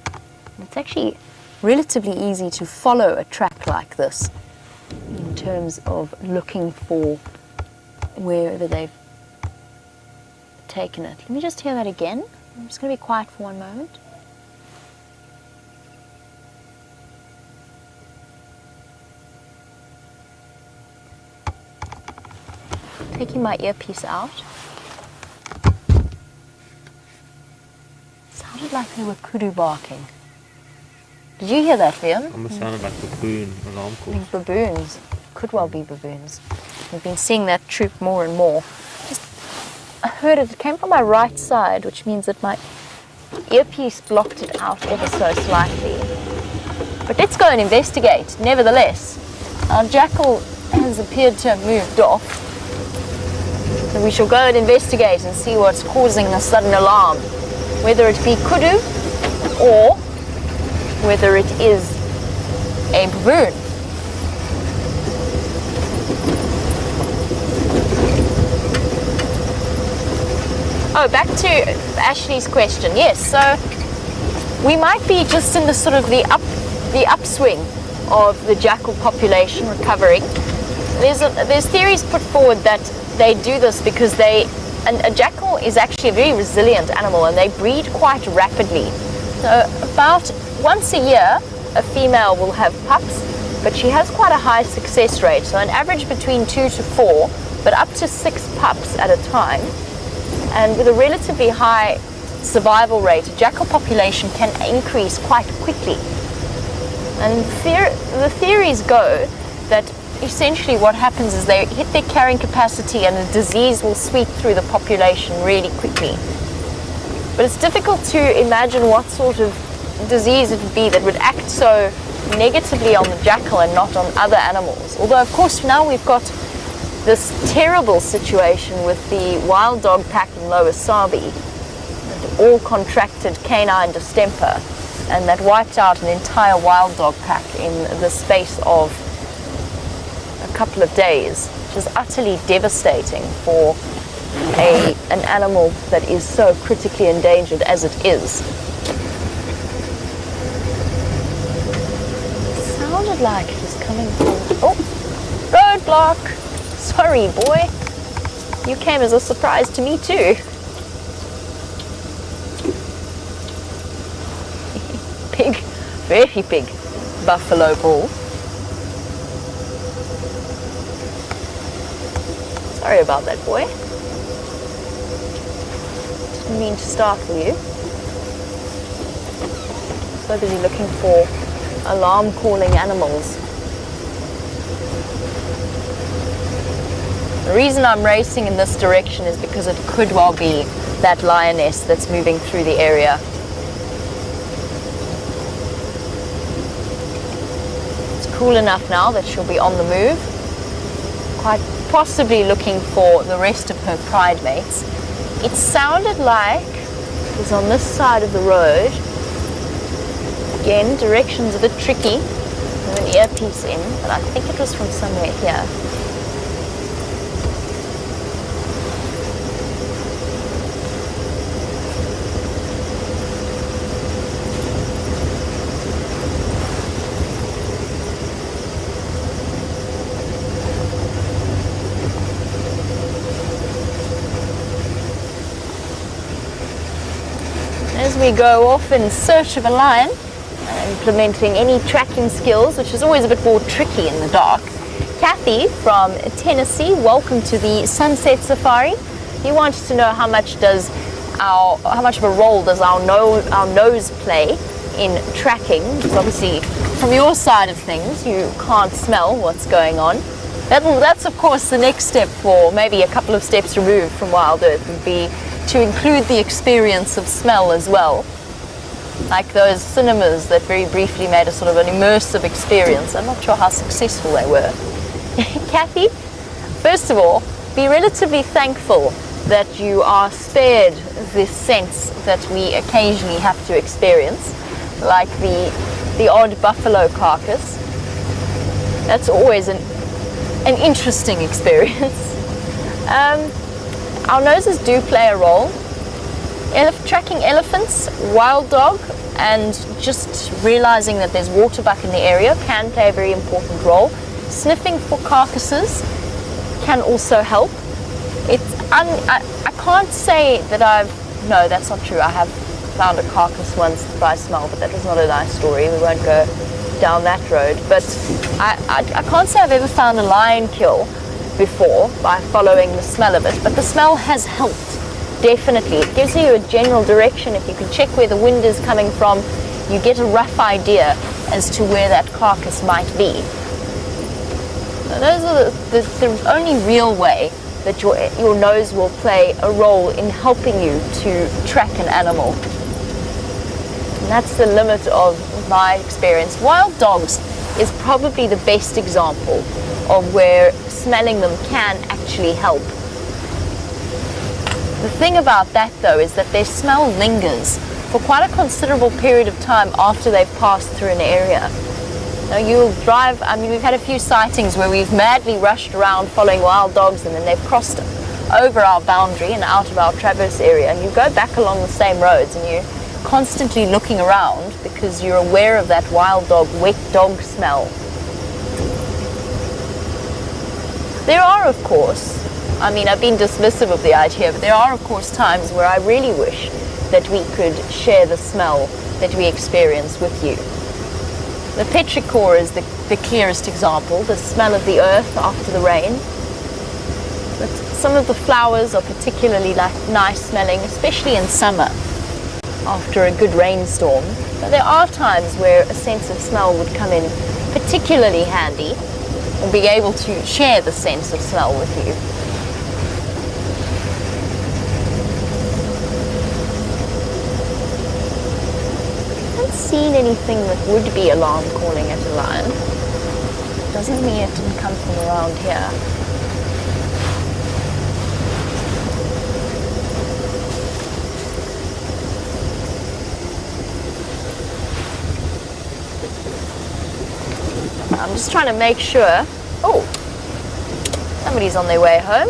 And it's actually relatively easy to follow a track like this in terms of looking for wherever they've taken it. Let me just hear that again. I'm just going to be quiet for one moment. Taking my earpiece out. Sounded like they were kudu barking. Did you hear that, Liam? Almost sounded like baboon alarm I call. think baboons. Could well be baboons. We've been seeing that troop more and more. I heard it came from my right side, which means that my earpiece blocked it out ever so slightly. But let's go and investigate, nevertheless. Our jackal has appeared to have moved off. So we shall go and investigate and see what's causing the sudden alarm. Whether it be kudu or whether it is a baboon. Oh, back to Ashley's question. Yes, so we might be just in the sort of the upswing of the jackal population recovering. There's theories put forward that they do this because a jackal is actually a very resilient animal and they breed quite rapidly. So about once a year, a female will have pups, but she has quite a high success rate. So an average between 2 to 4, but up to 6 pups at a time. And with a relatively high survival rate, a jackal population can increase quite quickly. And the theories go that essentially what happens is they hit their carrying capacity and a disease will sweep through the population really quickly. But it's difficult to imagine what sort of disease it would be that would act so negatively on the jackal and not on other animals. Although of course now we've got this terrible situation with the wild dog pack in Lower Sabi that all contracted canine distemper, and that wiped out an entire wild dog pack in the space of a couple of days, which is utterly devastating for an animal that is so critically endangered as it is. It sounded like it was coming from, oh, roadblock! Sorry, boy. You came as a surprise to me too. Big, very big buffalo bull. Sorry about that, boy. Didn't mean to startle you. So busy looking for alarm calling animals. The reason I'm racing in this direction is because it could well be that lioness that's moving through the area. It's cool enough now that she'll be on the move, quite possibly looking for the rest of her pride mates. It sounded like it was on this side of the road. Again, direction's a bit tricky with an earpiece in, but I think it was from somewhere here. As we go off in search of a lion, implementing any tracking skills, which is always a bit more tricky in the dark. Kathy from Tennessee, welcome to the Sunset Safari. You wanted to know how much of a role does our nose play in tracking? Because obviously, from your side of things, you can't smell what's going on. That's of course the next step, for maybe a couple of steps removed from WildEarth, would be to include the experience of smell as well. Like those cinemas that very briefly made a sort of an immersive experience. I'm not sure how successful they were. Kathy, first of all, be relatively thankful that you are spared this sense that we occasionally have to experience, like the odd buffalo carcass. That's always an interesting experience. Our noses do play a role. Tracking elephants, wild dog, and just realizing that there's water back in the area can play a very important role. Sniffing for carcasses can also help. I can't say that no, that's not true. I have found a carcass once by smell, but that was not a nice story. We won't go down that road. But I can't say I've ever found a lion kill before by following the smell of it, but the smell has helped. Definitely. It gives you a general direction. If you can check where the wind is coming from, you get a rough idea as to where that carcass might be. Now, those are the only real way that your nose will play a role in helping you to track an animal. And that's the limit of my experience. Wild dogs is probably the best example of where smelling them can actually help. The thing about that though is that their smell lingers for quite a considerable period of time after they've passed through an area. Now you'll drive, we've had a few sightings where we've madly rushed around following wild dogs, and then they've crossed over our boundary and out of our traverse area, and you go back along the same roads and you're constantly looking around because you're aware of that wild dog, wet dog smell. There are, of course, I've been dismissive of the idea, but there are, of course, times where I really wish that we could share the smell that we experience with you. The petrichor is the clearest example, the smell of the earth after the rain. But some of the flowers are particularly nice smelling, especially in summer after a good rainstorm. But there are times where a sense of smell would come in particularly handy, and be able to share the sense of smell with you. Seen anything that would be alarm calling at a lion. Doesn't mean it didn't come from around here. I'm just trying to make sure. Oh, somebody's on their way home.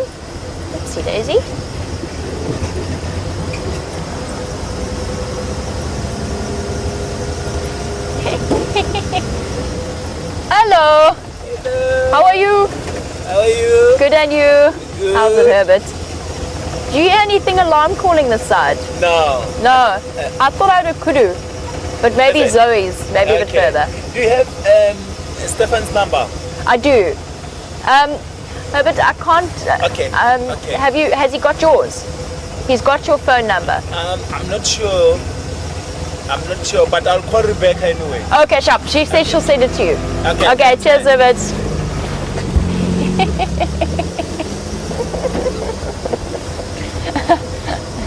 Let's see, Daisy. Hello. Hello. How are you? How are you? Good, and you? Good. How's it, Herbert? Do you hear anything alarm calling this side? No. No. I thought I heard a kudu, but maybe Okay. Zoe's, maybe a bit further. Do you have Stefan's number? I do. Herbert, I can't. Okay. Okay. Has he got yours? He's got your phone number. I'm not sure. But I'll call Rebecca anyway. Okay, sharp. She said she'll send it to you. Okay. Okay, cheers, Herbert.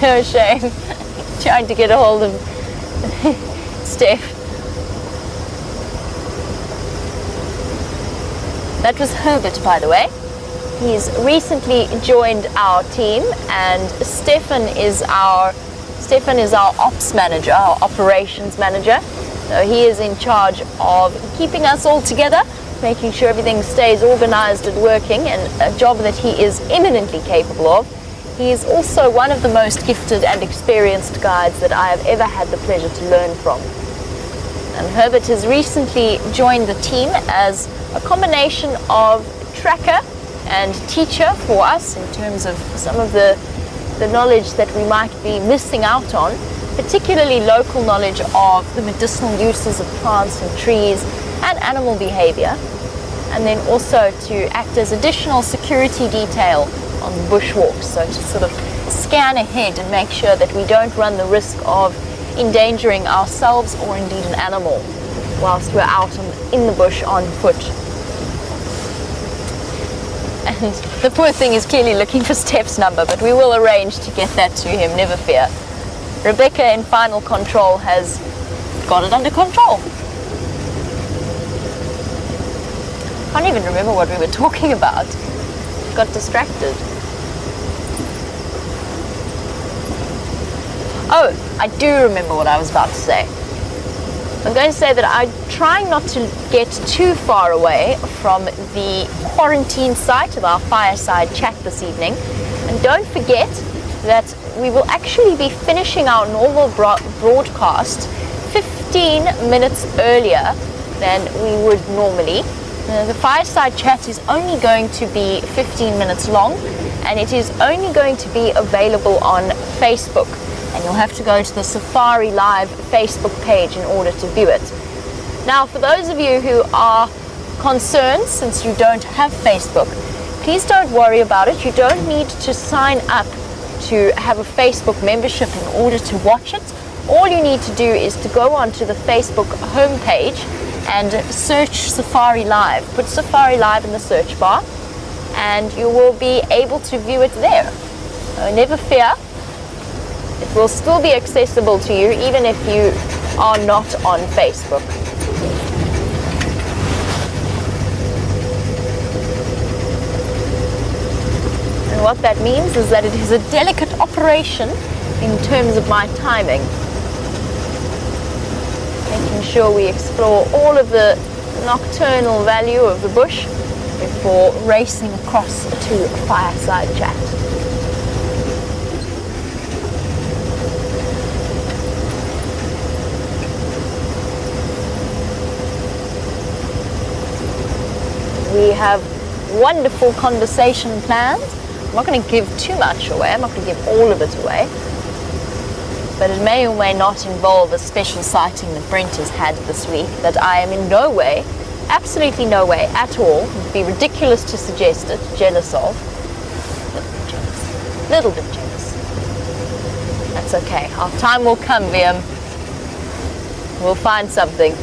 Oh, shame. Trying to get a hold of Steph. That was Herbert, by the way. He's recently joined our team, and Stefan is our ops manager, our operations manager. So he is in charge of keeping us all together, making sure everything stays organized and working, and a job that he is eminently capable of. He is also one of the most gifted and experienced guides that I have ever had the pleasure to learn from. And Herbert has recently joined the team as a combination of tracker and teacher for us in terms of some of the knowledge that we might be missing out on, particularly local knowledge of the medicinal uses of plants and trees and animal behavior, and then also to act as additional security detail on bushwalks, so to sort of scan ahead and make sure that we don't run the risk of endangering ourselves or indeed an animal whilst we're out in the bush on foot. And the poor thing is clearly looking for Steph's number, but we will arrange to get that to him, never fear. Rebecca in final control has got it under control. I can't even remember what we were talking about. Got distracted. Oh, I do remember what I was about to say. I'm going to say that I'm trying not to get too far away from the quarantine site of our fireside chat this evening. And don't forget that we will actually be finishing our normal broadcast 15 minutes earlier than we would normally. The fireside chat is only going to be 15 minutes long, and it is only going to be available on Facebook. And you'll have to go to the Safari Live Facebook page in order to view it. Now, for those of you who are concerned, since you don't have Facebook, please don't worry about it. You don't need to sign up to have a Facebook membership in order to watch it. All you need to do is to go onto the Facebook homepage and search Safari Live. Put Safari Live in the search bar and you will be able to view it there. So never fear. It will still be accessible to you even if you are not on Facebook. And what that means is that it is a delicate operation in terms of my timing. Making sure we explore all of the nocturnal value of the bush before racing across to a fireside chat. We have wonderful conversation planned. I'm not going to give too much away. I'm not going to give all of it away. But it may or may not involve a special sighting that Brent has had this week that I am in no way, absolutely no way at all, it would be ridiculous to suggest it, jealous of. Little bit jealous. That's okay. Our time will come, Liam. We'll find something.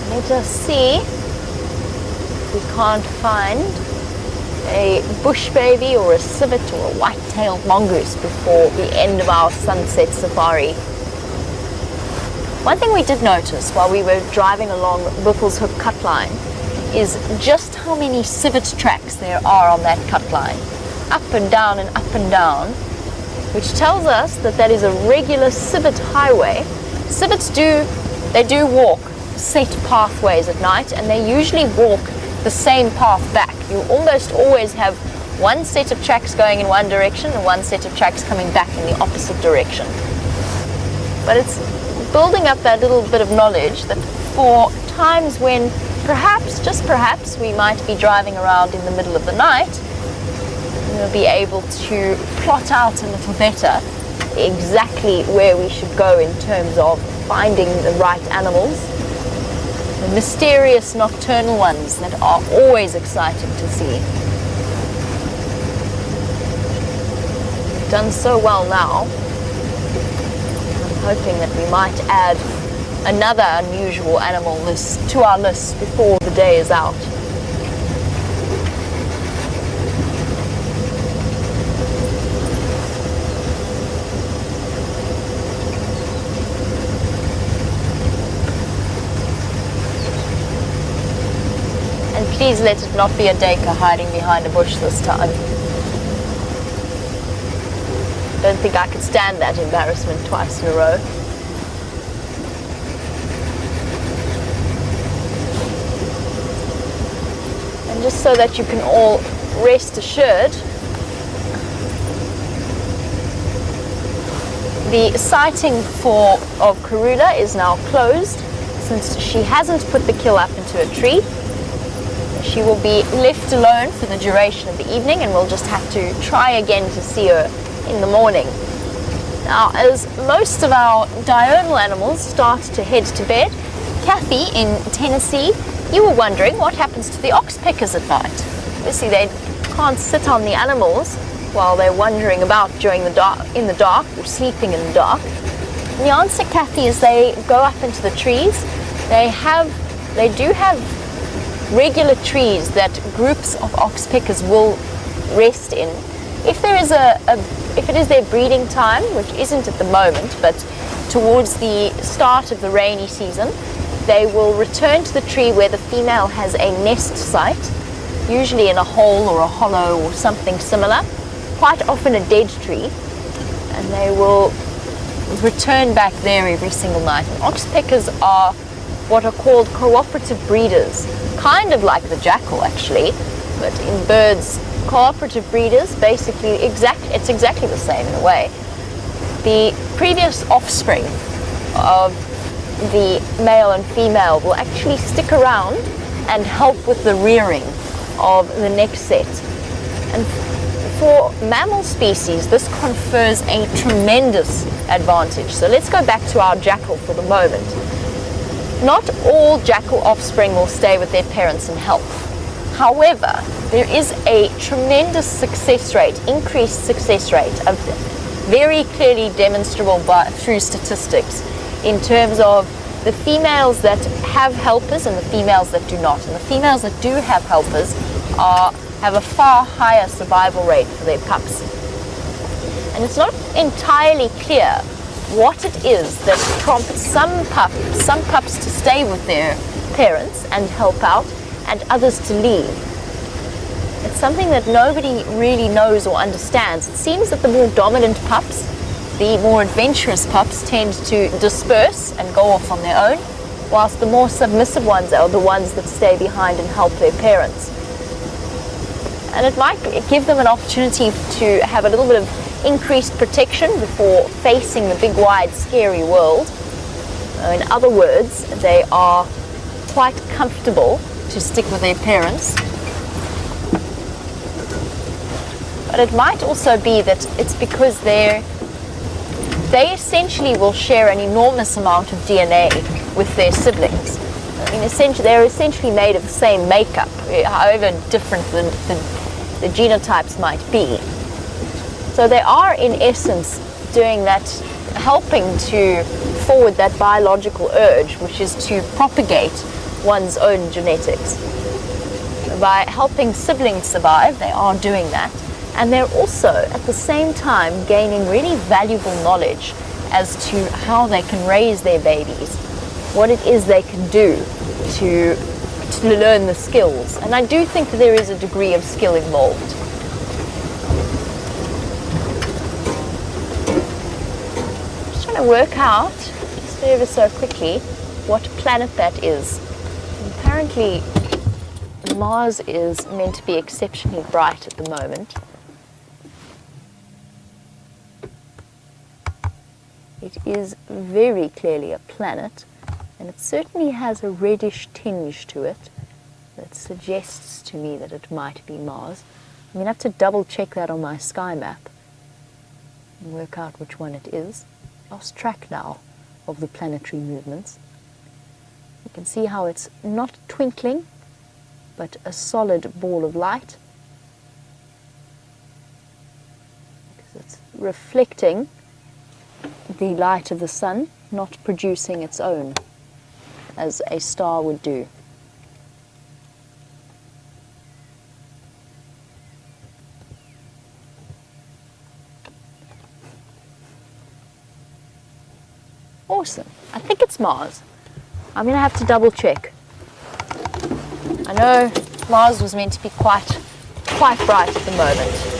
Let us see if we can't find a bush baby or a civet or a white-tailed mongoose before the end of our sunset safari. One thing we did notice while we were driving along Buffelshoek Hook cut line is just how many civet tracks there are on that cut line. Up and down and up and down, which tells us that that is a regular civet highway. Civets do walk set pathways at night, and they usually walk the same path back. You almost always have one set of tracks going in one direction and one set of tracks coming back in the opposite direction. But it's building up that little bit of knowledge that for times when perhaps, just perhaps, we might be driving around in the middle of the night, we'll be able to plot out a little better exactly where we should go in terms of finding the right animals, the mysterious nocturnal ones that are always exciting to see. We've done so well now. I'm hoping that we might add another unusual animal list to our list before the day is out. And please let it not be a Deka hiding behind a bush this time. Don't think I could stand that embarrassment twice in a row. And just so that you can all rest assured, the sighting of Karula is now closed since she hasn't put the kill up into a tree. She will be left alone for the duration of the evening, and we'll just have to try again to see her in the morning. Now, as most of our diurnal animals start to head to bed, Kathy in Tennessee, you were wondering what happens to the ox pickers at night. Obviously, they can't sit on the animals while they're wandering about during the dark, in the dark, or sleeping in the dark. And the answer, Kathy, is they go up into the trees. They do have regular trees that groups of ox pickers will rest in. If it is their breeding time, which isn't at the moment, but towards the start of the rainy season, they will return to the tree where the female has a nest site, usually in a hole or a hollow or something similar, quite often a dead tree, and they will return back there every single night. And ox pickers are what are called cooperative breeders, kind of like the jackal actually, but in birds, cooperative breeders, basically it's exactly the same in a way. The previous offspring of the male and female will actually stick around and help with the rearing of the next set. And for mammal species, this confers a tremendous advantage. So let's go back to our jackal for the moment. Not all jackal offspring will stay with their parents and help. However, there is a tremendous success rate, increased success rate, very clearly demonstrable through statistics in terms of the females that have helpers and the females that do not. And the females that do have helpers have a far higher survival rate for their pups. And it's not entirely clear what it is that prompts some pups to stay with their parents and help out, and others to leave. It's something that nobody really knows or understands. It seems that the more dominant pups, the more adventurous pups, tend to disperse and go off on their own, whilst the more submissive ones are the ones that stay behind and help their parents. And it might give them an opportunity to have a little bit of increased protection before facing the big, wide, scary world. In other words, they are quite comfortable to stick with their parents. But it might also be that it's because they essentially will share an enormous amount of DNA with their siblings. I mean, they're essentially made of the same makeup, however different the genotypes might be. So they are, in essence, doing that, helping to forward that biological urge, which is to propagate one's own genetics. By helping siblings survive, they are doing that. And they're also, at the same time, gaining really valuable knowledge as to how they can raise their babies, what it is they can do to learn the skills. And I do think that there is a degree of skill involved. Just trying to work out, just ever so quickly, what planet that is. And apparently Mars is meant to be exceptionally bright at the moment. It is very clearly a planet, and it certainly has a reddish tinge to it that suggests to me that it might be Mars. I'm going to have to double check that on my sky map and work out which one it is. Lost track now of the planetary movements. You can see how it's not twinkling, but a solid ball of light. Because it's reflecting the light of the sun, not producing its own, as a star would do. Awesome. I think it's Mars. I'm going to have to double check. I know Mars was meant to be quite bright at the moment.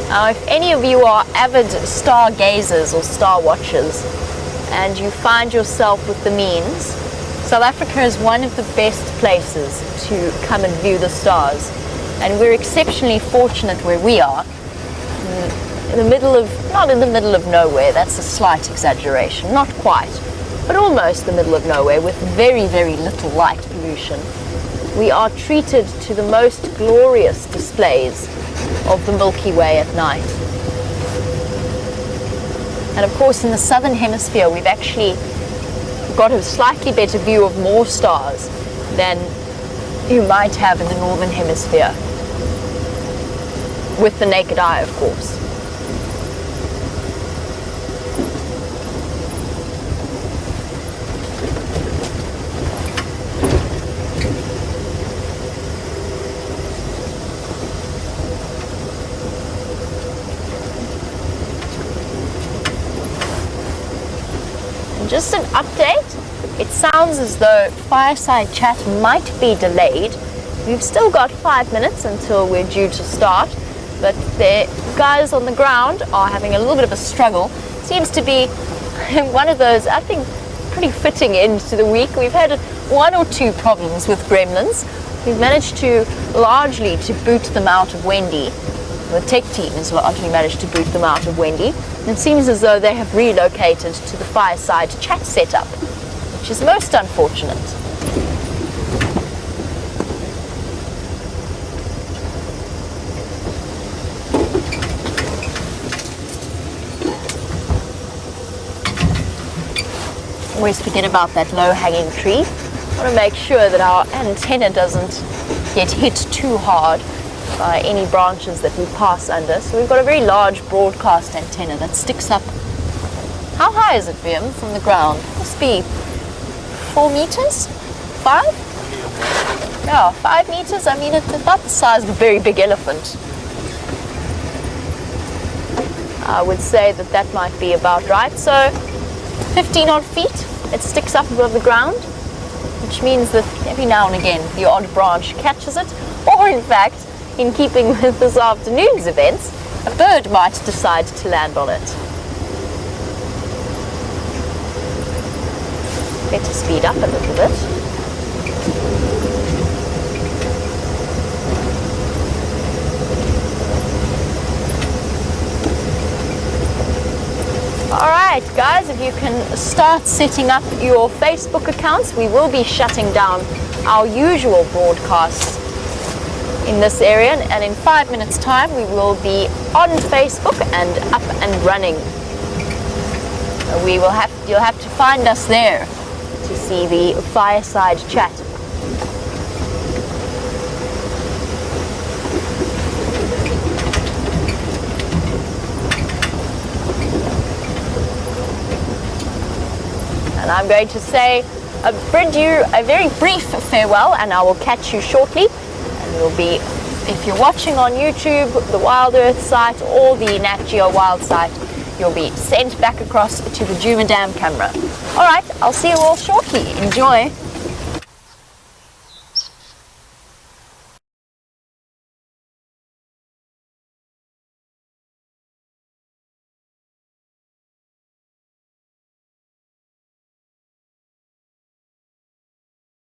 Now, if any of you are avid stargazers or star watchers and you find yourself with the means, South Africa is one of the best places to come and view the stars. And we're exceptionally fortunate where we are, in the middle of, not in the middle of nowhere, that's a slight exaggeration, not quite, but almost the middle of nowhere with very, very little light pollution. We are treated to the most glorious displays of the Milky Way at night. And of course in the southern hemisphere we've actually got a slightly better view of more stars than you might have in the northern hemisphere, with the naked eye of course. Just an update, it sounds as though Fireside Chat might be delayed. We've still got 5 minutes until we're due to start, but the guys on the ground are having a little bit of a struggle. Seems to be one of those, I think, pretty fitting end to the week. We've had 1 or 2 problems with gremlins. We've managed to largely to boot them out of Wendy. The tech team has largely managed to boot them out of Wendy. And it seems as though they have relocated to the Fireside Chat setup, which is most unfortunate. Always forget about that low-hanging tree. I want to make sure that our antenna doesn't get hit too hard by any branches that we pass under. So we've got a very large broadcast antenna that sticks up. How high is it, Bim, from the ground? Must be 4 meters? 5? Yeah, 5 meters. I mean, it's about the size of a very big elephant. I would say that that might be about right. So 15 odd feet, it sticks up above the ground, which means that every now and again the odd branch catches it, or in fact, in keeping with this afternoon's events, a bird might decide to land on it. Better speed up a little bit. Alright guys, if you can start setting up your Facebook accounts, we will be shutting down our usual broadcasts in this area, and in 5 minutes time we will be on Facebook and up and running. You'll have to find us there to see the Fireside Chat. And I'm going to say bid you a very brief farewell, and I will catch you shortly. Will be, if you're watching on YouTube, the WildEarth site or the Nat Geo Wild site, you'll be sent back across to the Djuma Dam camera. Alright, I'll see you all shortly. Enjoy!